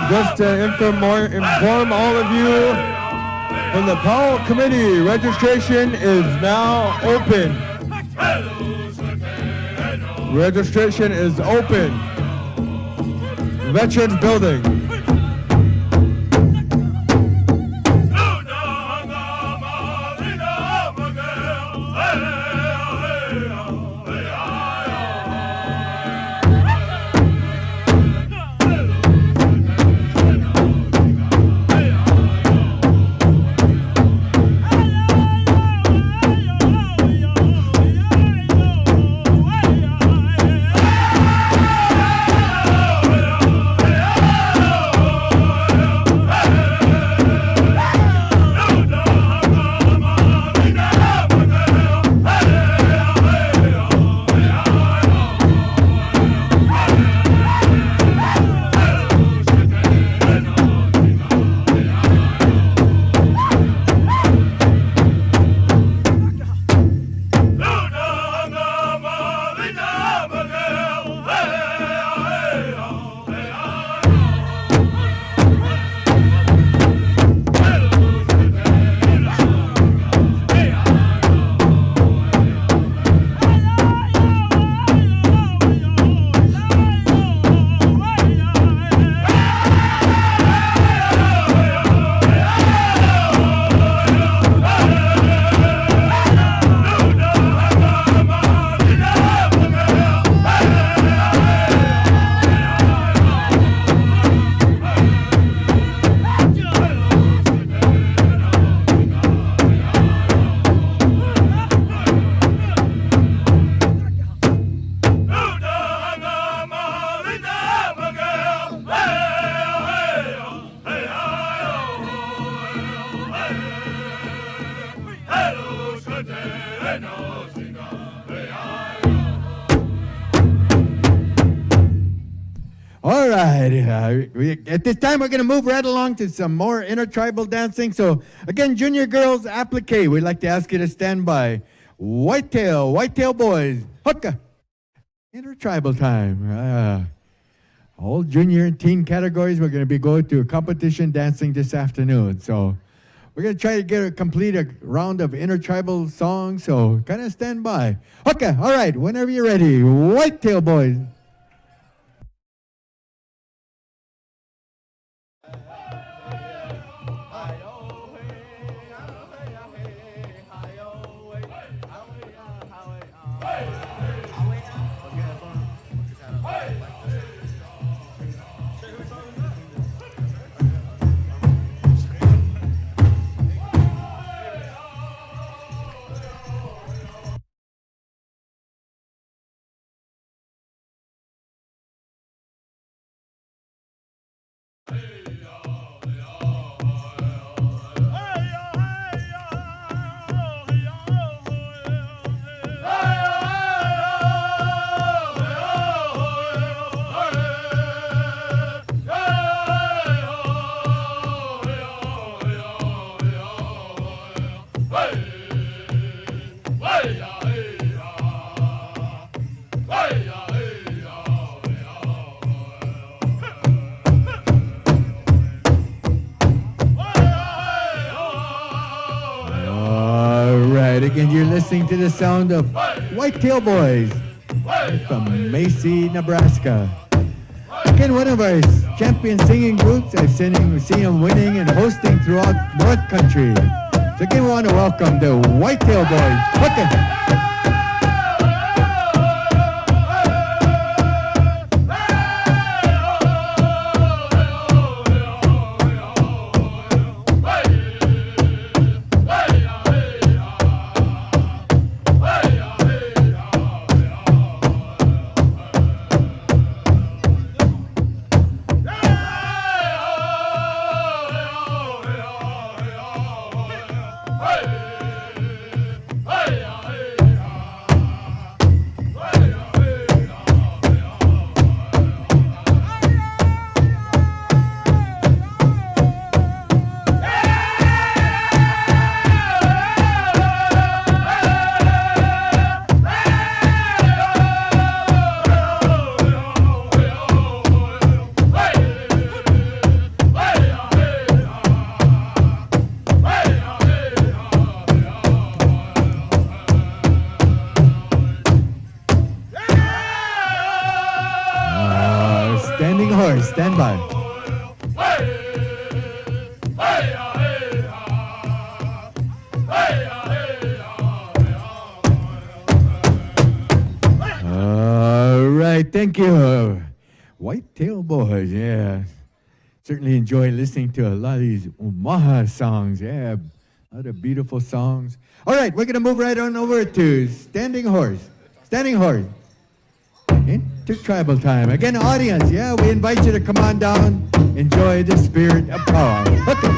Just to inform all of you, from the Powell Committee, registration is now open. Registration is open. Veterans Building. All right. At this time, we're going to move right along to some more intertribal dancing. So, again, junior girls, applique. We'd like to ask you to stand by. Whitetail Boys, hooka. Intertribal time. All junior and teen categories, we're going to be going to competition dancing this afternoon. So we're going to try to complete a round of intertribal songs. So kind of stand by. Okay, all right. Whenever you're ready, Whitetail Boys. Again, you're listening to the sound of Whitetail Boys from Macy, Nebraska. Again, one of our champion singing groups. I've seen them winning and hosting throughout North Country. So again, we want to welcome the Whitetail Boys. Okay. Stand by. All right, thank you. Whitetail Boys, yeah. Certainly enjoy listening to a lot of these Umaha songs. Yeah, a lot of beautiful songs. All right, we're going to move right on over to Standing Horse. Standing Horse. Intertribal time. Again, audience, yeah, we invite you to come on down, enjoy the spirit of power. Okay.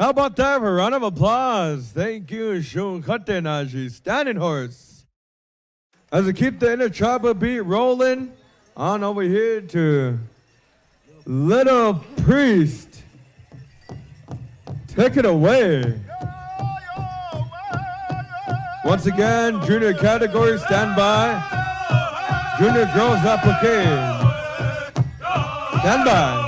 How about that for a round of applause? Thank you, Shun Katenaji, standing horse. As we keep the intertribal beat rolling, on over here to Little Priest. Take it away. Once again, junior category, stand by. Junior girls applique. Stand by.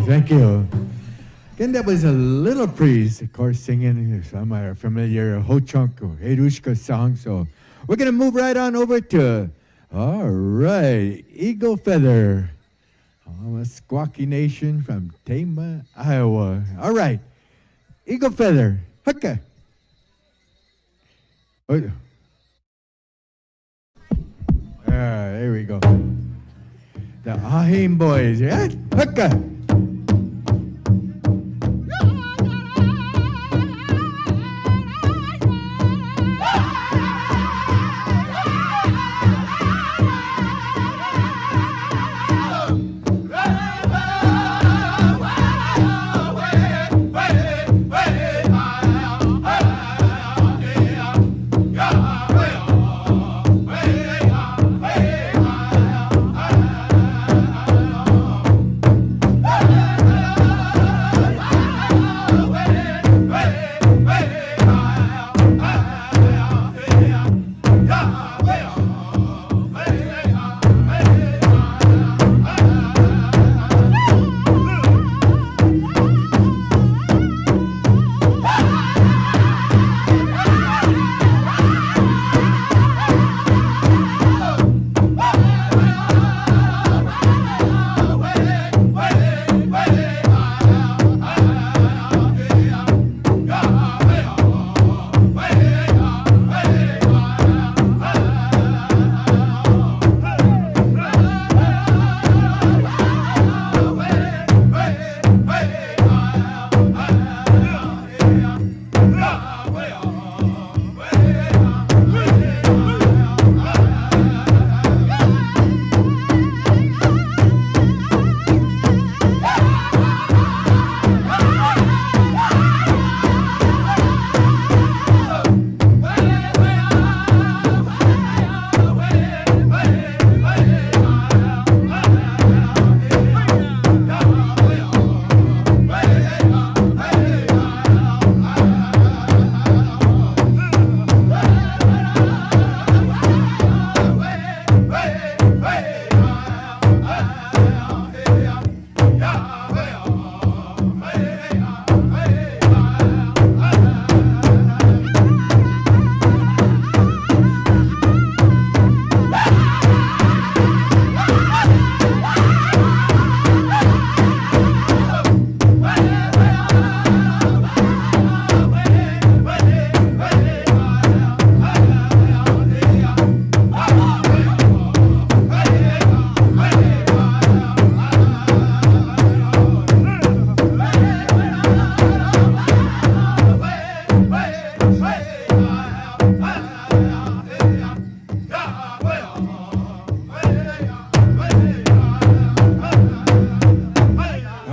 Thank you. Again, that was a Little Priest, of course, singing some of our familiar Ho Chunk or Erushka song. So we're going to move right on over to, all right, Eagle Feather. A Squawky Nation from Tama, Iowa. All right, Eagle Feather. Hucka. Oh. There we go. The Ahim Boys. Yeah? Hucka.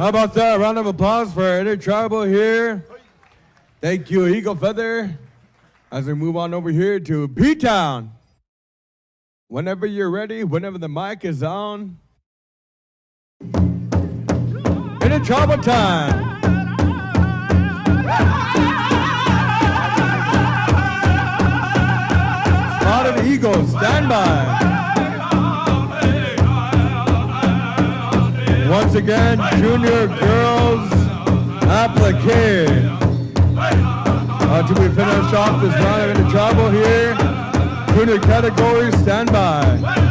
How about that? Round of applause for Intertribal here. Thank you, Eagle Feather. As we move on over here to P-Town. Whenever you're ready, whenever the mic is on. Intertribal time. Spotted Eagles, stand by. Once again, junior girls applique. Until we finish off this round of Intertribal here, junior category, stand by.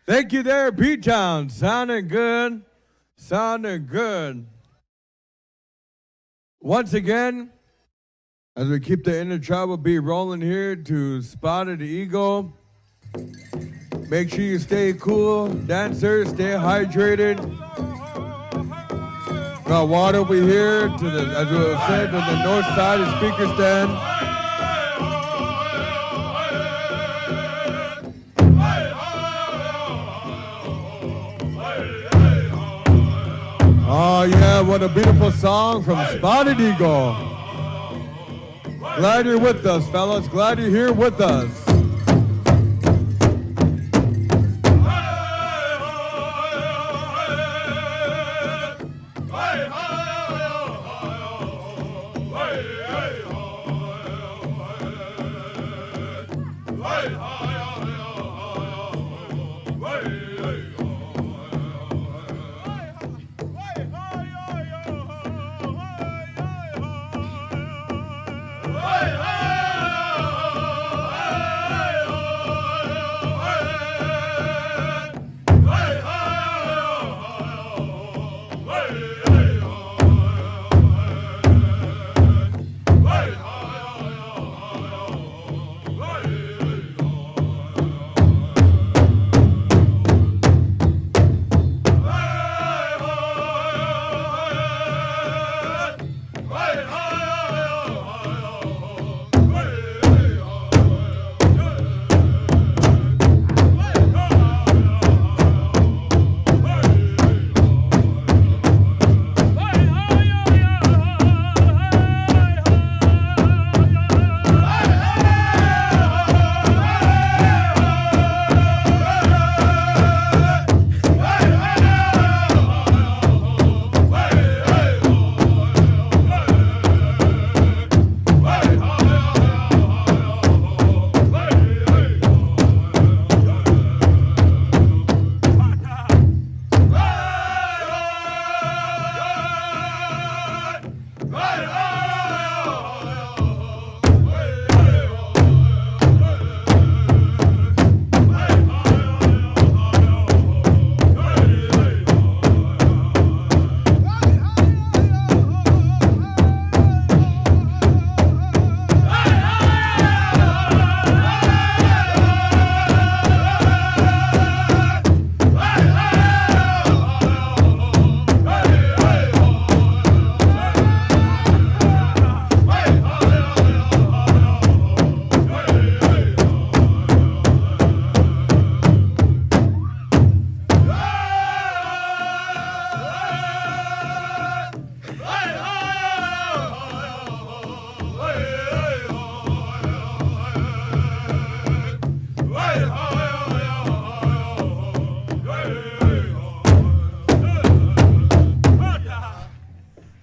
Thank you there, P-Town. Sounding good. Sounding good. Once again, as we keep the Intertribal beat rolling here to Spotted Eagle, make sure you stay cool. Dancers, stay hydrated. Got water over here to the, as we said, on the north side of speaker stand. Oh yeah, what a beautiful song from Spotted Eagle. Glad you're with us, fellas. Glad you're here with us.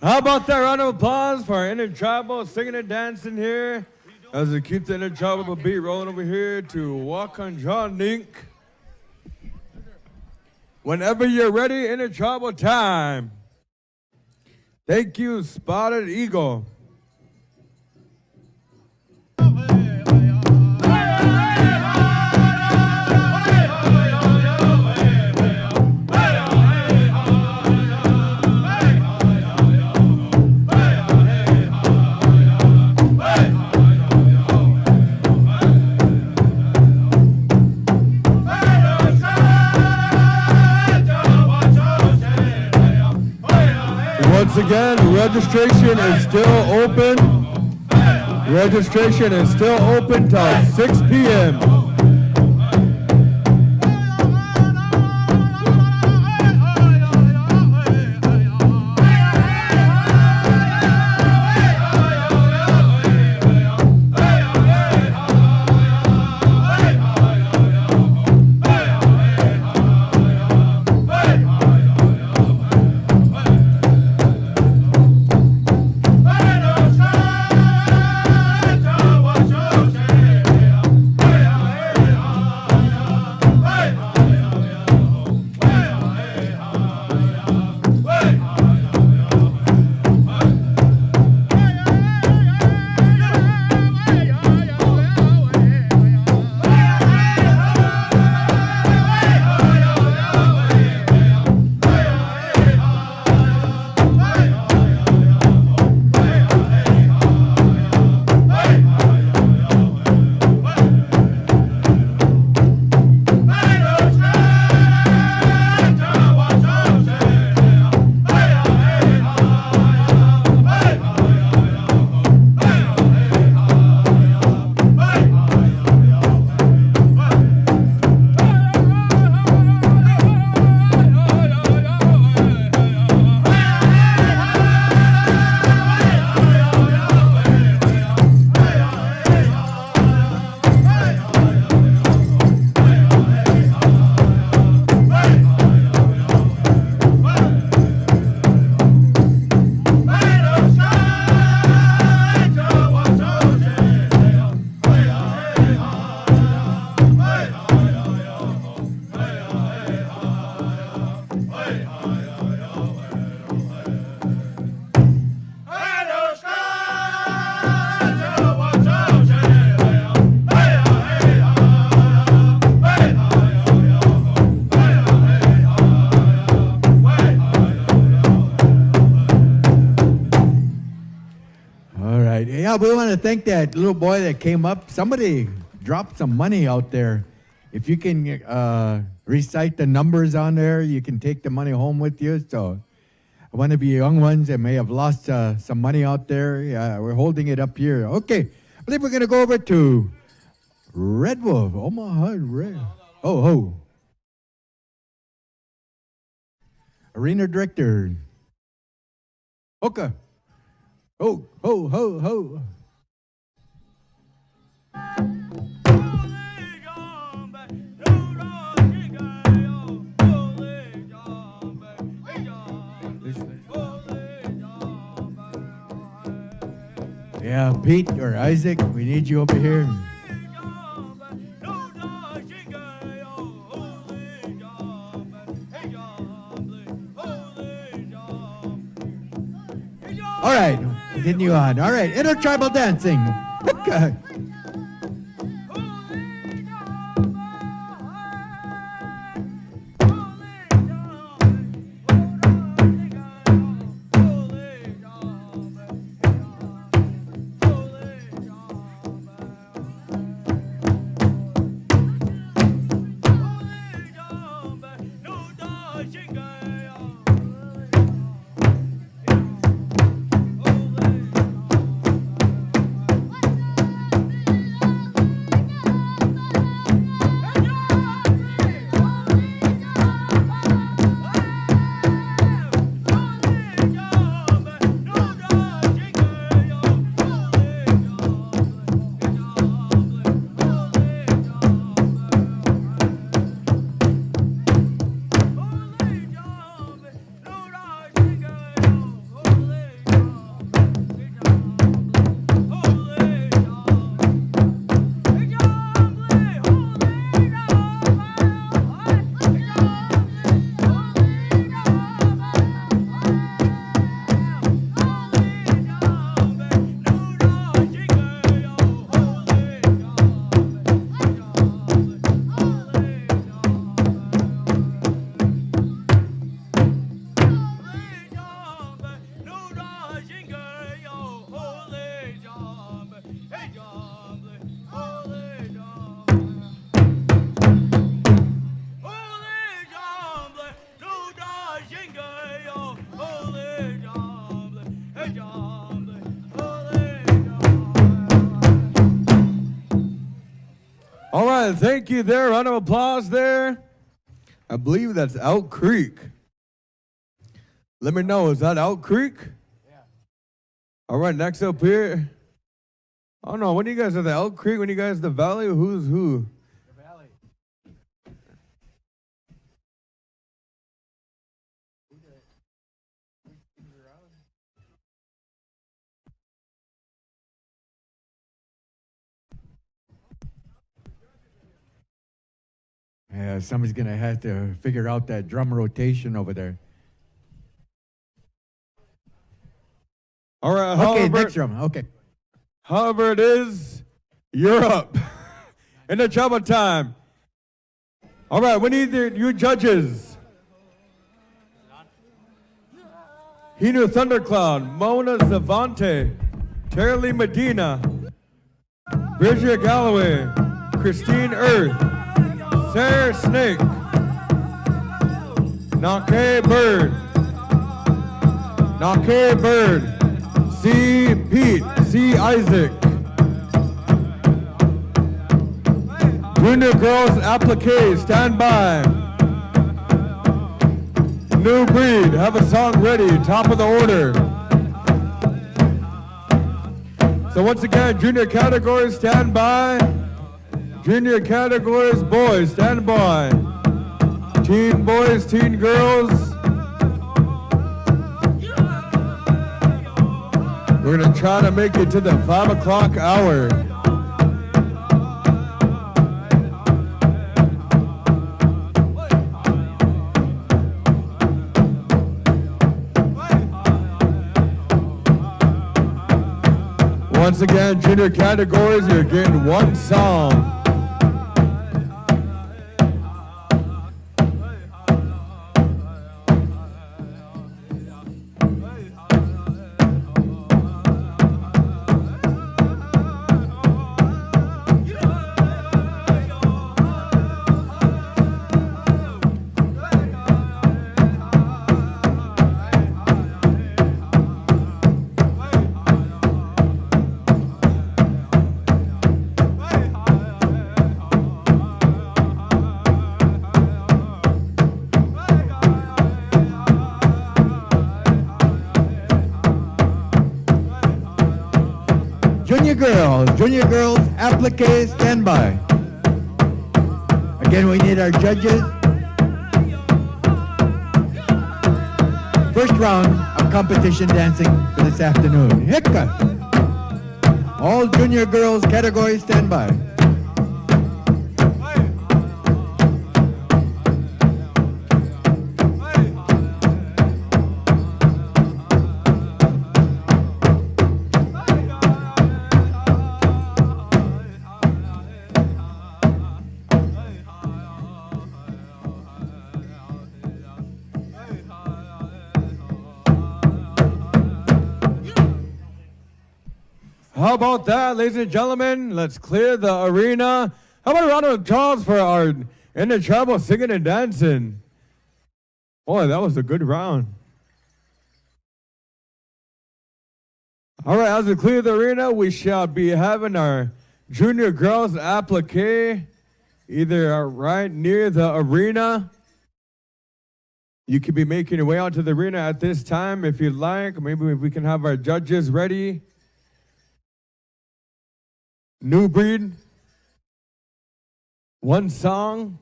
How about that round of applause for our Intertribal singing and dancing here as we keep the Intertribal beat rolling over here to Walk on John Nink. Whenever you're ready, Intertribal time. Thank you, Spotted Eagle. Once again, registration is still open. Registration is still open till 6 p.m. Yeah, we want to thank that little boy that came up. Somebody dropped some money out there. If you can recite the numbers on there, you can take the money home with you. So one of you young ones that may have lost some money out there, we're holding it up here. Okay, I believe we're going to go over to Red Wolf, Omaha Red. Oh. Arena Director. Okay. Ho, ho, ho, ho. Yeah, Pete or Isaac, we need you over here. All right, continue on. All right, intertribal dancing. Okay. right, thank you there. Round of applause there. I believe that's Elk Creek. Let me know, is that Elk Creek? Yeah. All right, next up here. I don't know, when you guys are the Elk Creek, when you guys the Valley, who's who? The Valley. Yeah, somebody's going to have to figure out that drum rotation over there. All right, Okay, however, next drum. Okay. however it is, you're up. In the trouble time. All right, we need you judges. Hinu Thundercloud, Mona Zavante, Terry Medina, Bridget Galloway, Christine Earth, Sarah Snake, Nake Bird, C. Pete, C. Isaac, Junior Girls Applique, stand by. New Breed, have a song ready, top of the order. So once again, junior categories, stand by. Junior categories, boys, stand by. Teen boys, teen girls. We're gonna try to make it to the 5 o'clock hour. Once again, junior categories, you're getting one song. Junior girls, applique, stand by. Again, we need our judges. First round of competition dancing for this afternoon. Hicka! All junior girls categories, stand by. How about that, ladies and gentlemen? Let's clear the arena. How about a round of applause for our Intertribal singing and dancing? Boy, that was a good round. All right, as we clear the arena, we shall be having our junior girls applique either right near the arena. You could be making your way out to the arena at this time if you'd like. Maybe if we can have our judges ready. New Breed, one song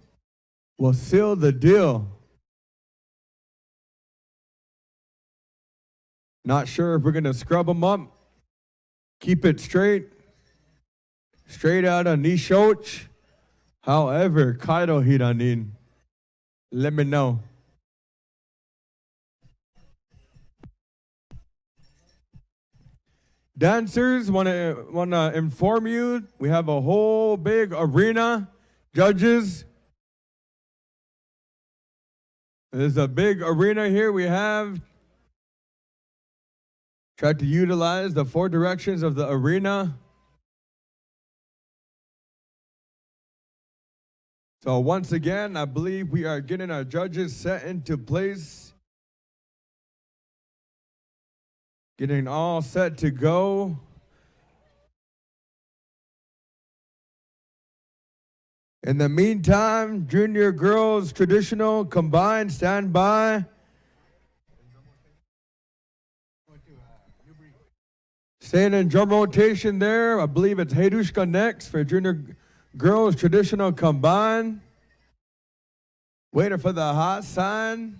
will seal the deal. Not sure if we're going to scrub them up, keep it straight out of Nishoch. However, Kaido Hiranin, let me know. Dancers, want to inform you, we have a whole big arena. Judges, there's a big arena here. We have tried to utilize the 4 directions of the arena. So once again, I believe we are getting our judges set into place. Getting all set to go. In the meantime, junior girls traditional combined, stand by. Staying in drum rotation there. I believe it's Heidushka next for junior girls traditional combined. Waiting for the hot sign.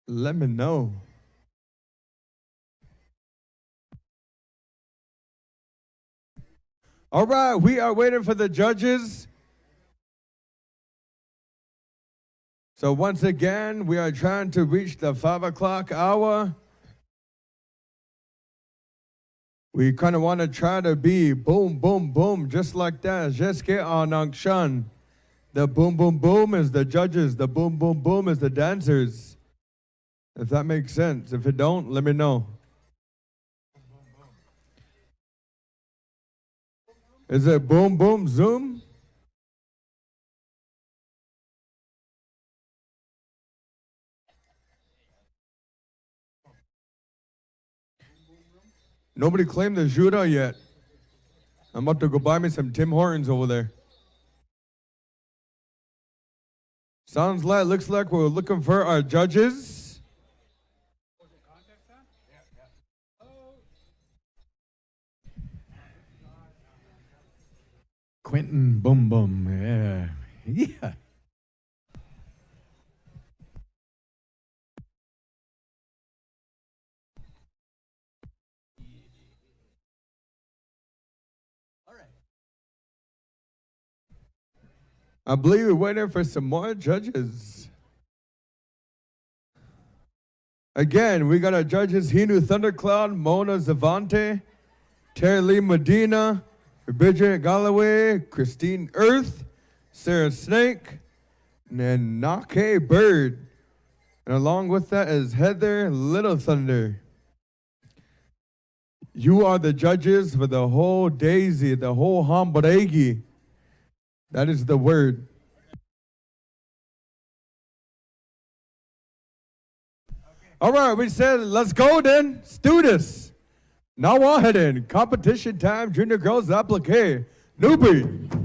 Let me know. All right, we are waiting for the judges. So once again, we are trying to reach the 5 o'clock hour. We kind of want to try to be boom, boom, boom, just like that. Just get on action. The boom, boom, boom is the judges. The boom, boom, boom is the dancers. If that makes sense. If it don't, let me know. Is it boom, boom, zoom? Nobody claimed the Jura yet. I'm about to go buy me some Tim Hortons over there. Looks like we're looking for our judges. Quentin Boom Boom, yeah. Yeah. I believe we're waiting for some more judges. Again, we got our judges, Hinu Thundercloud, Mona Zavante, Terry Lee Medina, Bridget Galloway, Christine Earth, Sarah Snake, and Nake Bird. And along with that is Heather Little Thunder. You are the judges for the whole daisy, the whole hamburegi. That is the word. All right, we said, let's go then. Let's do this. Now ahead in competition time, junior girls applique. Newbie.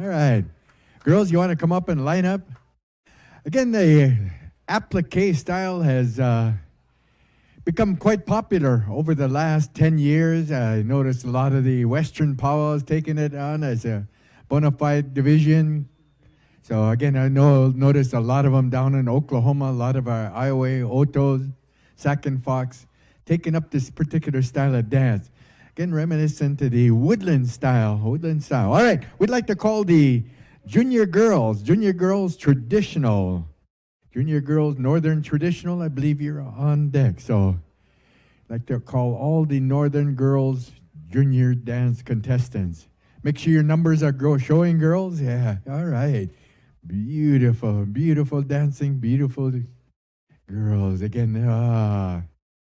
All right. Girls, you want to come up and line up? Again, the applique style has become quite popular over the last 10 years. I noticed a lot of the Western powwows taking it on as a bona fide division. So again, I noticed a lot of them down in Oklahoma, a lot of our Iowa, Otos, Sac and Fox, taking up this particular style of dance. Again, reminiscent to the woodland style. All right, we'd like to call the junior girls traditional. Junior girls, Northern traditional, I believe you're on deck. So I'd like to call all the Northern girls junior dance contestants. Make sure your numbers are showing, girls. Yeah, all right. Beautiful, beautiful dancing, beautiful girls. Again,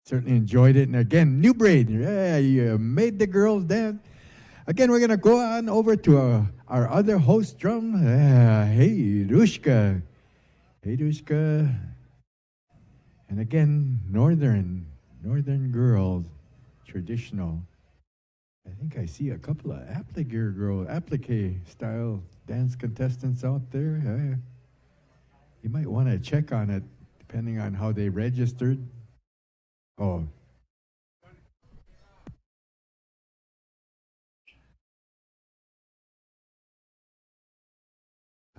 certainly enjoyed it. And again, New Braid, yeah, you made the girls dance. Again, we're going to go on over to our other host drum. Hey, Rushka. Hey, Rushka. And again, Northern girls, traditional. I think I see a couple of applique style dance contestants out there. You might want to check on it, depending on how they registered. Oh.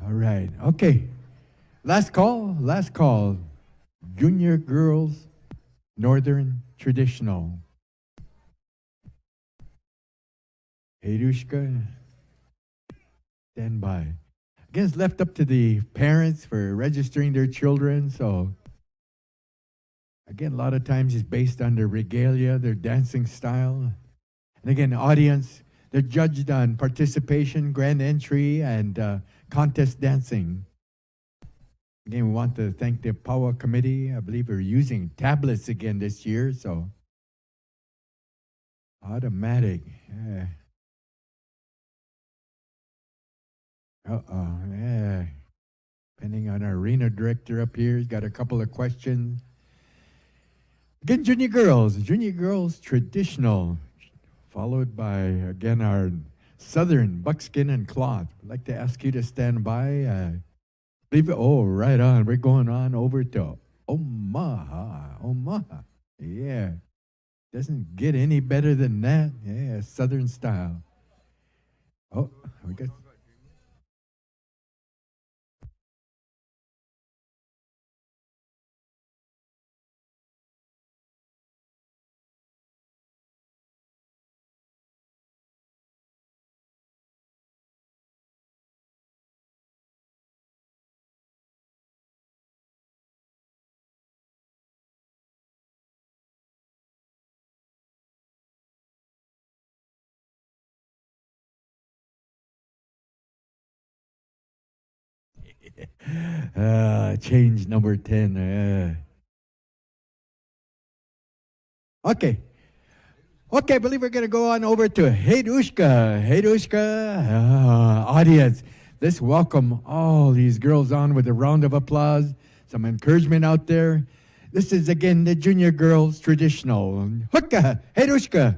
All right. Okay. Last call. Junior girls, Northern traditional. Hey, Rushka. Stand by. Again, it's left up to the parents for registering their children. So, again, a lot of times it's based on their regalia, their dancing style. And again, audience, they're judged on participation, grand entry, and contest dancing. Again, we want to thank the Powwow Committee. I believe we're using tablets again this year, so automatic. Yeah. Yeah. Depending on our arena director up here, he's got a couple of questions. Again, junior girls traditional, followed by, again, our Southern buckskin and cloth. I'd like to ask you to stand by. Right on. We're going on over to Omaha. Yeah. Doesn't get any better than that. Yeah, Southern style. Oh, we got... Change number 10. Okay, I believe we're going to go on over to Heidushka. Audience, let's welcome all these girls on with a round of applause, some encouragement out there. This is, again, the junior girls traditional. Hukka, Heidushka.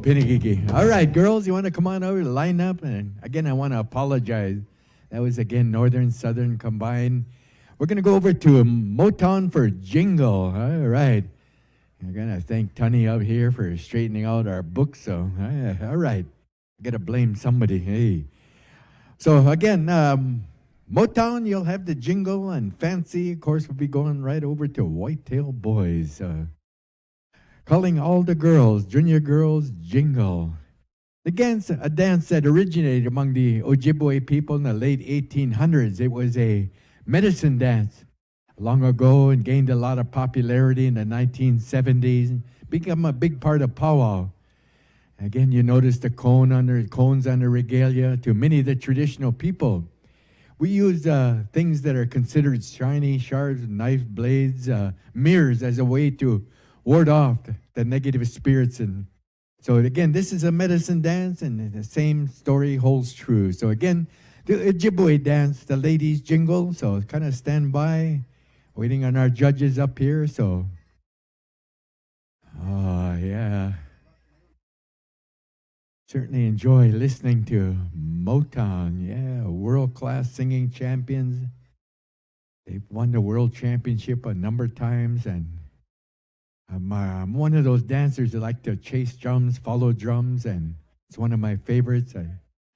Pinigigi. All right, girls, you want to come on over, line up? And again, I want to apologize. That was, again, Northern, Southern combined. We're going to go over to Motown for Jingle. All right. I'm going to thank Tunny up here for straightening out our books. So, all right. I got to blame somebody. Hey. So, again, Motown, you'll have the Jingle, and Fancy, of course, we'll be going right over to Whitetail Boys. Calling all the girls, junior girls, Jingle. A dance that originated among the Ojibwe people in the late 1800s. It was a medicine dance long ago and gained a lot of popularity in the 1970s. Become a big part of powwow. Again, you notice the cones on the regalia. To many of the traditional people, we use things that are considered shiny, sharp, knife blades, mirrors as a way to ward off the negative spirits. And so again, this is a medicine dance, and the same story holds true. So again, the Ojibwe dance, the ladies jingle. So kind of stand by, waiting on our judges up here. So, oh yeah, certainly enjoy listening to Motown. Yeah, world-class singing champions. They've won the world championship a number of times, and I'm one of those dancers that like to chase drums, follow drums, and it's one of my favorites.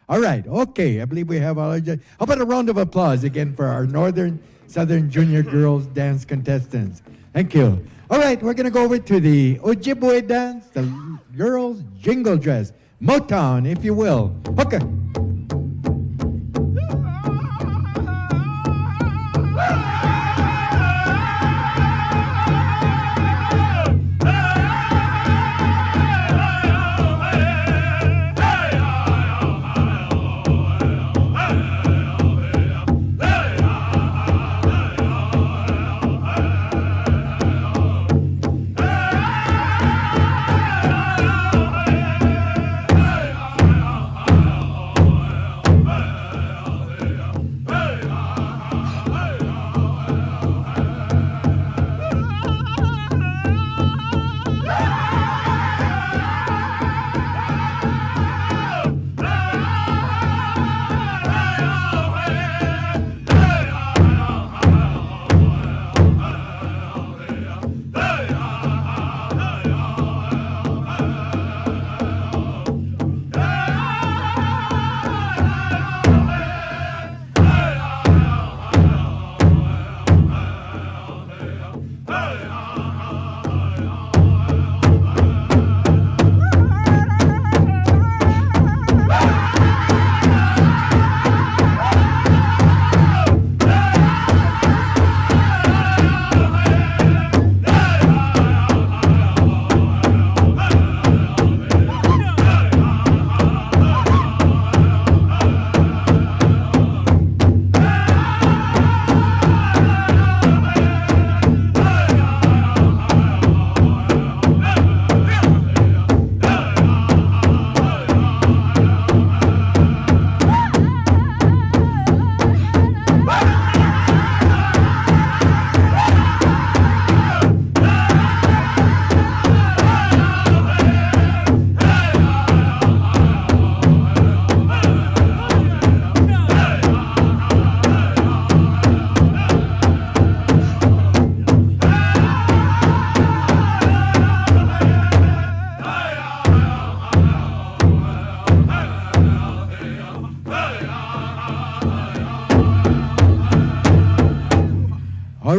All right, okay, I believe we have all our How about a round of applause again for our Northern, Southern Junior Girls dance contestants. Thank you. All right, we're going to go over to the Ojibwe dance, the girls jingle dress. Motown, if you will. Okay.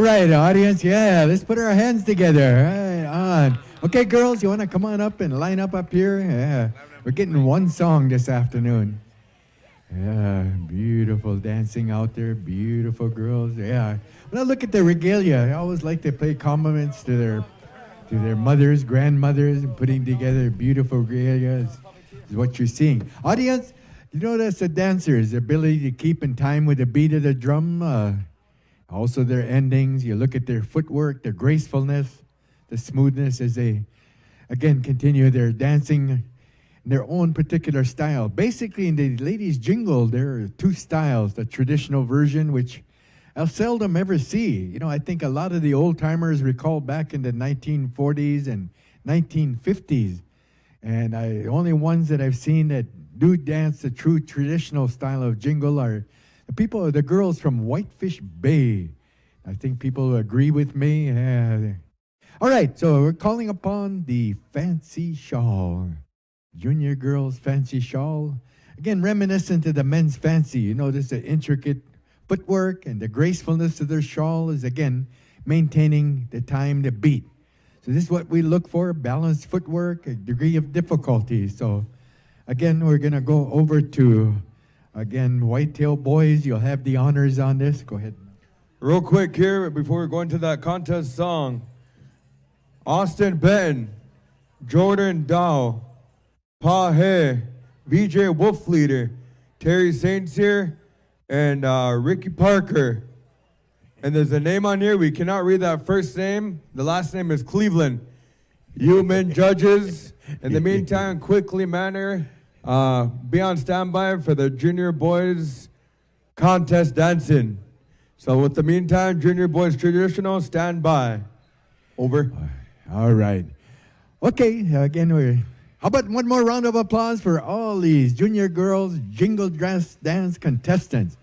right, audience. Yeah, let's put our hands together. Right on. Okay, girls, you want to come on up and line up here? Yeah. We're getting one song this afternoon. Yeah, beautiful dancing out there. Beautiful girls. Yeah. When I look at the regalia, I always like to pay compliments to their mothers, grandmothers, and putting together beautiful regalia is what you're seeing. Audience, you notice the dancers' ability to keep in time with the beat of the drum, also their endings. You look at their footwork, their gracefulness, the smoothness as they, again, continue their dancing in their own particular style. Basically, in the ladies' jingle, there are two styles, the traditional version, which I'll seldom ever see. You know, I think a lot of the old-timers recall back in the 1940s and 1950s, and the only ones that I've seen that do dance the true traditional style of jingle are the girls from Whitefish Bay. I think people agree with me. All right, so we're calling upon the fancy shawl. Junior girls' fancy shawl. Again, reminiscent of the men's fancy. You notice the intricate footwork and the gracefulness of their shawl is, again, maintaining the time, the beat. So this is what we look for, balanced footwork, a degree of difficulty. So, again, we're going to go over to, again, Whitetail Boys. You'll have the honors on this. Go ahead. Real quick here, before we go into that contest song, Austin Benton, Jordan Dow, Pa He, VJ Wolfleader, Terry Saints here, and Ricky Parker. And there's a name on here. We cannot read that first name. The last name is Cleveland. You men judges, in the meantime, quickly manner, be on standby for the junior boys contest dancing. So with the meantime, junior boys traditional, stand by. Over. All right. Okay, again, how about one more round of applause for all these junior girls jingle dress dance contestants?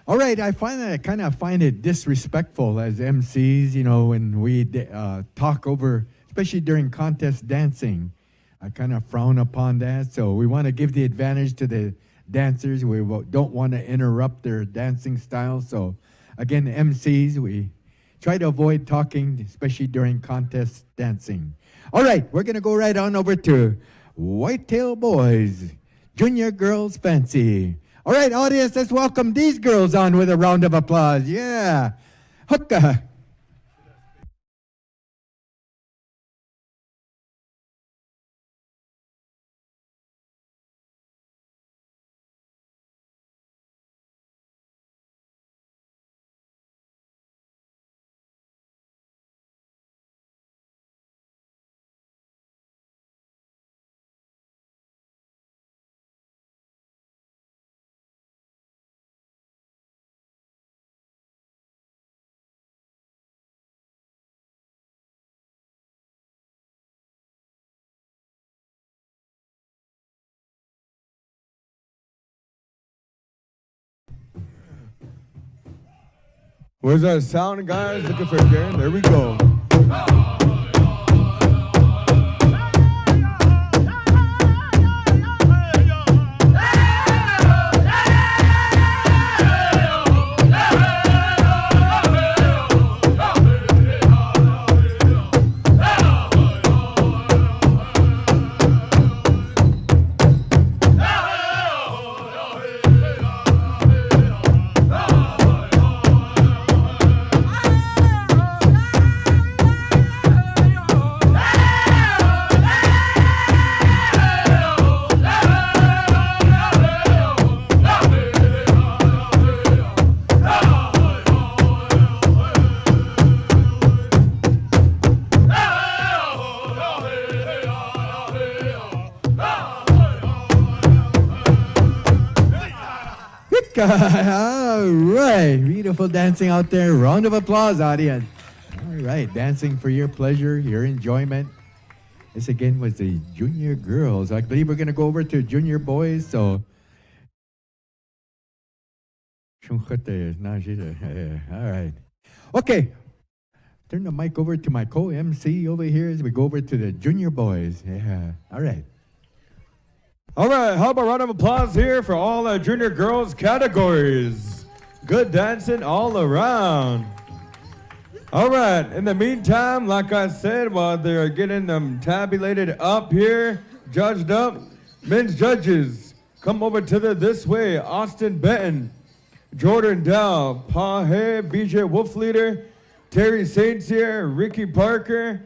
All right, I kind of find it disrespectful as MCs, you know, when we talk over, especially during contest dancing. I kind of frown upon that, so we want to give the advantage to the dancers. We don't want to interrupt their dancing style, so again, MCs, we try to avoid talking, especially during contest dancing. All right, we're going to go right on over to Whitetail Boys, Junior Girls Fancy. All right, audience, let's welcome these girls on with a round of applause. Yeah. Hookah. Where's our sound, guys? Looking for Karen. There we go. All right, beautiful dancing out there. Round of applause, audience. All right, dancing for your pleasure, your enjoyment. This again was the junior girls. I believe we're going to go over to junior boys. So, all right. Okay, turn the mic over to my co-MC over here as we go over to the junior boys. Yeah, all right. All right, how about a round of applause here for all the junior girls categories? Good dancing all around. All right, in the meantime, like I said, while they're getting them tabulated up here, judged up, men's judges, come over to this way. Austin Benton, Jordan Dow, Paul Hay, BJ Wolfleader, Terry Saints here, Ricky Parker,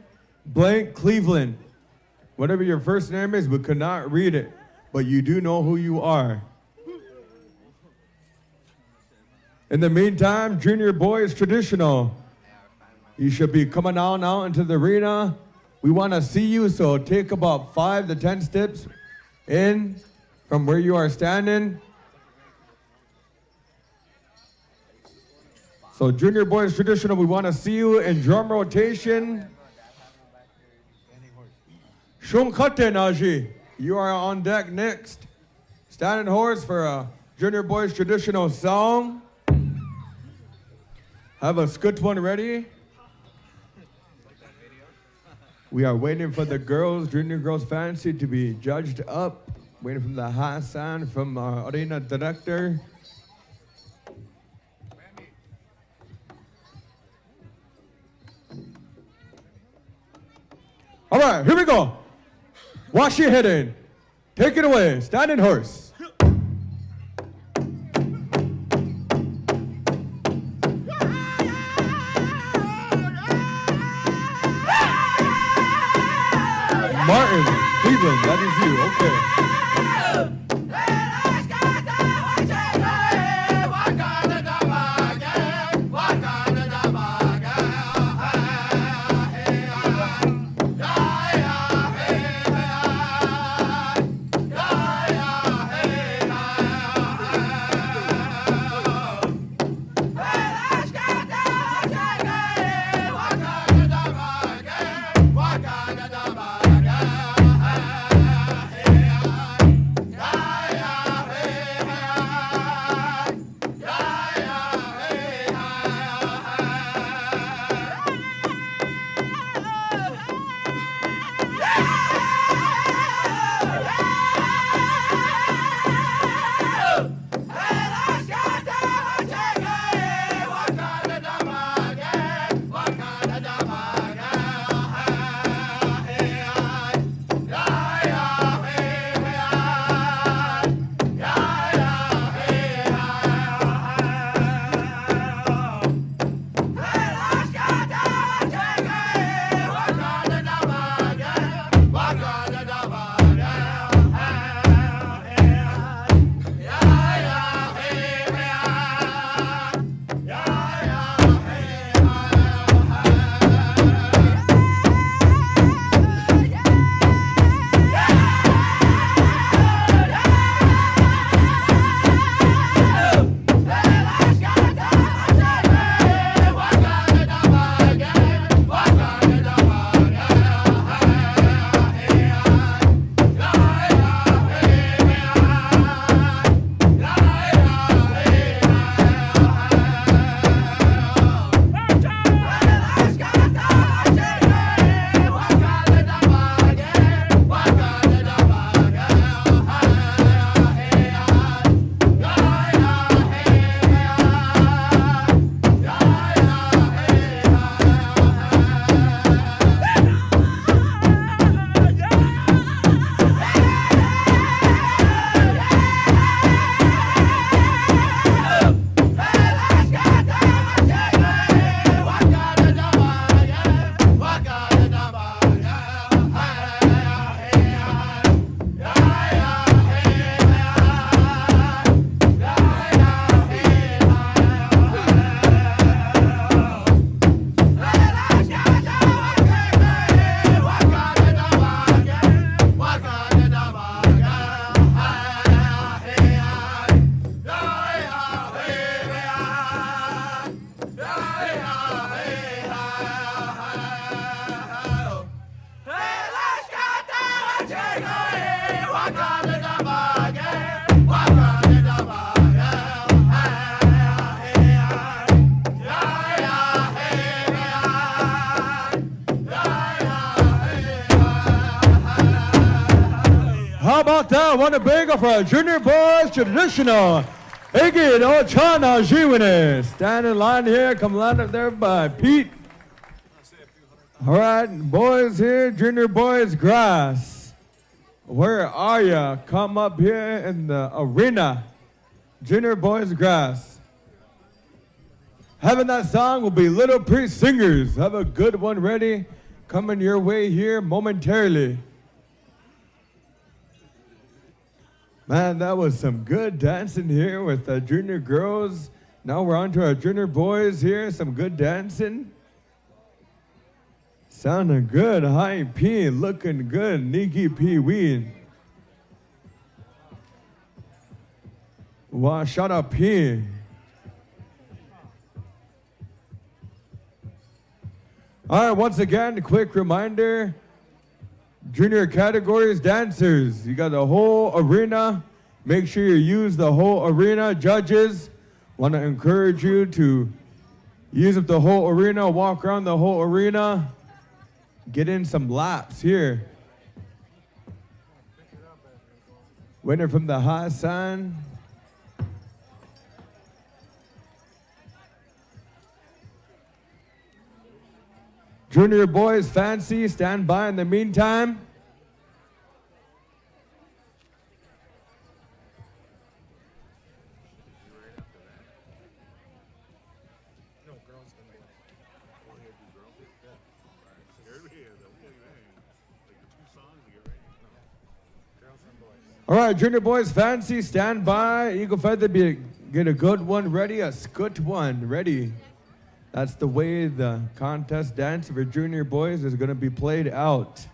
Blank Cleveland. Whatever your first name is, we could not read it, but you do know who you are. In the meantime, junior boys traditional. You should be coming on out into the arena. We want to see you, so take about 5 to 10 steps in from where you are standing. So junior boys traditional, we want to see you in drum rotation. Shumkate Naji, you are on deck next. Standing horse for a junior boys traditional song. Have a skut one ready. We are waiting for the girls, junior girls fantasy to be judged up. Waiting for the high sign from our arena director. All right, here we go. Wash your head in. Take it away, standing horse. Martin, Cleveland, that is you, okay. How about that? Winnebago for our junior boys traditional. Iggy Ochana Jiwine. Stand in line here. Come line up there by Pete All right, boys here, junior boys, grass. Where are ya? Come up here in the arena. Junior boys, grass. Having that song will be Little Pretty Singers. Have a good one ready. Coming your way here momentarily. Man, that was some good dancing here with the junior girls. Now we're on to our junior boys here. Some good dancing. Sounding good. High P, looking good. Nikki P. Ween. Wow, shut up P. All right, once again, a quick reminder. Junior categories, dancers. You got the whole arena. Make sure you use the whole arena. Judges, want to encourage you to use up the whole arena, walk around the whole arena. Get in some laps here. Winner from the high sign. Junior boys, fancy, stand by in the meantime. All right, junior boys, fancy, stand by. Eagle Feather, get a good one ready, a scoot one ready. That's the way the contest dance for junior boys is going to be played out.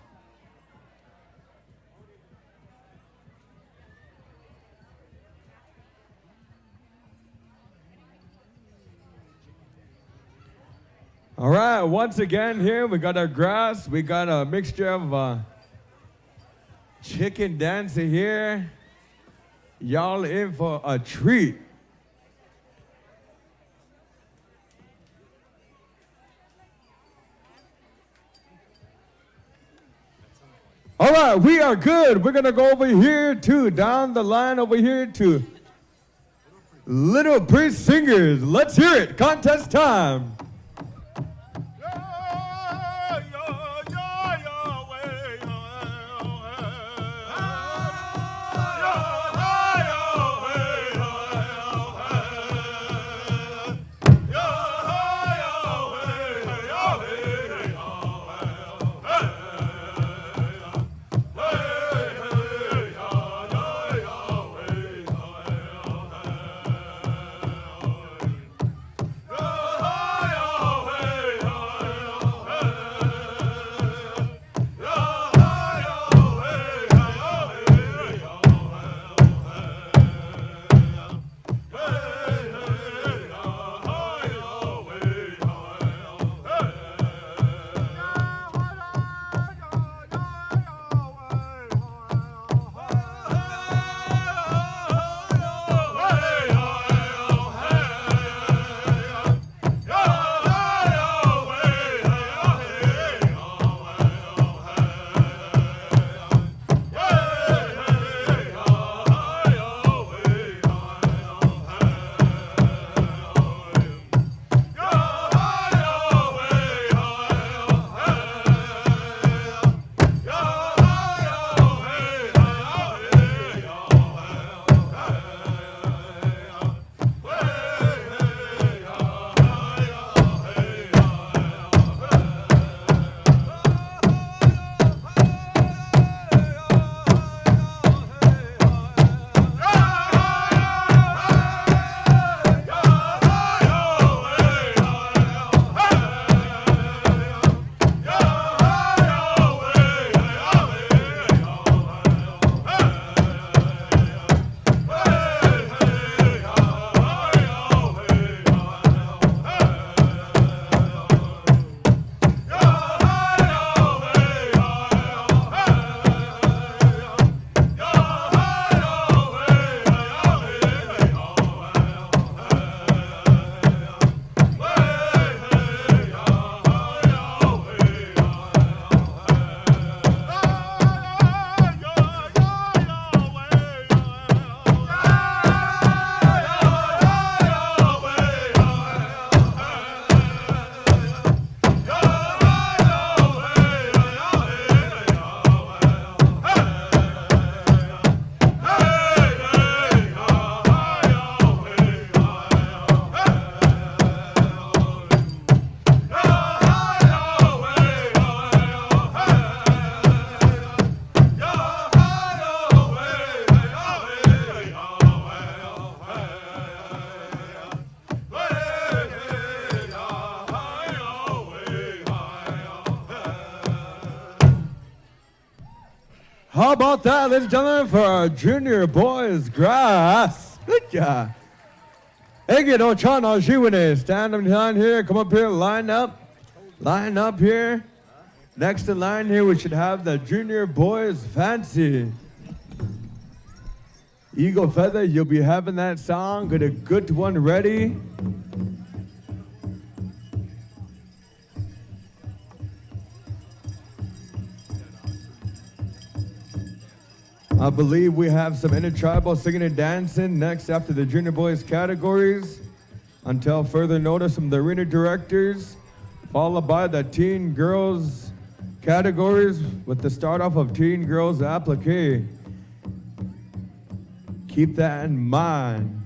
All right, once again here, we got our grass. We got a mixture of chicken dancing here. Y'all in for a treat. All right, we are good. We're going to go over here to, down the line over here to Little Pretty Singers. Let's hear it. Contest time. Oh, about that, ladies and gentlemen, for our junior boys grass? Good job. Thank you, don't try no stand up down here, come up here, line up here. Next in line here, we should have the junior boys fancy. Eagle Feather, you'll be having that song, get a good one ready. I believe we have some intertribal singing and dancing next after the junior boys categories. Until further notice from the arena directors, followed by the teen girls categories with the start off of teen girls applique. Keep that in mind.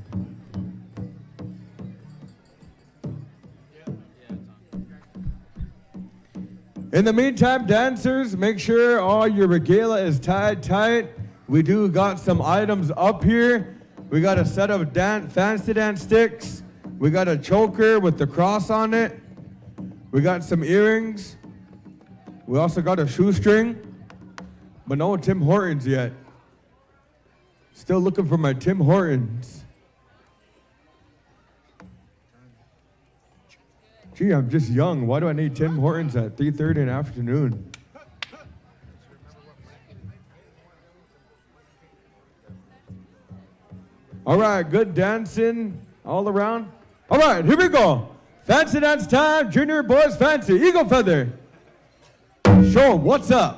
In the meantime, dancers, make sure all your regalia is tied tight. We do got some items up here. We got a set of fancy dance sticks. We got a choker with the cross on it. We got some earrings. We also got a shoestring, but no Tim Hortons yet. Still looking for my Tim Hortons. Gee, I'm just young. Why do I need Tim Hortons at 3:30 in the afternoon? All right, good dancing all around. All right, here we go. Fancy dance time, junior boys fancy. Eagle Feather. Show 'em what's up.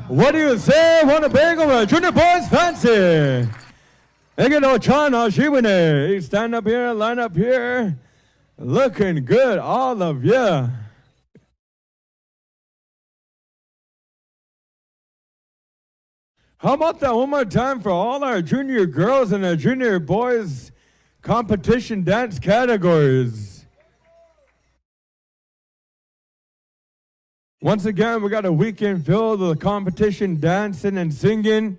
What do you say? Want a bagel? Junior boys fancy. Egino Chana Shiwane. Stand up here, line up here. Looking good, all of you. How about that one more time for all our junior girls and our junior boys competition dance categories? Once again, we got a weekend filled with competition dancing and singing.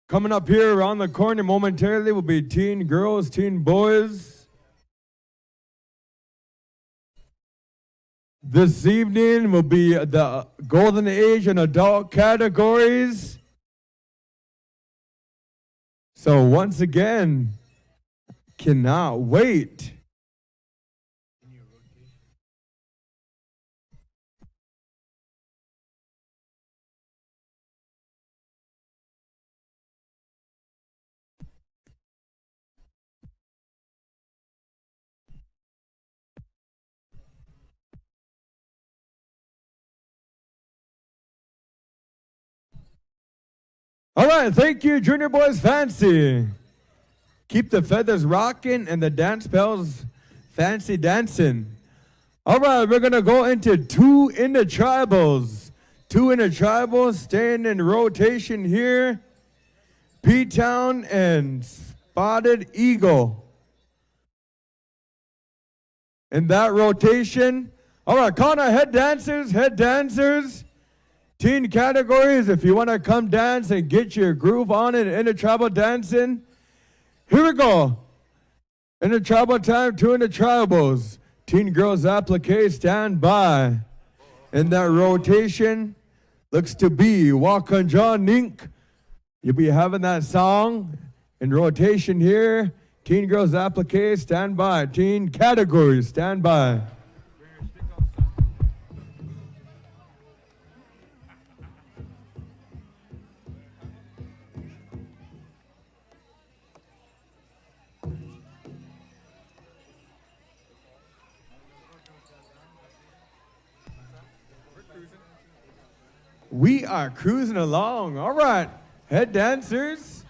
Coming up here around the corner momentarily will be teen girls, teen boys. This evening will be the golden age and adult categories. So once again, cannot wait. All right, thank you, Junior Boys Fancy. Keep the feathers rocking and the dance bells fancy dancing. All right, we're going to go into two intertribals. 2 intertribals staying in rotation here. P-Town and Spotted Eagle. In that rotation. All right, call our head dancers, Teen categories, if you want to come dance and get your groove on in intertribal dancing. Here we go. Intertribal time, 2 intertribals. Teen girls applique, stand by. In that rotation, looks to be Wakanja Nink. You'll be having that song in rotation here. Teen girls applique, stand by. Teen categories, stand by. We are cruising along. All right, head dancers.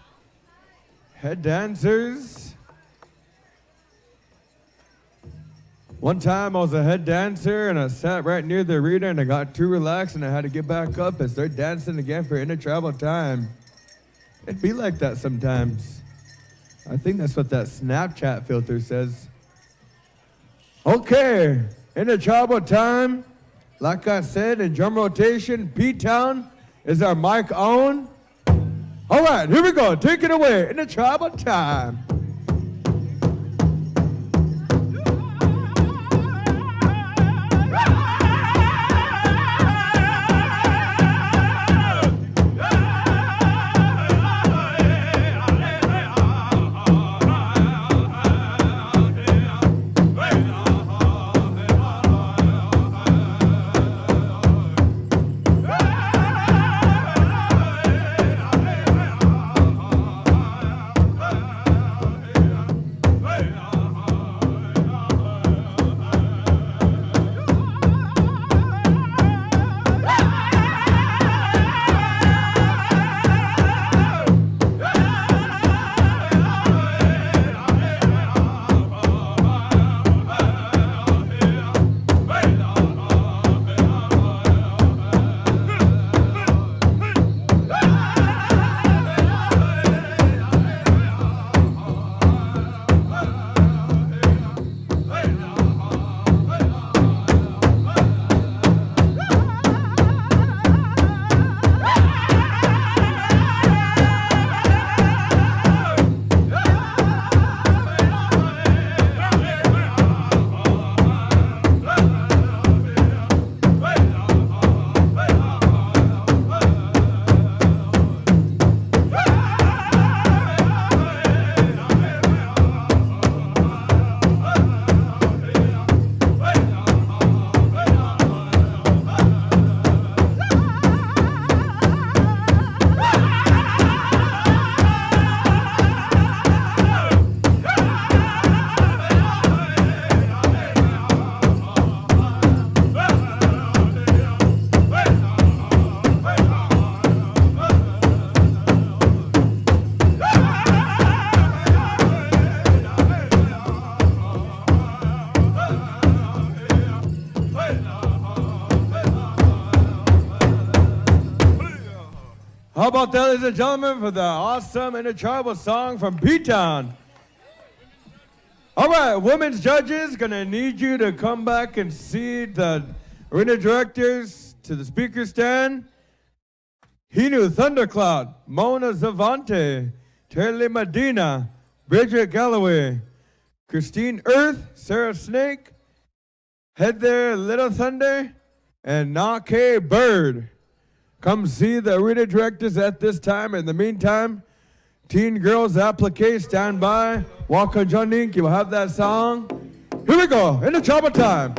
One time I was a head dancer and I sat right near the arena and I got too relaxed and I had to get back up and start dancing again for intertribal time. It'd be like that sometimes. I think that's what that Snapchat filter says. Okay, intertribal time. Like I said, in drum rotation, P-Town is our mic on. All right, here we go. Take it away. Intertribal time. How about that, ladies and gentlemen, for the awesome intertribal song from P-Town. All right, women's judges, gonna need you to come back and see the arena directors to the speaker stand. Hinu Thundercloud, Mona Zavante, Terly Medina, Bridget Galloway, Christine Earth, Sarah Snake, Heather Little Thunder, and Nake Bird. Come see the arena directors at this time. In the meantime, teen girls applique, stand by. Walk on John Inc. You'll have that song. Here we go, intertribal time.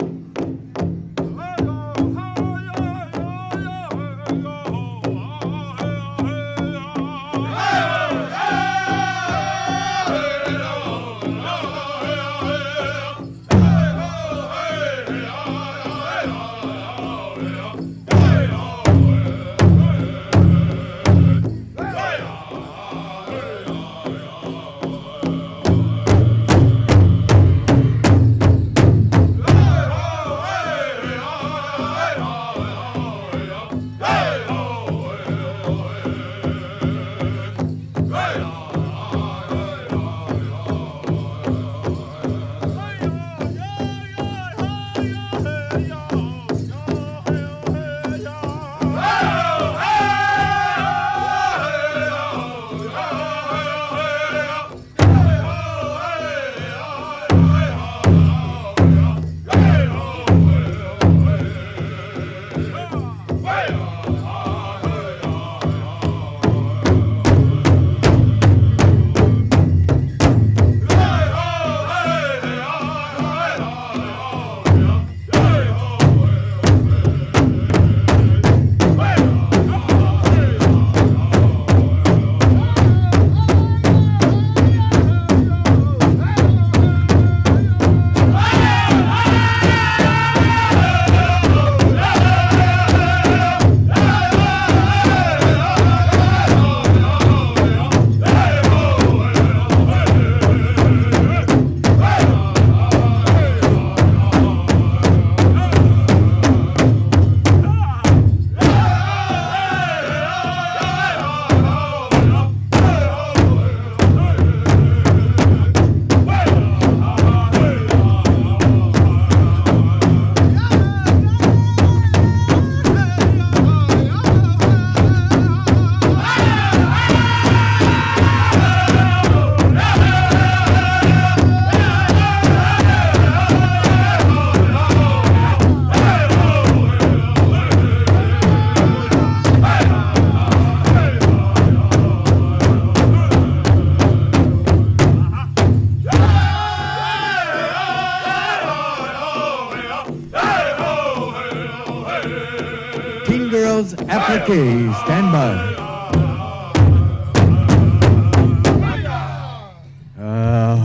applique, stand by.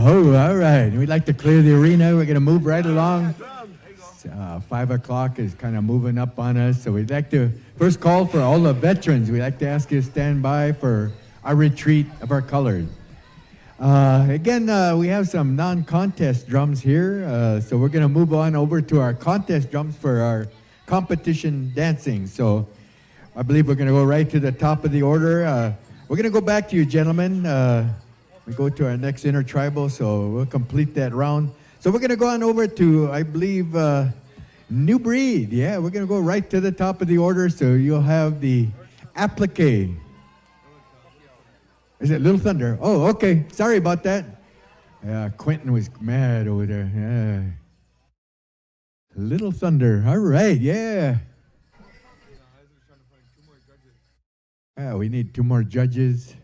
All right. We'd like to clear the arena. We're going to move right along. 5 o'clock is kind of moving up on us, so we'd like to first call for all the veterans. We'd like to ask you to stand by for our retreat of our colors. Again, we have some non-contest drums here, so we're going to move on over to our contest drums for our competition dancing. So I believe we're going to go right to the top of the order. We're going to go back to you, gentlemen. We go to our next intertribal, so we'll complete that round. So we're going to go on over to, I believe, New Breed. Yeah, we're going to go right to the top of the order, so you'll have the applique. Is it Little Thunder? Oh, okay. Sorry about that. Yeah, Quentin was mad over there. Yeah. Little Thunder. All right, yeah. Yeah, we need 2 more judges.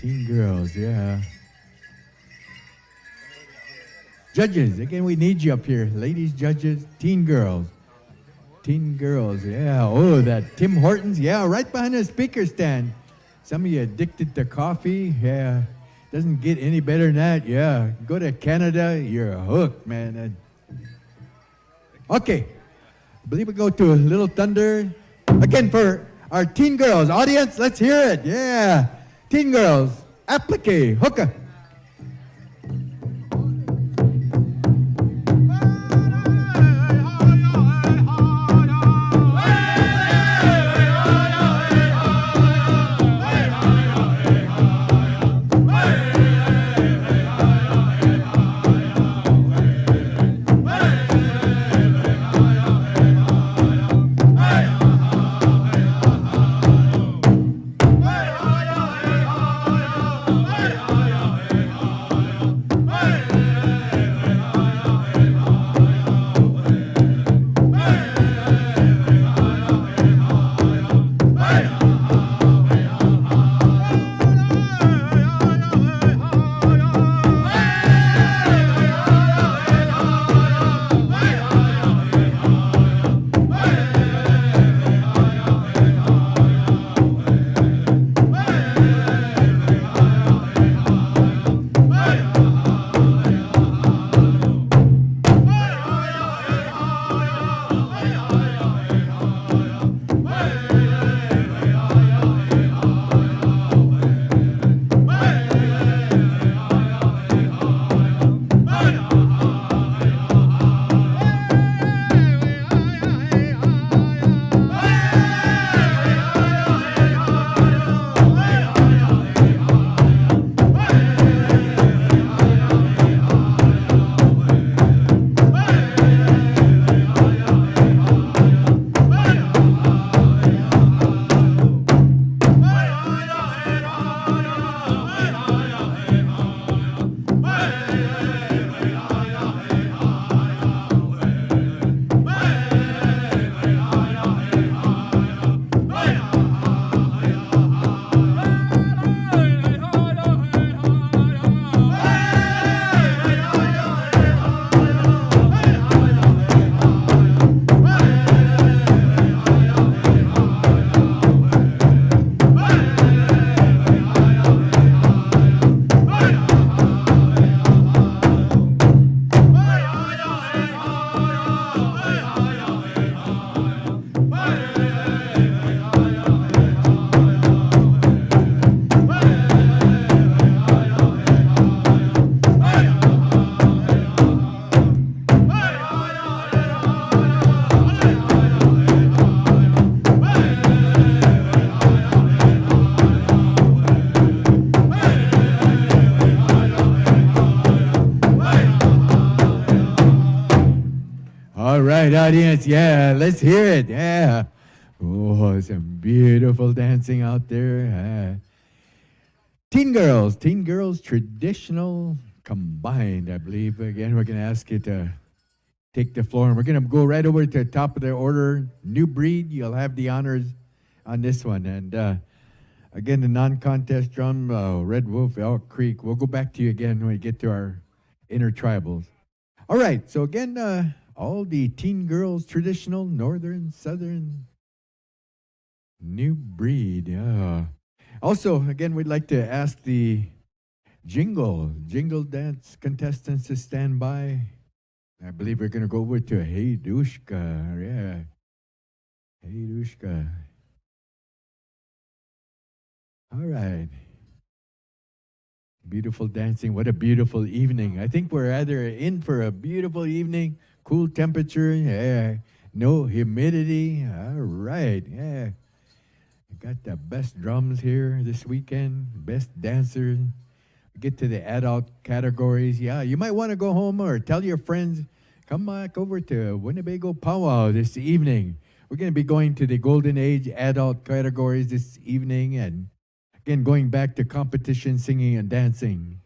Teen girls, yeah. Judges, again, we need you up here. Ladies, judges, teen girls. Teen girls, yeah. Oh, that Tim Hortons, yeah, right behind the speaker stand. Some of you addicted to coffee, yeah. Doesn't get any better than that, yeah. Go to Canada, you're hooked, man. Okay, I believe we go to Little Thunder. Again, for our teen girls. Audience, let's hear it, yeah. Teen girls, applique, hookah. right, audience. Yeah, let's hear it. Yeah. Oh, some beautiful dancing out there. Teen girls, traditional combined, I believe. Again, we're going to ask you to take the floor, and we're going to go right over to the top of the order. New Breed, you'll have the honors on this one. And again, the non-contest drum, Red Wolf, Elk Creek. We'll go back to you again when we get to our intertribals. All right, so again, all the teen girls, traditional, northern, southern, New breed, yeah. Also, again, we'd like to ask the jingle dance contestants to stand by. I believe we're going to go over to Hey Dushka. Yeah. Hey Dushka. All right. Beautiful dancing. What a beautiful evening. I think we're either in for a beautiful evening, cool temperature, yeah, no humidity. All right, yeah. Got the best drums here this weekend, best dancers. Get to the adult categories. Yeah, you might want to go home or tell your friends, come back over to Winnebago Powwow this evening. We're going to be going to the Golden Age adult categories this evening, and again, going back to competition singing and dancing.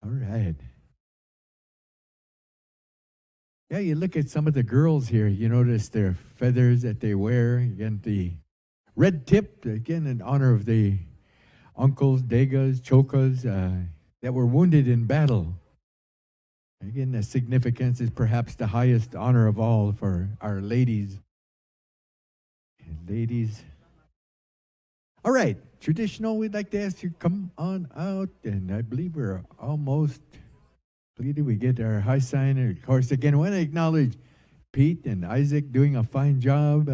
All right. Yeah, you look at some of the girls here, you notice their feathers that they wear. Again, the red tip, again, in honor of the uncles, degas, chokas that were wounded in battle. Again, the significance is perhaps the highest honor of all for our ladies. Ladies. All right, traditional, we'd like to ask you come on out, and I believe we're almost completed. We get our high sign, and of course, again, I want to acknowledge Pete and Isaac doing a fine job.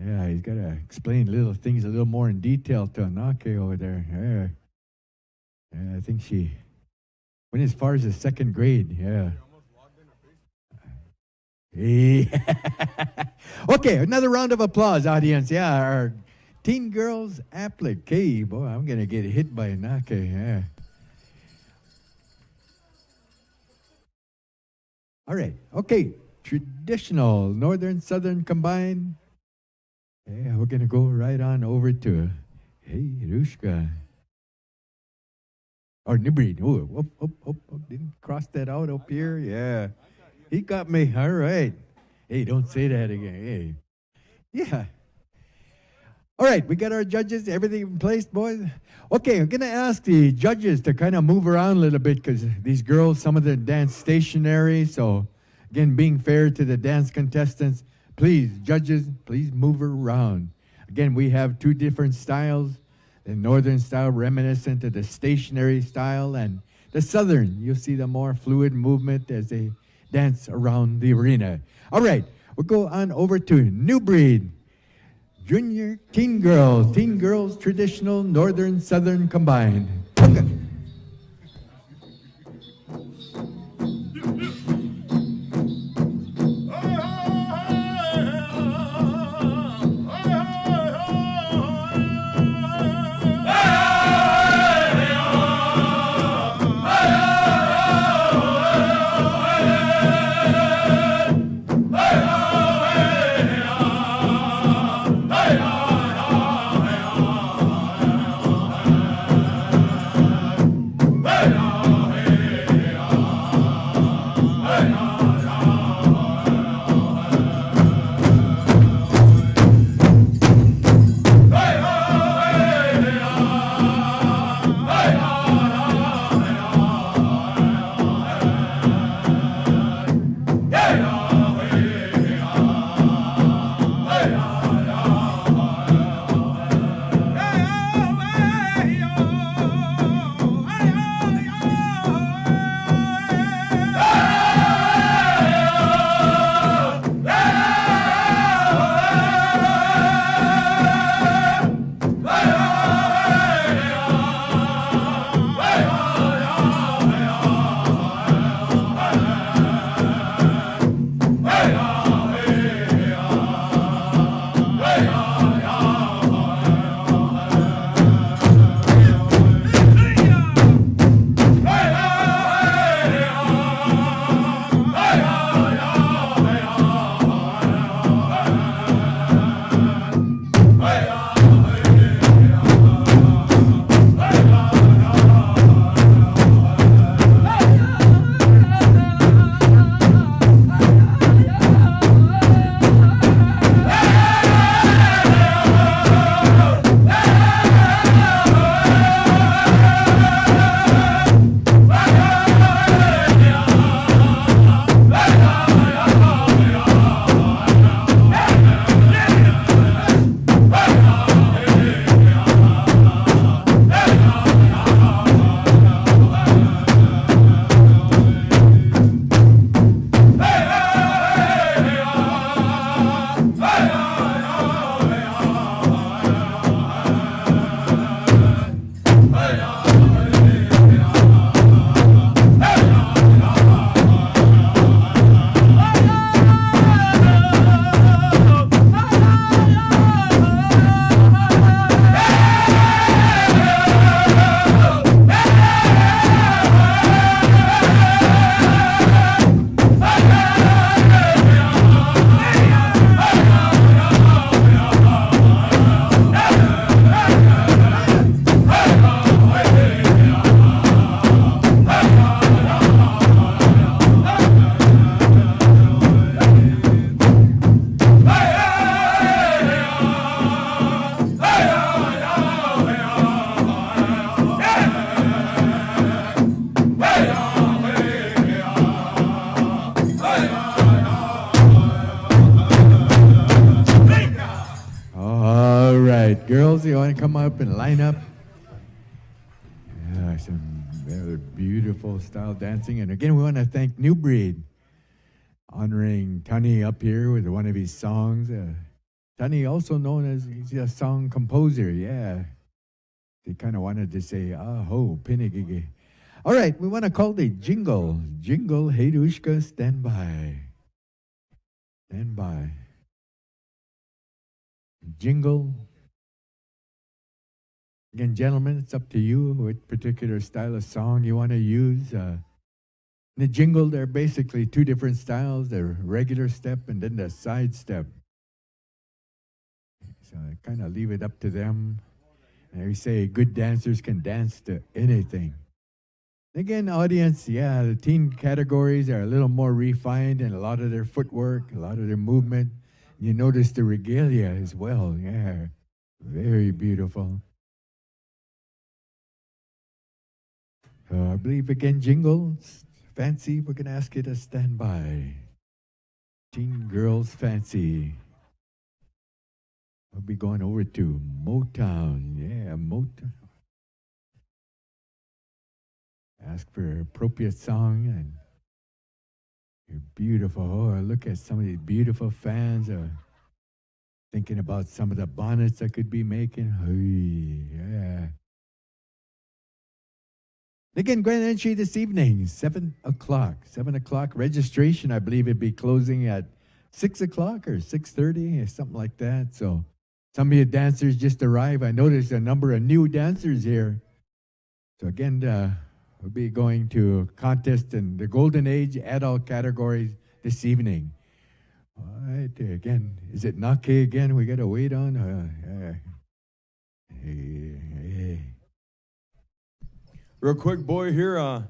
Yeah, he's got to explain little things a little more in detail to Anake over there. Yeah, I think she went as far as the second grade, yeah. Okay, another round of applause, audience. Yeah, our teen girls applique. Boy, I'm going to get hit by Anake, yeah. All right, okay, traditional, northern, southern combined. Yeah, we're going to go right on over to Hey Rushka. Or New Breed. Oh, didn't cross that out up here. Yeah. He got me. All right. Hey, don't say that again. Hey. Yeah. All right, we got our judges. Everything in place, boys? Okay, I'm going to ask the judges to kind of move around a little bit because these girls, some of them dance stationary. So, again, being fair to the dance contestants, please, judges, please move around. Again, we have two different styles. The northern style reminiscent of the stationary style, and the southern, you'll see the more fluid movement as they dance around the arena. All right, we'll go on over to New Breed. Junior teen girls, traditional, northern, southern combined. Okay. come up and line up. Some very beautiful style dancing. And again, we want to thank New Breed, honoring Tani up here with one of his songs. Tani, also known as, he's a song composer, yeah. They kind of wanted to say, ho, pinigigi. All right, we want to call the jingle. Jingle, Heidushka, stand by. Stand by. Jingle. Again, gentlemen, it's up to you what particular style of song you want to use. In the jingle, there are basically two different styles. The regular step and then the side step. So I kind of leave it up to them. And we say good dancers can dance to anything. Again, audience, yeah, the teen categories are a little more refined in a lot of their footwork, a lot of their movement. You notice the regalia as well, yeah, very beautiful. I believe, again, jingle, fancy, we're going to ask you to stand by. Teen Girls Fancy. We'll be going over to Motown, yeah, Motown. Ask for an appropriate song, and you're beautiful. Oh, look at some of these beautiful fans. Thinking about some of the bonnets I could be making. Hey, yeah. Again, grand entry this evening, 7 o'clock. 7 o'clock registration, I believe it'd be closing at 6 o'clock or 6:30 or something like that. So some of you dancers just arrived. I noticed a number of new dancers here. So again, we'll be going to a contest in the Golden Age adult categories this evening. All right, again, is it Nake again? We got to wait on? Hey. Real quick, boy, here.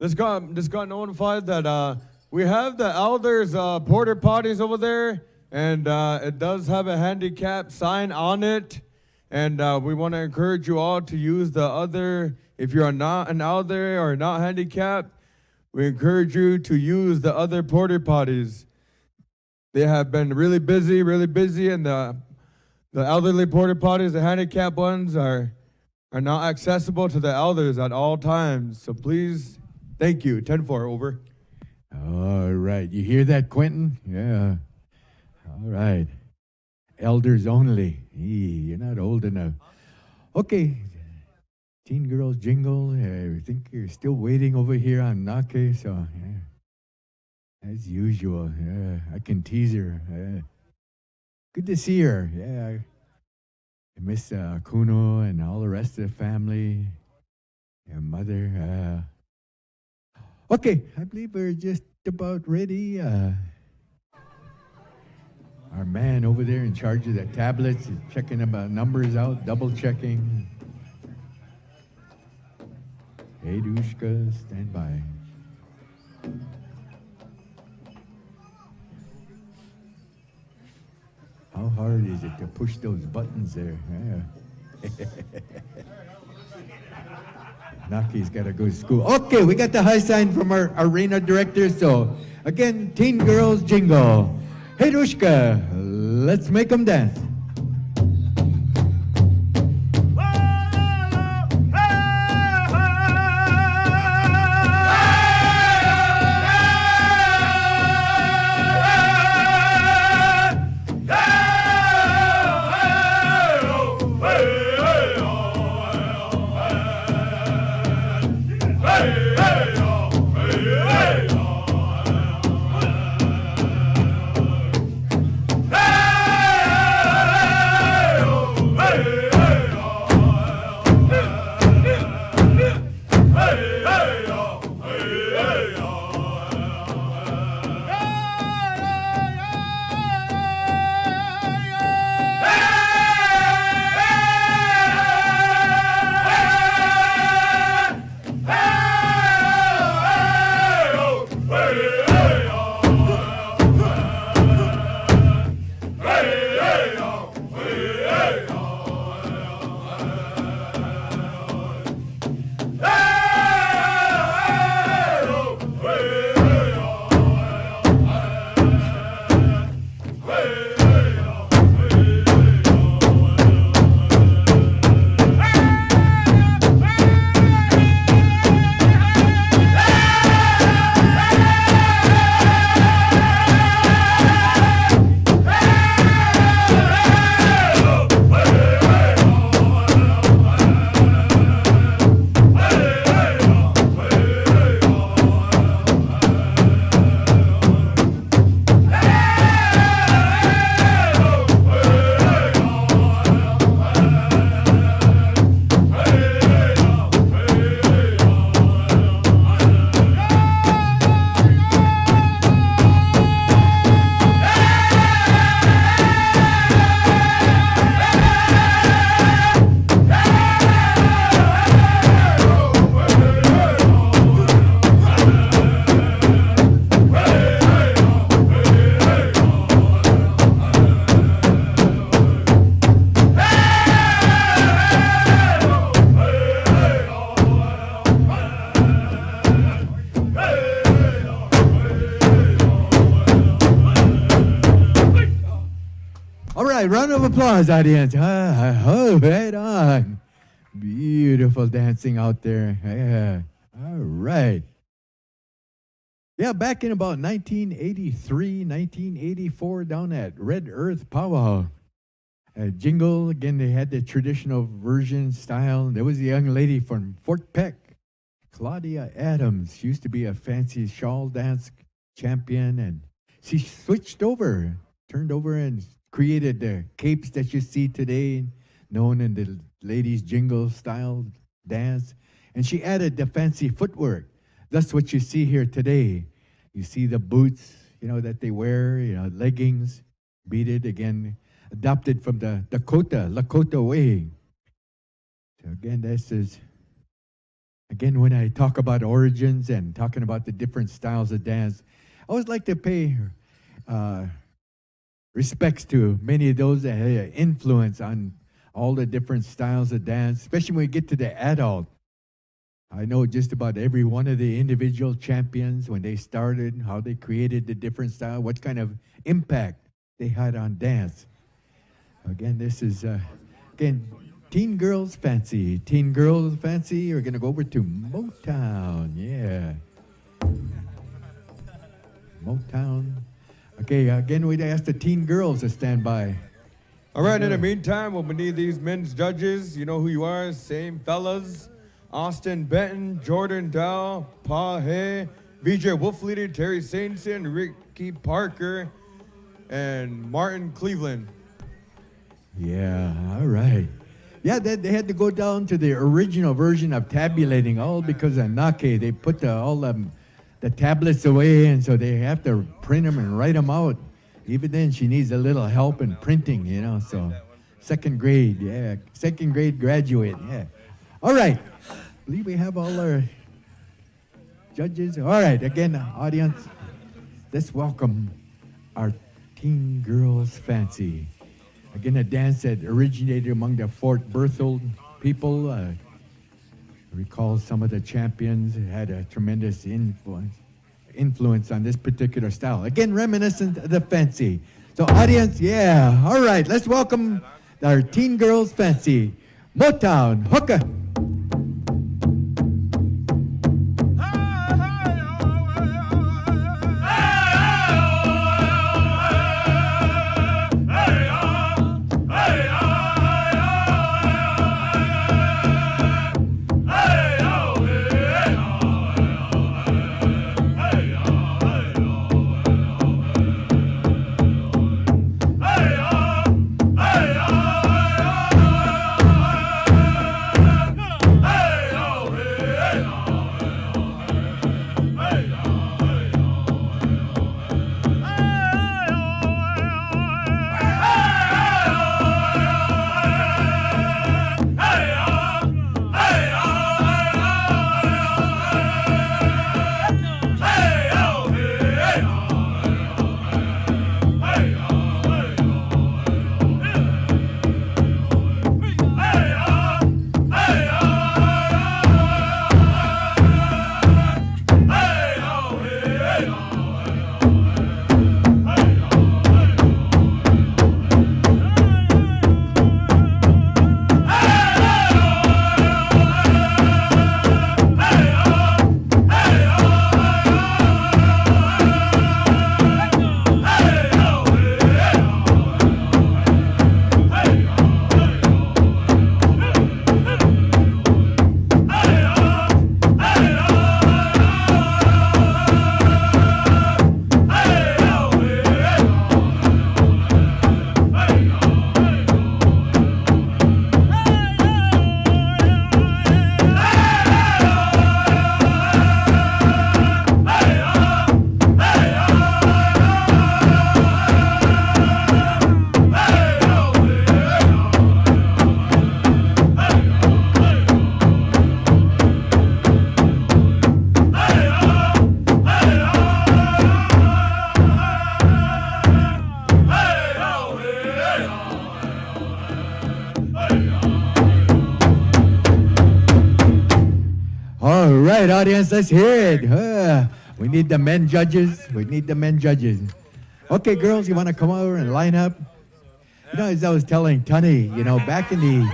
Just got notified that we have the elders porta potties over there, and it does have a handicap sign on it. And we want to encourage you all to use the other. If you're not an elder or not handicapped, we encourage you to use the other porta potties. They have been really busy, and the elderly porta potties, the handicapped ones, are not accessible to the elders at all times. So please, thank you. 10-4, over. All right. You hear that, Quentin? Yeah. All right. Elders only. You're not old enough. Okay. Teen Girls Jingle. I think you're still waiting over here on Nake. So, yeah. As usual. Yeah. I can tease her. Yeah. Good to see her. Yeah. I miss Kuno and all the rest of the family, your mother. Okay, I believe we're just about ready. Our man over there in charge of the tablets is checking the numbers out, double checking. Hey, Dushka, stand by. How hard is it to push those buttons there? Yeah. Naki's got to go to school. Okay, we got the high sign from our arena director. So, again, Teen Girls Jingle. Hey, Dushka, let's make them dance. Hey! right, round of applause, audience. Right on. Beautiful dancing out there. Yeah. All right. Yeah, back in about 1983, 1984, down at Red Earth Powwow. Jingle, again, they had the traditional version style. There was a young lady from Fort Peck, Claudia Adams. She used to be a fancy shawl dance champion, and she switched over, turned over, and created the capes that you see today, known in the ladies' jingle style dance. And she added the fancy footwork. That's what you see here today. You see the boots, that they wear, leggings, beaded, again, adopted from the Lakota way. So again, this is, again, when I talk about origins and talking about the different styles of dance, I always like to pay respects to many of those that had influence on all the different styles of dance, especially when we get to the adult. I know just about every one of the individual champions, when they started, how they created the different style, what kind of impact they had on dance. Again, this is, Teen Girls Fancy. Teen Girls Fancy, we're going to go over to Motown. Yeah. Motown. Okay, again, we'd ask the teen girls to stand by. All right, in the meantime, we'll need these men's judges. You know who you are, same fellas. Austin Benton, Jordan Dow, Pa Hay, VJ Wolfleader, Terry Sainson, Ricky Parker, and Martin Cleveland. Yeah, all right. Yeah, they had to go down to the original version of tabulating, all because of Nake. They put all the tablets away, and so they have to print them and write them out. Even then, she needs a little help in printing, so second grade graduate, yeah. All right, I believe we have all our judges. All right, again, audience, let's welcome our Teen Girls Fancy. Again, a dance that originated among the Fort Berthold people. Recall some of the champions had a tremendous influence on this particular style. Again, reminiscent of the fancy. So audience, yeah, all right, let's welcome our Teen Girls Fancy, Motown Hooker. All right, audience, let's hear it. We need the men judges. Okay, girls, you want to come over and line up? as I was telling Tunny, back in the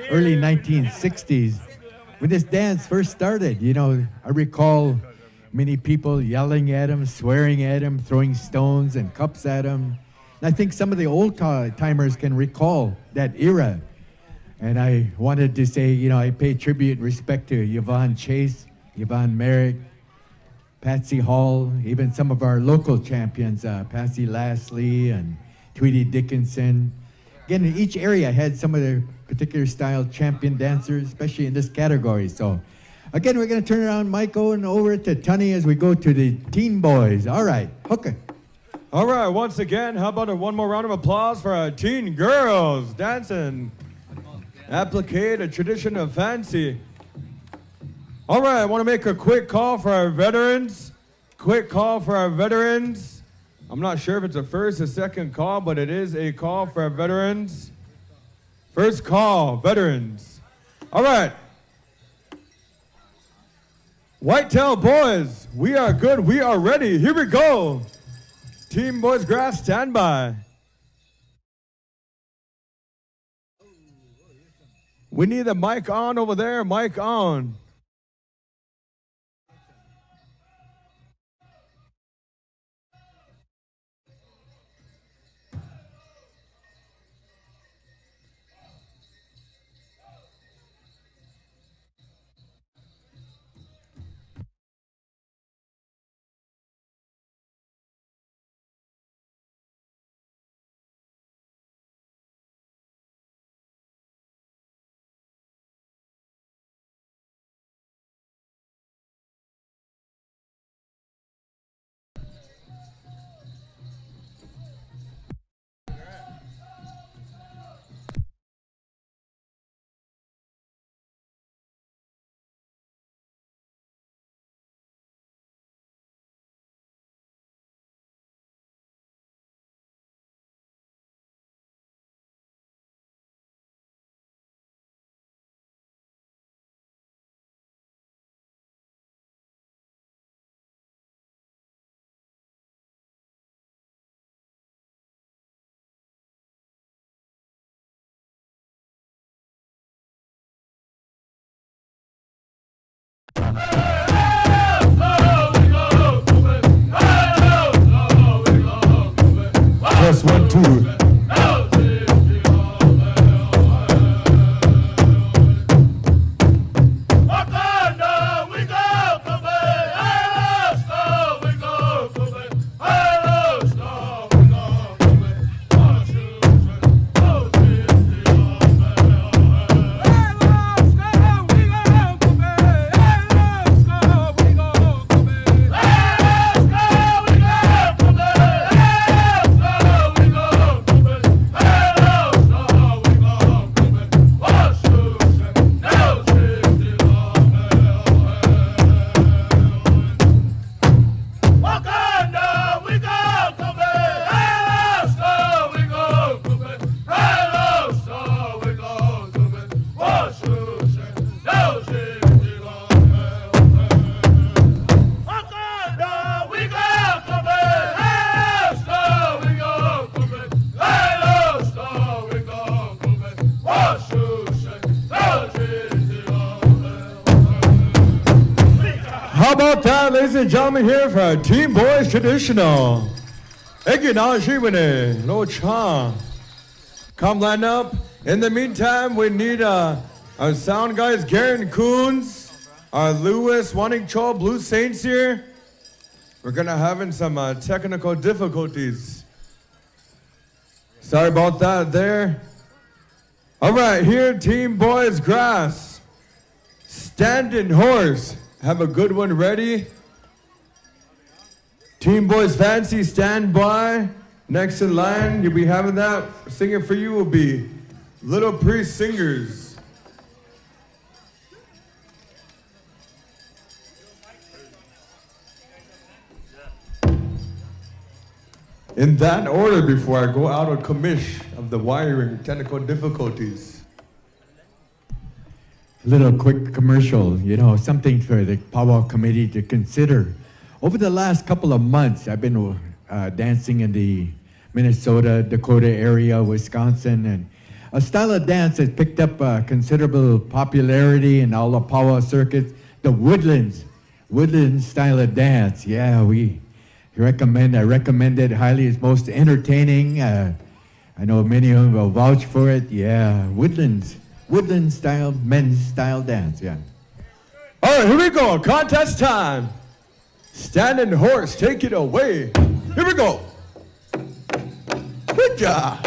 early 1960s, when this dance first started, I recall many people yelling at him, swearing at him, throwing stones and cups at him. And I think some of the old timers can recall that era. And I wanted to say, I pay tribute and respect to Yvonne Chase, Yvonne Merrick, Patsy Hall, even some of our local champions, Patsy Lastly and Tweety Dickinson. Again, each area had some of their particular style champion dancers, especially in this category. So, again, we're going to turn around Michael and over to Tunny as we go to the teen boys. All right, hooker. All right, once again, how about one more round of applause for our teen girls dancing, applique a tradition of fancy. All right, I want to make a quick call for our veterans. I'm not sure if it's a first or second call, but it is a call for our veterans. First call, veterans. All right. Whitetail boys, we are good, we are ready. Here we go. Team Boys Grass, stand by. We need the mic on over there, mic on. Just 1, 2. How about that, ladies and gentlemen, here for our Team Boys Traditional. Eginajiwine, Lo Cha. Come line up. In the meantime, we need our sound guys, Garen Coons, our Lewis Wanting Cho Blue Saints here. We're gonna having some technical difficulties. Sorry about that there. All right, here, Team Boys Grass. Standing Horse. Have a good one ready. Team Boys Fancy, stand by. Next in line, you'll be having that. Singing for you will be Little Priest Singers. In that order before I go out of commish of the wiring technical difficulties. Little quick commercial, something for the powwow committee to consider. Over the last couple of months, I've been dancing in the Minnesota, Dakota area, Wisconsin, and a style of dance that picked up considerable popularity in all the powwow circuits, the woodland style of dance. Yeah, I recommend it highly. It's most entertaining. I know many of them will vouch for it. Yeah, woodland style, men's style dance, yeah. All right, here we go. Contest time. Standing horse, take it away. Here we go. Good job.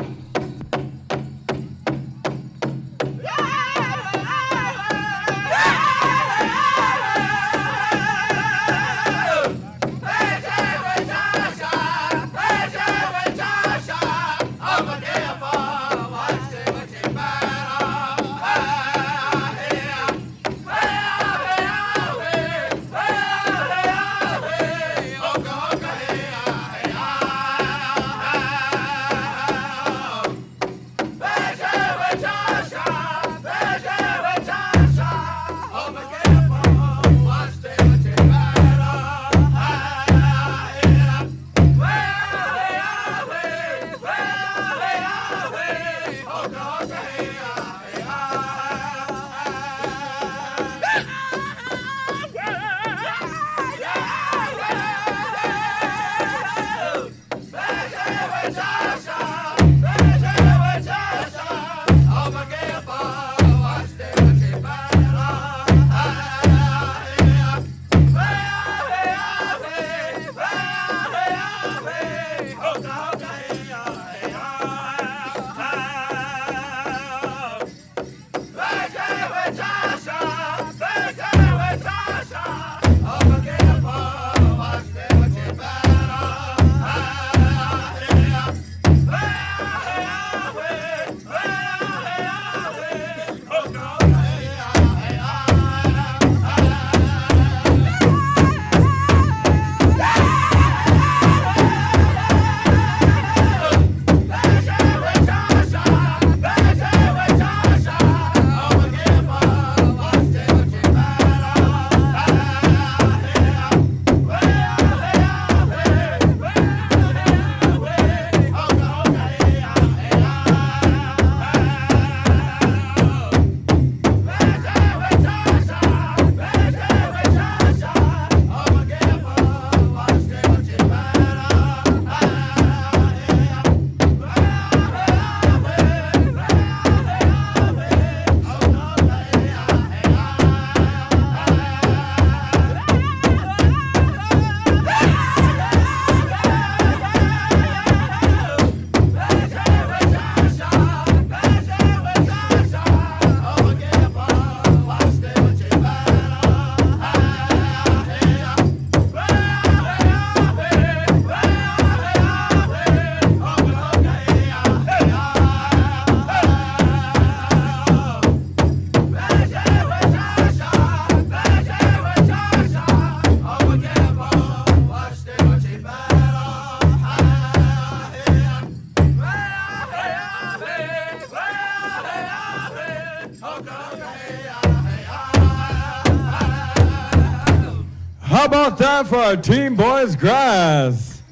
How about that for our team boys grass?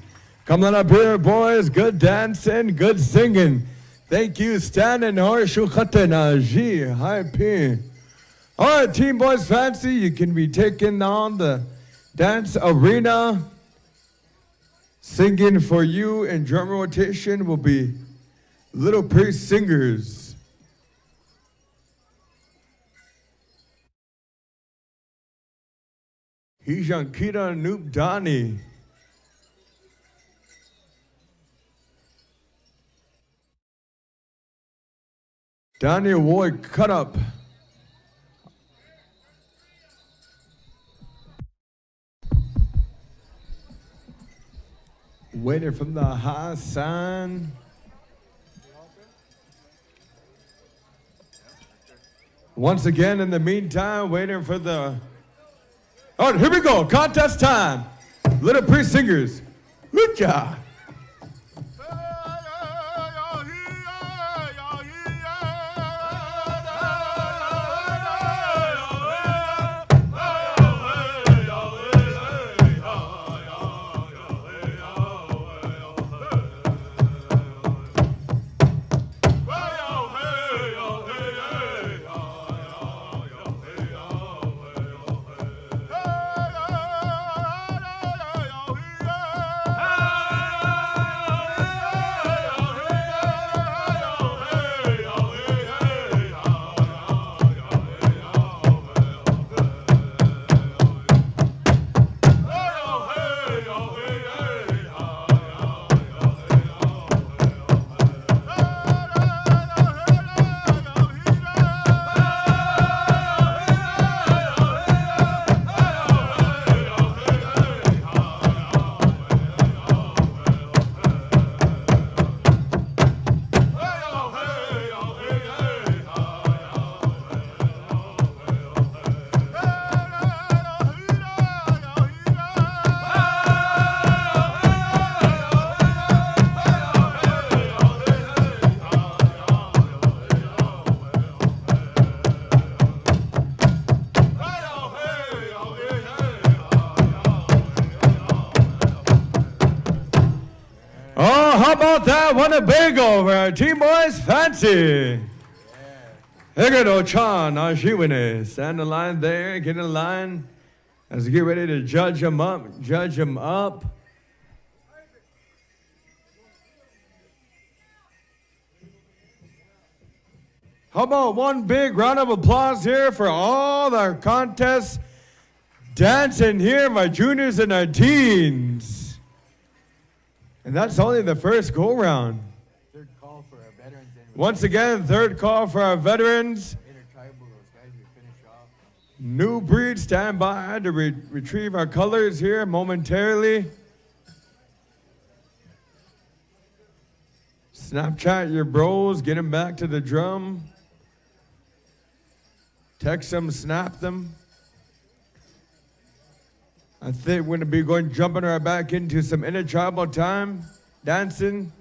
Come on up here, boys. Good dancing, good singing. Thank you, standing horse. Hi, P. All right, team boys fancy, you can be taking on the dance arena. Singing for you in drum rotation will be Little Pretty Singers. Hijankita Noop Dani. Daniel Ward cut up. Waiting from the high sign. Once again, in the meantime, waiting for the... All right, here we go. Contest time. Little Pretty Singers. Good job. How about that Winnebago for our Team Boys Fancy? Higado Chan, Ashiwine. Stand in line there, get in line as we get ready to judge them up, judge them up. How about one big round of applause here for all our contests dancing here, my juniors and our teens. And that's only the first go-round. Third call for our veterans. Once again, third call for our veterans. Intertribal, those guys we finish off. New breed, stand by to retrieve our colors here momentarily. Snapchat your bros, get them back to the drum. Text them, snap them. I think we're going to be jumping right back into some intertribal time, dancing.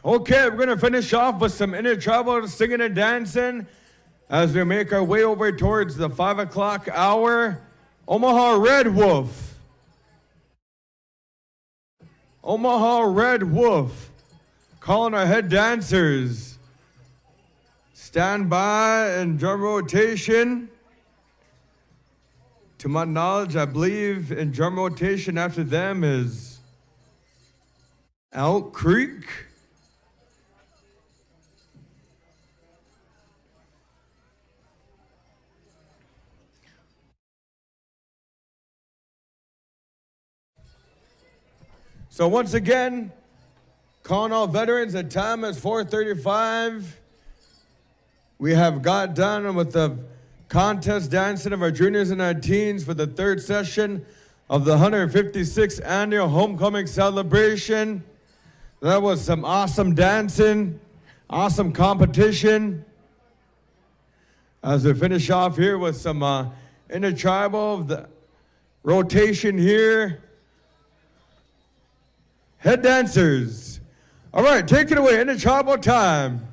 Okay, we're going to finish off with some intertribal singing and dancing as we make our way over towards the 5 o'clock hour. Omaha Red Wolf. Omaha Red Wolf. Calling our head dancers. Stand by and drum rotation. To my knowledge, I believe in drum rotation after them is Elk Creek. So once again, calling all veterans, the time is 4:35. We have got done with the contest dancing of our juniors and our teens for the third session of the 156th annual homecoming celebration. That was some awesome dancing, awesome competition. As we finish off here with some intertribal the rotation here. Head dancers. All right, take it away. Intertribal time.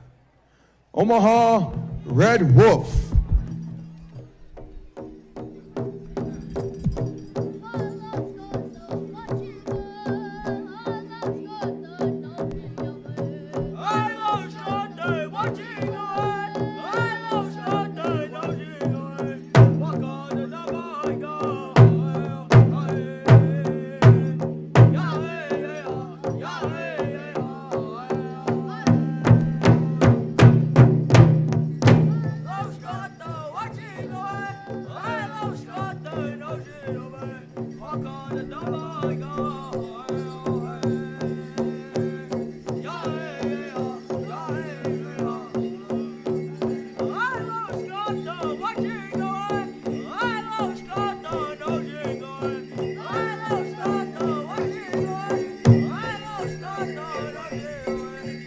Omaha Red Wolf.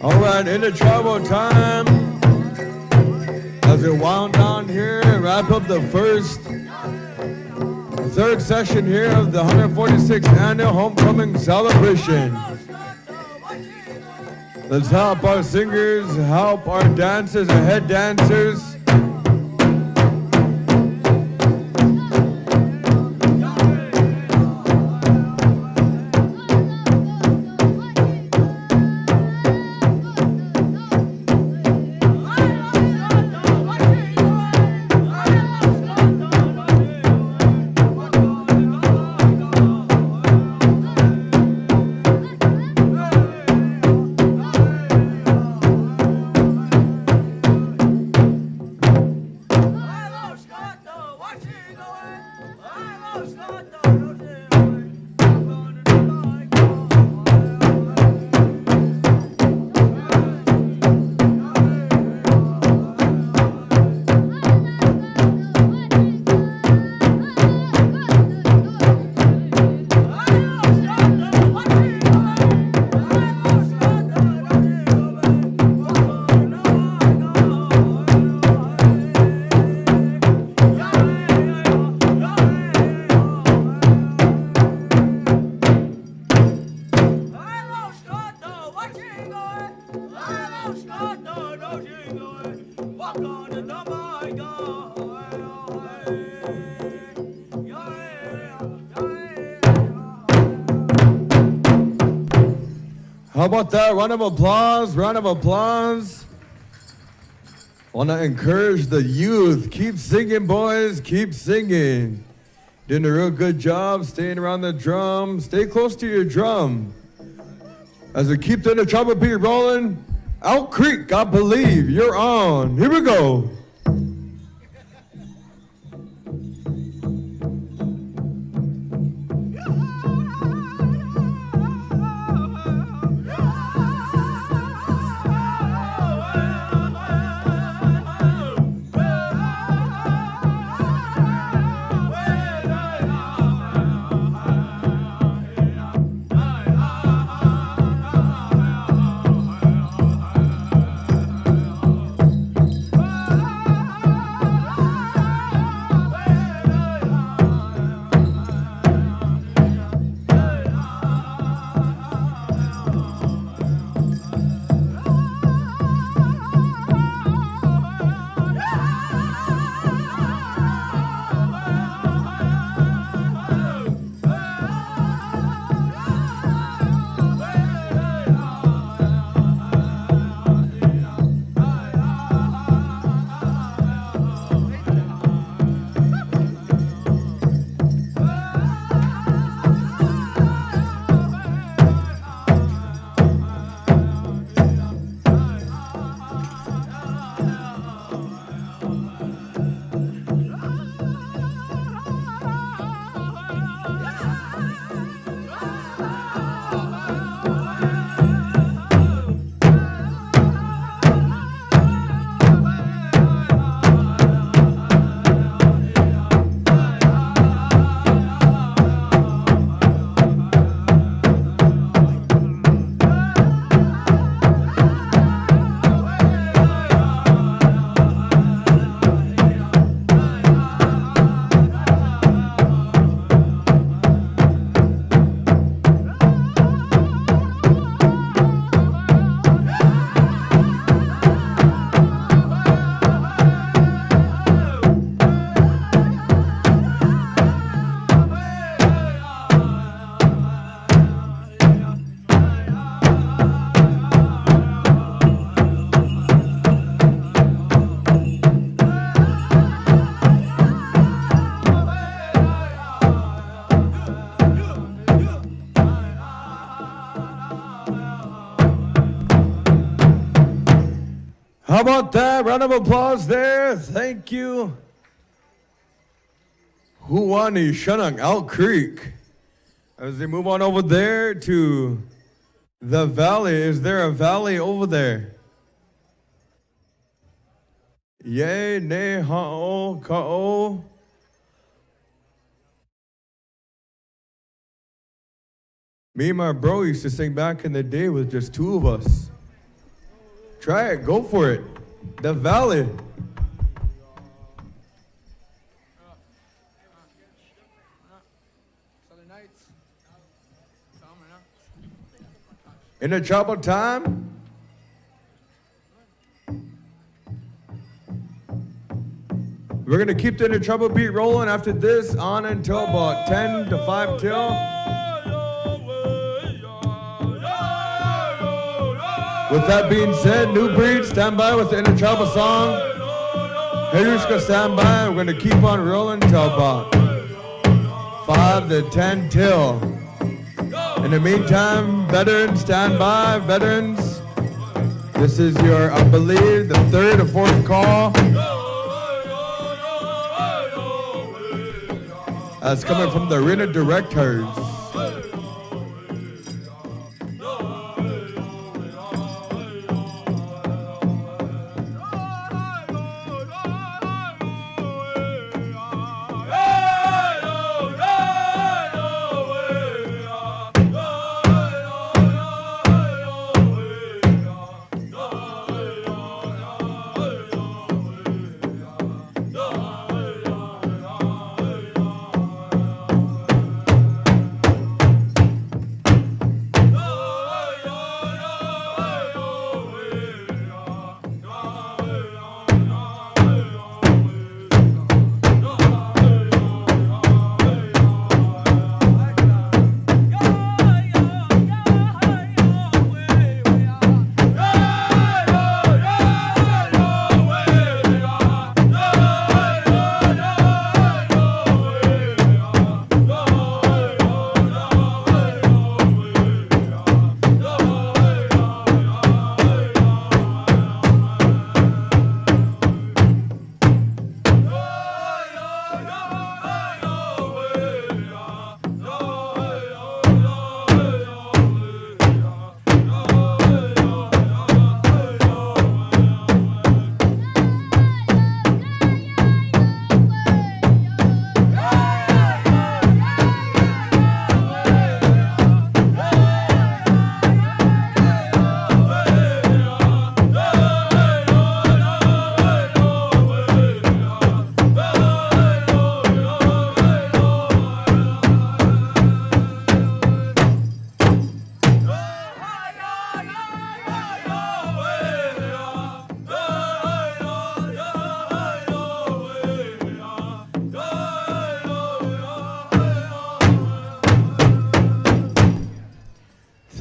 All right, intertribal time. As we wound down here, wrap up the third session here of the 146th annual homecoming celebration. Let's help our singers, help our dancers, our head dancers. How about that? Round of applause, round of applause. Want to encourage the youth. Keep singing, boys, keep singing. Doing a real good job staying around the drum. Stay close to your drum. As we keep the Intertribal beat rolling, Out Creek, I believe you're on. Here we go. How about that? Round of applause there. Thank you. Huani Shanang, Out Creek. As they move on over there to the valley. Is there a valley over there? Yay, ne, ha'o, ka'o. Me and my bro used to sing back in the day with just two of us. Try it, go for it. The valley. Intertribal time. We're gonna keep the Intertribal beat rolling after this on until about 10 to 5 till. With that being said, New Breed, stand by with the Intertribal song. Harushka, stand by. We're gonna keep on rolling till about 5 to 10 till. In the meantime, veterans, stand by. Veterans, this is your, I believe, the third or fourth call. That's coming from the arena directors.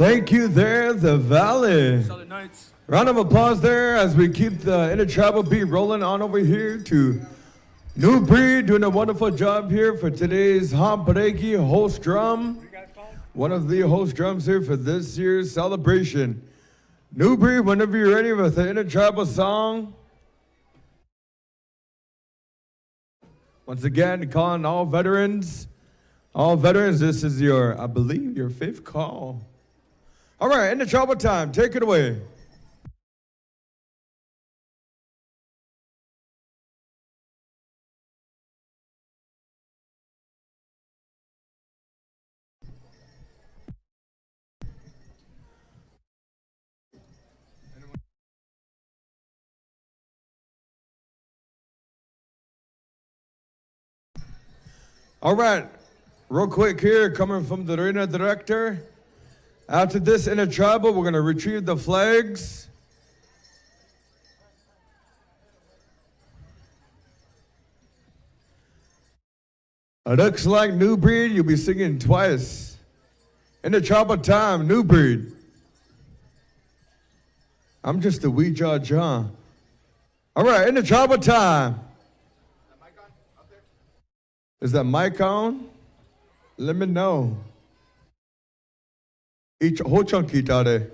Thank you there, the Valley. Solid Knights. Round of applause there as we keep the Intertribal beat rolling on over here to New Breed doing a wonderful job here for today's Hampareki host drum. One of the host drums here for this year's celebration. New Breed, whenever you're ready with the Intertribal song. Once again, calling all veterans. All veterans, this is your, I believe, your 5th call. All right, Intertribal time, take it away. All right, real quick here, coming from the arena director. After this Intertribal, we're gonna retrieve the flags. It looks like New Breed, you'll be singing twice. Intertribal time, New Breed. I'm just a wee jaw John. All right, Intertribal time. Is that mic on? Let me know. Each whole chunky tare.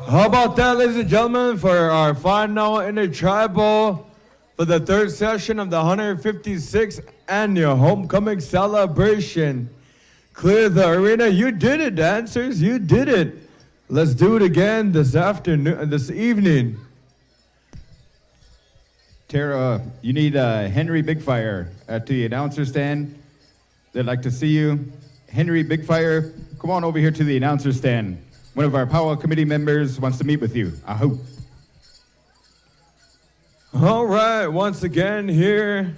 How about that, ladies and gentlemen, for our final Intertribal for the 3rd session of the 156th annual homecoming celebration. Clear the arena. You did it, dancers. You did it. Let's do it again this evening. Tara, you need Henry Bigfire at the announcer stand. They'd like to see you. Henry Bigfire, come on over here to the announcer stand. One of our powwow committee members wants to meet with you. Aho. All right, once again here.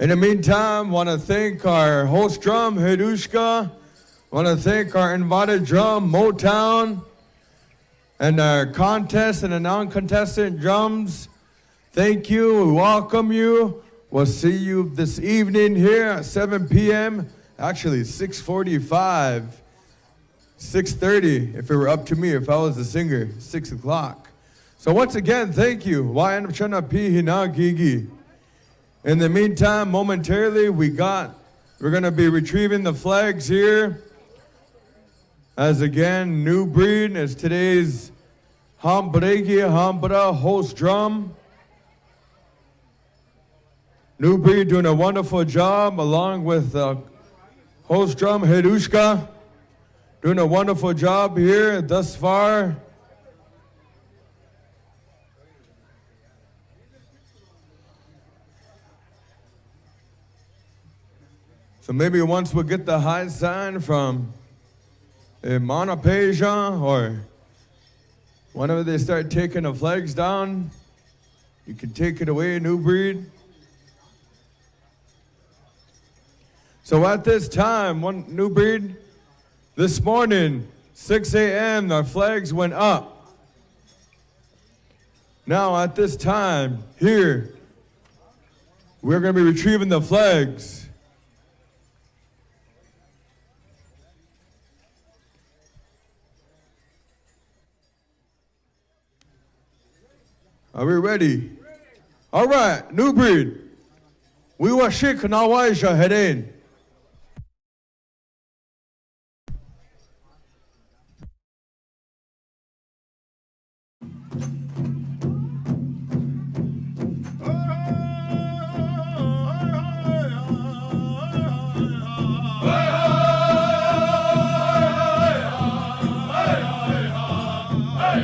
In the meantime, want to thank our host drum, Hedushka. Want to thank our invited drum, Motown. And our contest and the non-contestant drums. Thank you, we welcome you. We'll see you this evening here at 7 p.m. Actually, 6:45, 6:30, if it were up to me, if I was the singer, 6 o'clock. So once again, thank you. In the meantime, momentarily, we're gonna be retrieving the flags here. As again, New Breed is today's Hambra host drum. New Breed doing a wonderful job along with host drum Hedushka. Doing a wonderful job here thus far. So maybe once we get the high sign from Monopeja or whenever they start taking the flags down, you can take it away, New Breed. So at this time, New Breed, this morning, 6 a.m., our flags went up. Now at this time, here, we're going to be retrieving the flags. Are we ready? All right, New Breed. We were shik na waisha heading. Hey,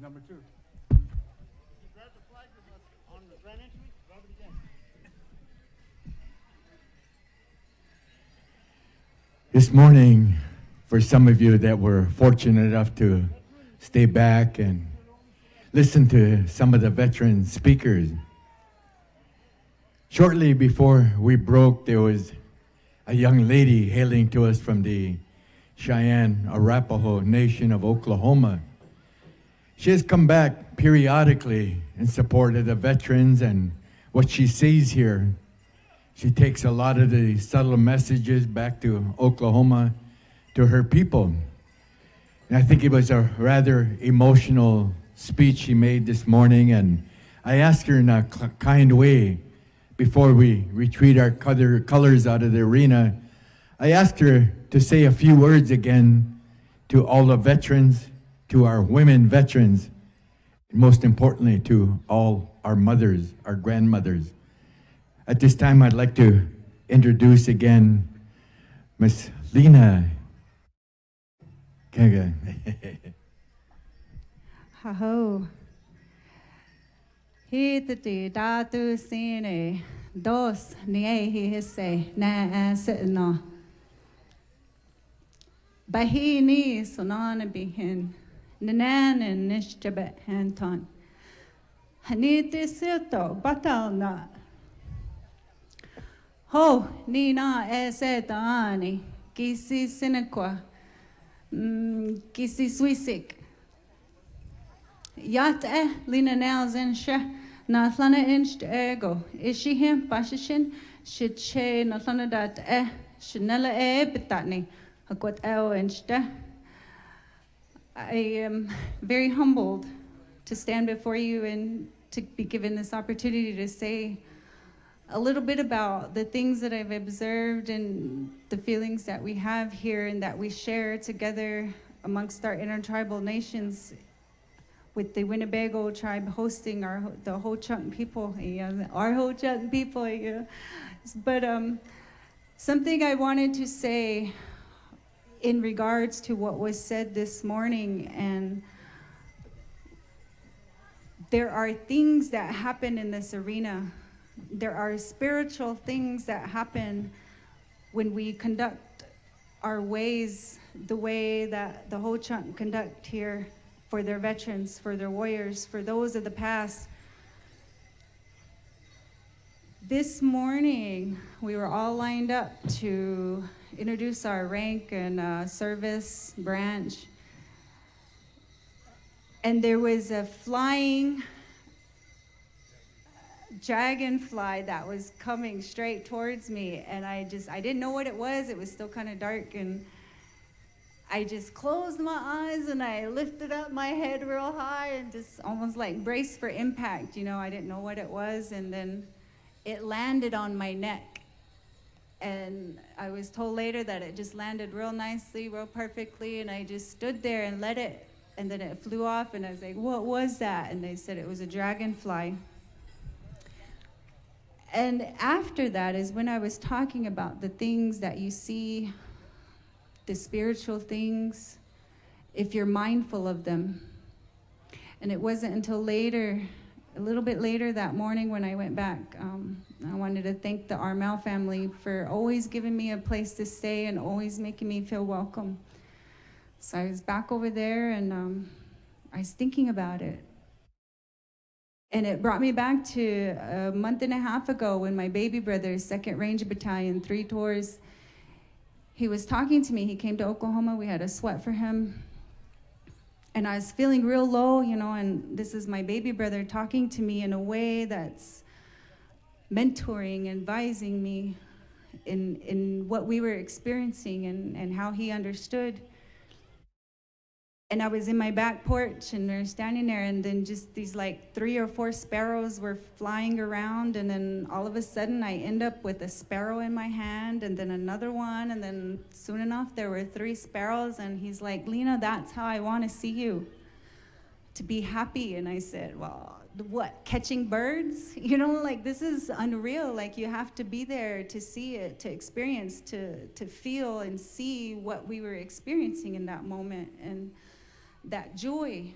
Number two. This morning, for some of you that were fortunate enough to stay back and listen to some of the veteran speakers, shortly before we broke, there was a young lady hailing to us from the Cheyenne Arapaho Nation of Oklahoma. She has come back periodically in support of the veterans and what she sees here. She takes a lot of the subtle messages back to Oklahoma, to her people. And I think it was a rather emotional speech she made this morning, and I asked her in a kind way, before we retreat our colors out of the arena, I asked her to say a few words again to all the veterans, to our women veterans, and most importantly to all our mothers, our grandmothers. At this time, I'd like to introduce again Miss Lena. Haho. Hitati datu sine dos nie hisse na asno. Bahini sonana bihin nanan and nishtabet hanton. Haniti sito batalna. Ho nina esetani kisi sinaqua kisi suisik. Yat lina nails in she nathana inch ego. Ishihim bashishin shit she nathana dat shinella betatni. Hakot inch. I am very humbled to stand before you and to be given this opportunity to say a little bit about the things that I've observed and the feelings that we have here and that we share together amongst our intertribal nations, with the Winnebago tribe hosting the Ho-Chunk people, our Ho-Chunk people. But something I wanted to say in regards to what was said this morning, and there are things that happen in this arena. There are spiritual things that happen when we conduct our ways the way that the Ho-Chunk conduct here for their veterans, for their warriors, for those of the past. This morning, we were all lined up to introduce our rank and service branch. And there was a flying dragonfly that was coming straight towards me, and I didn't know what it was. It was still kind of dark, and I just closed my eyes and I lifted up my head real high and just almost like braced for impact. I didn't know what it was, and then it landed on my neck. And I was told later that it just landed real nicely, real perfectly, and I just stood there and let it, and then it flew off, and I was like, what was that? And they said it was a dragonfly. And after that is when I was talking about the things that you see, the spiritual things, if you're mindful of them. And it wasn't until later, a little bit later that morning when I went back, I wanted to thank the Armel family for always giving me a place to stay and always making me feel welcome. So I was back over there, and I was thinking about it. And it brought me back to a month and a half ago when my baby brother, 2nd Ranger Battalion, 3 tours, he was talking to me. He came to Oklahoma. We had a sweat for him. And I was feeling real low, and this is my baby brother talking to me in a way that's mentoring, advising me in what we were experiencing and how he understood. And I was in my back porch, and they're standing there, and then just these like 3 or 4 sparrows were flying around, and then all of a sudden I end up with a sparrow in my hand, and then another one, and then soon enough there were 3 sparrows, and he's like, Lena, that's how I want to see you, to be happy. And I said, well, what, catching birds? Like this is unreal. Like you have to be there to see it, to experience, to feel and see what we were experiencing in that moment. And that joy.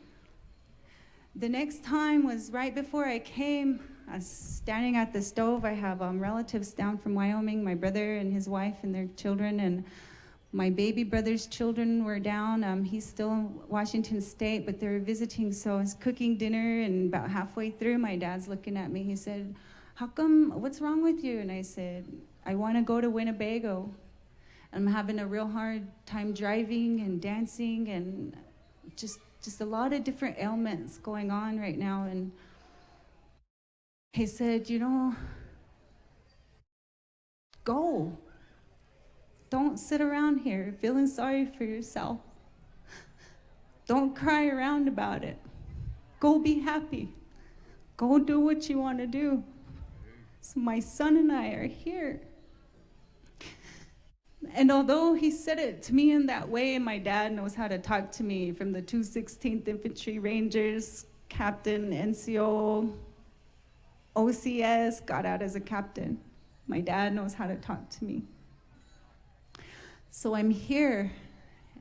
The next time was right before I came. I was standing at the stove. I have relatives down from Wyoming, my brother and his wife and their children, and my baby brother's children were down. He's still in Washington State, but they were visiting, so I was cooking dinner, and about halfway through, my dad's looking at me. He said, how come, what's wrong with you? And I said, I want to go to Winnebago. I'm having a real hard time driving and dancing, and just a lot of different ailments going on right now. And he said, go. Don't sit around here feeling sorry for yourself. Don't cry around about it. Go be happy. Go do what you want to do. So my son and I are here. And although he said it to me in that way, and my dad knows how to talk to me from the 216th Infantry Rangers, Captain, NCO, OCS, got out as a captain. My dad knows how to talk to me. So I'm here,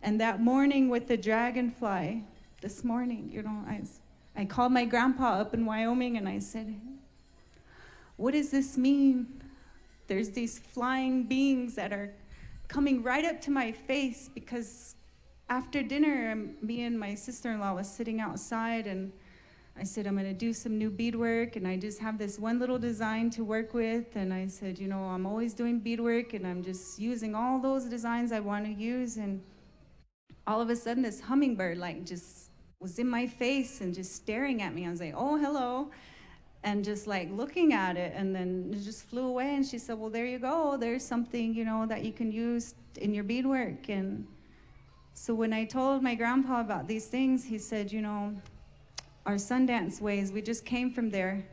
and that morning with the dragonfly, this morning, I called my grandpa up in Wyoming and I said, what does this mean? There's these flying beings that are coming right up to my face, because after dinner, me and my sister-in-law was sitting outside, and I said, I'm gonna do some new beadwork, and I just have this one little design to work with, and I said, you know, I'm always doing beadwork, and I'm just using all those designs I wanna use, and all of a sudden this hummingbird like just was in my face and just staring at me. I was like, oh, hello, and just like looking at it, and then it just flew away, and she said, well, there you go, there's something, you know, that you can use in your beadwork. And so when I told my grandpa about these things, he said, you know, our Sundance ways, we just came from there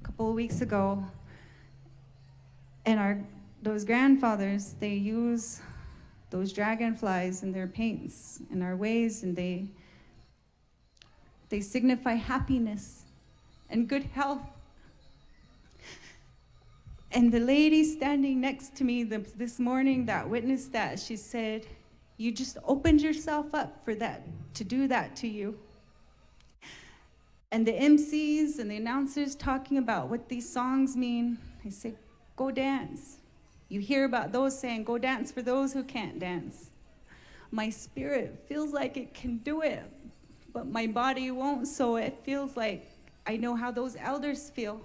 a couple of weeks ago, and those grandfathers, they use those dragonflies in their paints in our ways, and they signify happiness and good health. And the lady standing next to me this morning that witnessed that, she said, you just opened yourself up for that, to do that to you. And the MCs and the announcers talking about what these songs mean, they say, go dance. You hear about those saying, go dance for those who can't dance. My spirit feels like it can do it, but my body won't, so it feels like I know how those elders feel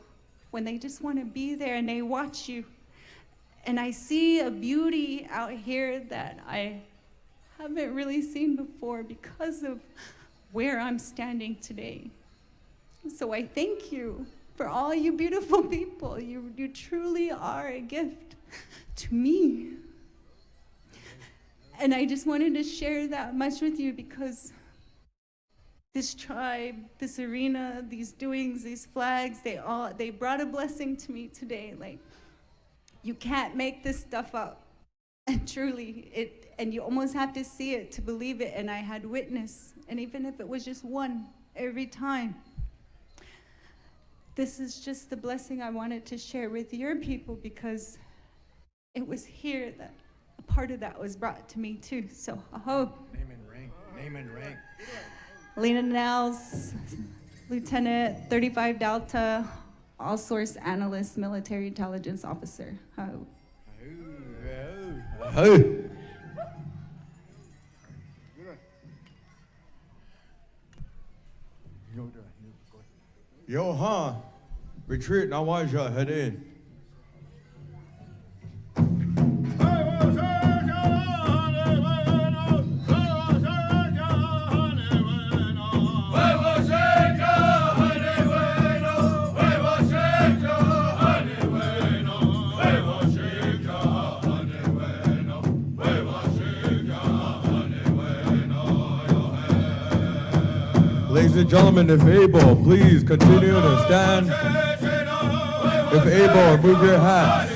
when they just want to be there and they watch you. And I see a beauty out here that I haven't really seen before because of where I'm standing today. So I thank you for all you beautiful people. You truly are a gift to me. And I just wanted to share that much with you, because this tribe, this arena, these doings, these flags, they brought a blessing to me today. Like, you can't make this stuff up. And truly, and you almost have to see it to believe it. And I had witness, and even if it was just one every time. This is just the blessing I wanted to share with your people, because it was here that a part of that was brought to me too. So, aho. Name and rank. Name and rank. Lena Nels, Lieutenant 35 Delta, All Source Analyst, Military Intelligence Officer. Ho. Hey. Yo, huh? Retreat, now why y'all head in? Ladies and gentlemen, if able, please continue to stand. If able, move your hats.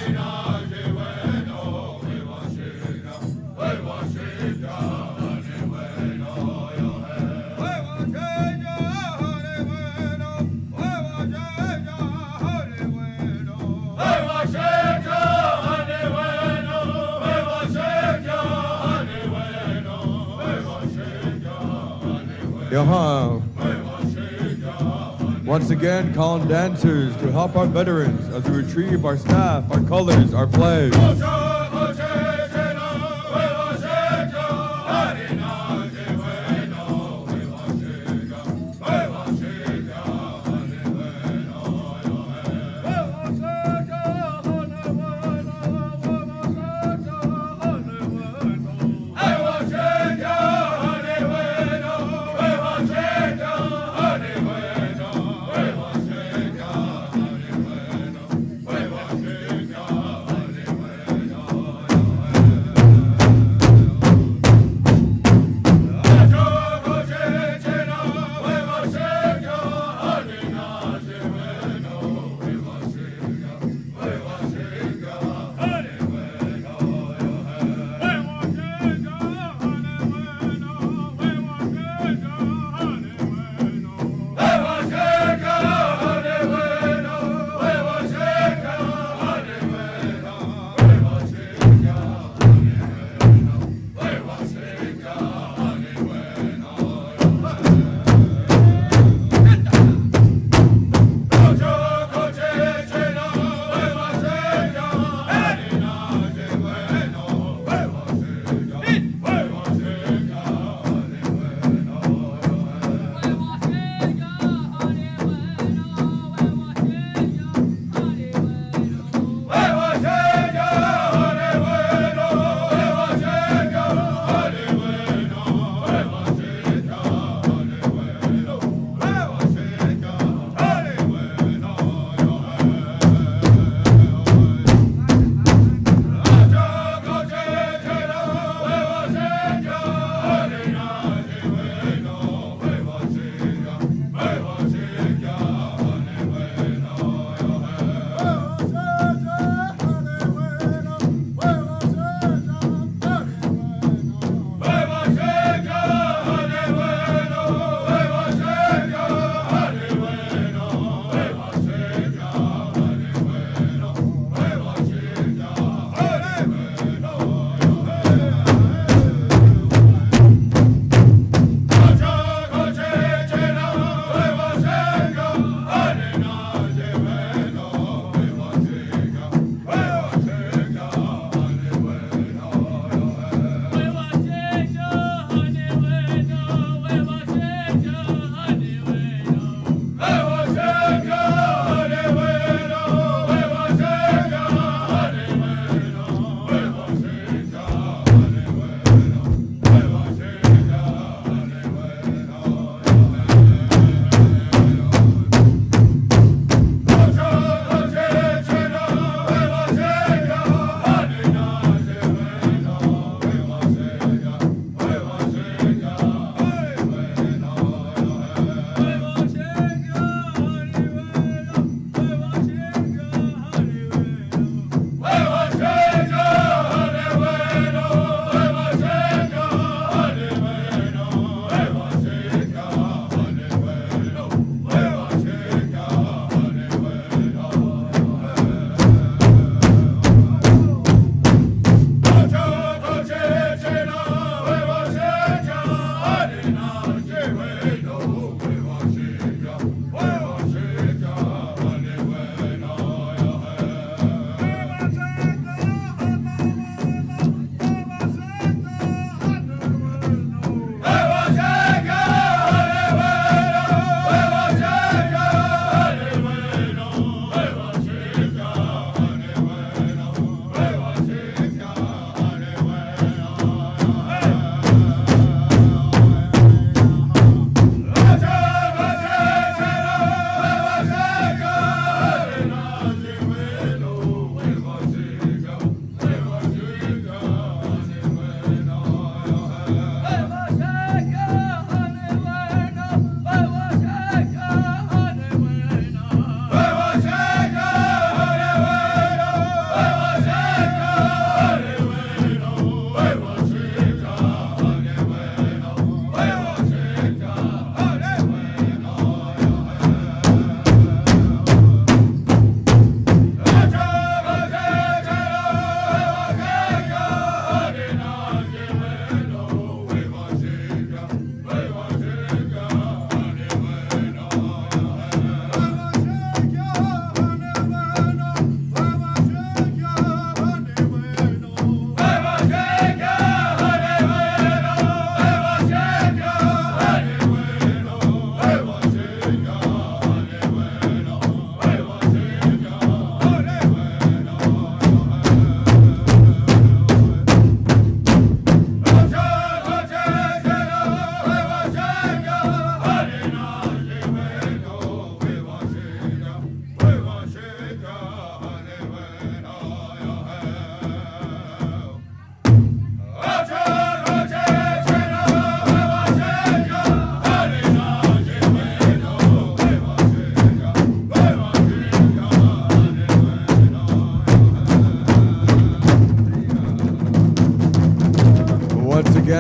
Yaha. Once again, calling dancers to help our veterans as we retrieve our staff, our colors, our flags.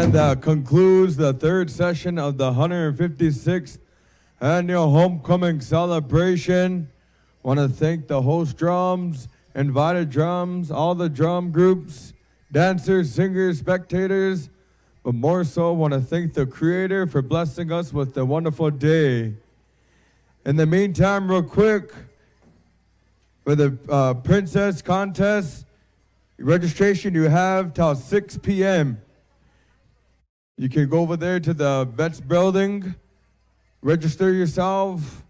And that concludes the third session of the 156th Annual Homecoming Celebration. Want to thank the host drums, invited drums, all the drum groups, dancers, singers, spectators, but more so want to thank the Creator for blessing us with a wonderful day. In the meantime, real quick, for the Princess Contest, registration you have till 6 p.m. You can go over there to the Vets building, register yourself,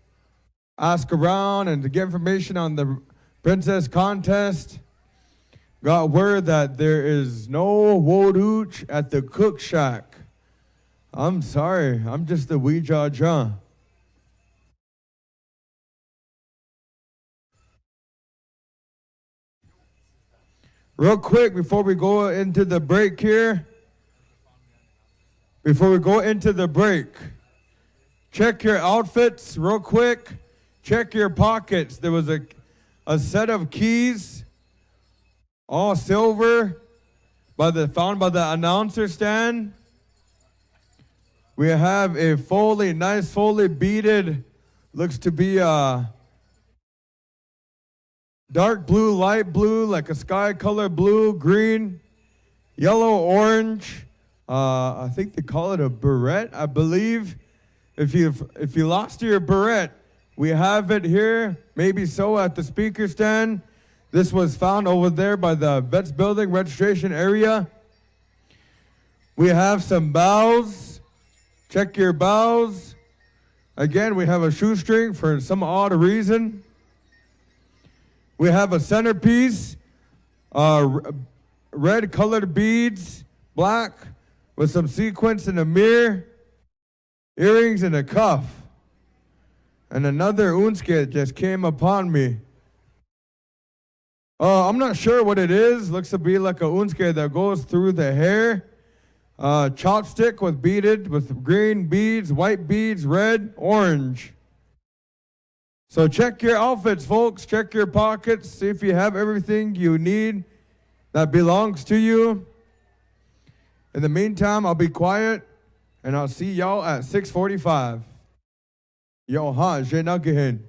ask around, and to get information on the Princess Contest. Got word that there is no Wodooch at the Cook Shack. I'm sorry, I'm just a wee jaw. Real quick, before we go into the break here, check your outfits real quick. Check your pockets. There was a set of keys, all silver, found by the announcer stand. We have a nice Foley beaded, looks to be a dark blue, light blue, like a sky color blue, green, yellow, orange. I think they call it a beret, I believe. If you lost your beret, we have it here, maybe so at the speaker stand. This was found over there by the Vets building registration area. We have some bows. Check your bows. Again, we have a shoestring for some odd reason. We have a centerpiece, red colored beads, black, with some sequins in a mirror, earrings and a cuff. And another unske just came upon me. I'm not sure what it is. Looks to be like a unske that goes through the hair. Chopstick with green beads, white beads, red, orange. So check your outfits, folks. Check your pockets. See if you have everything you need that belongs to you. In the meantime, I'll be quiet, and I'll see y'all at 6:45. Yo, ha, je nagihin.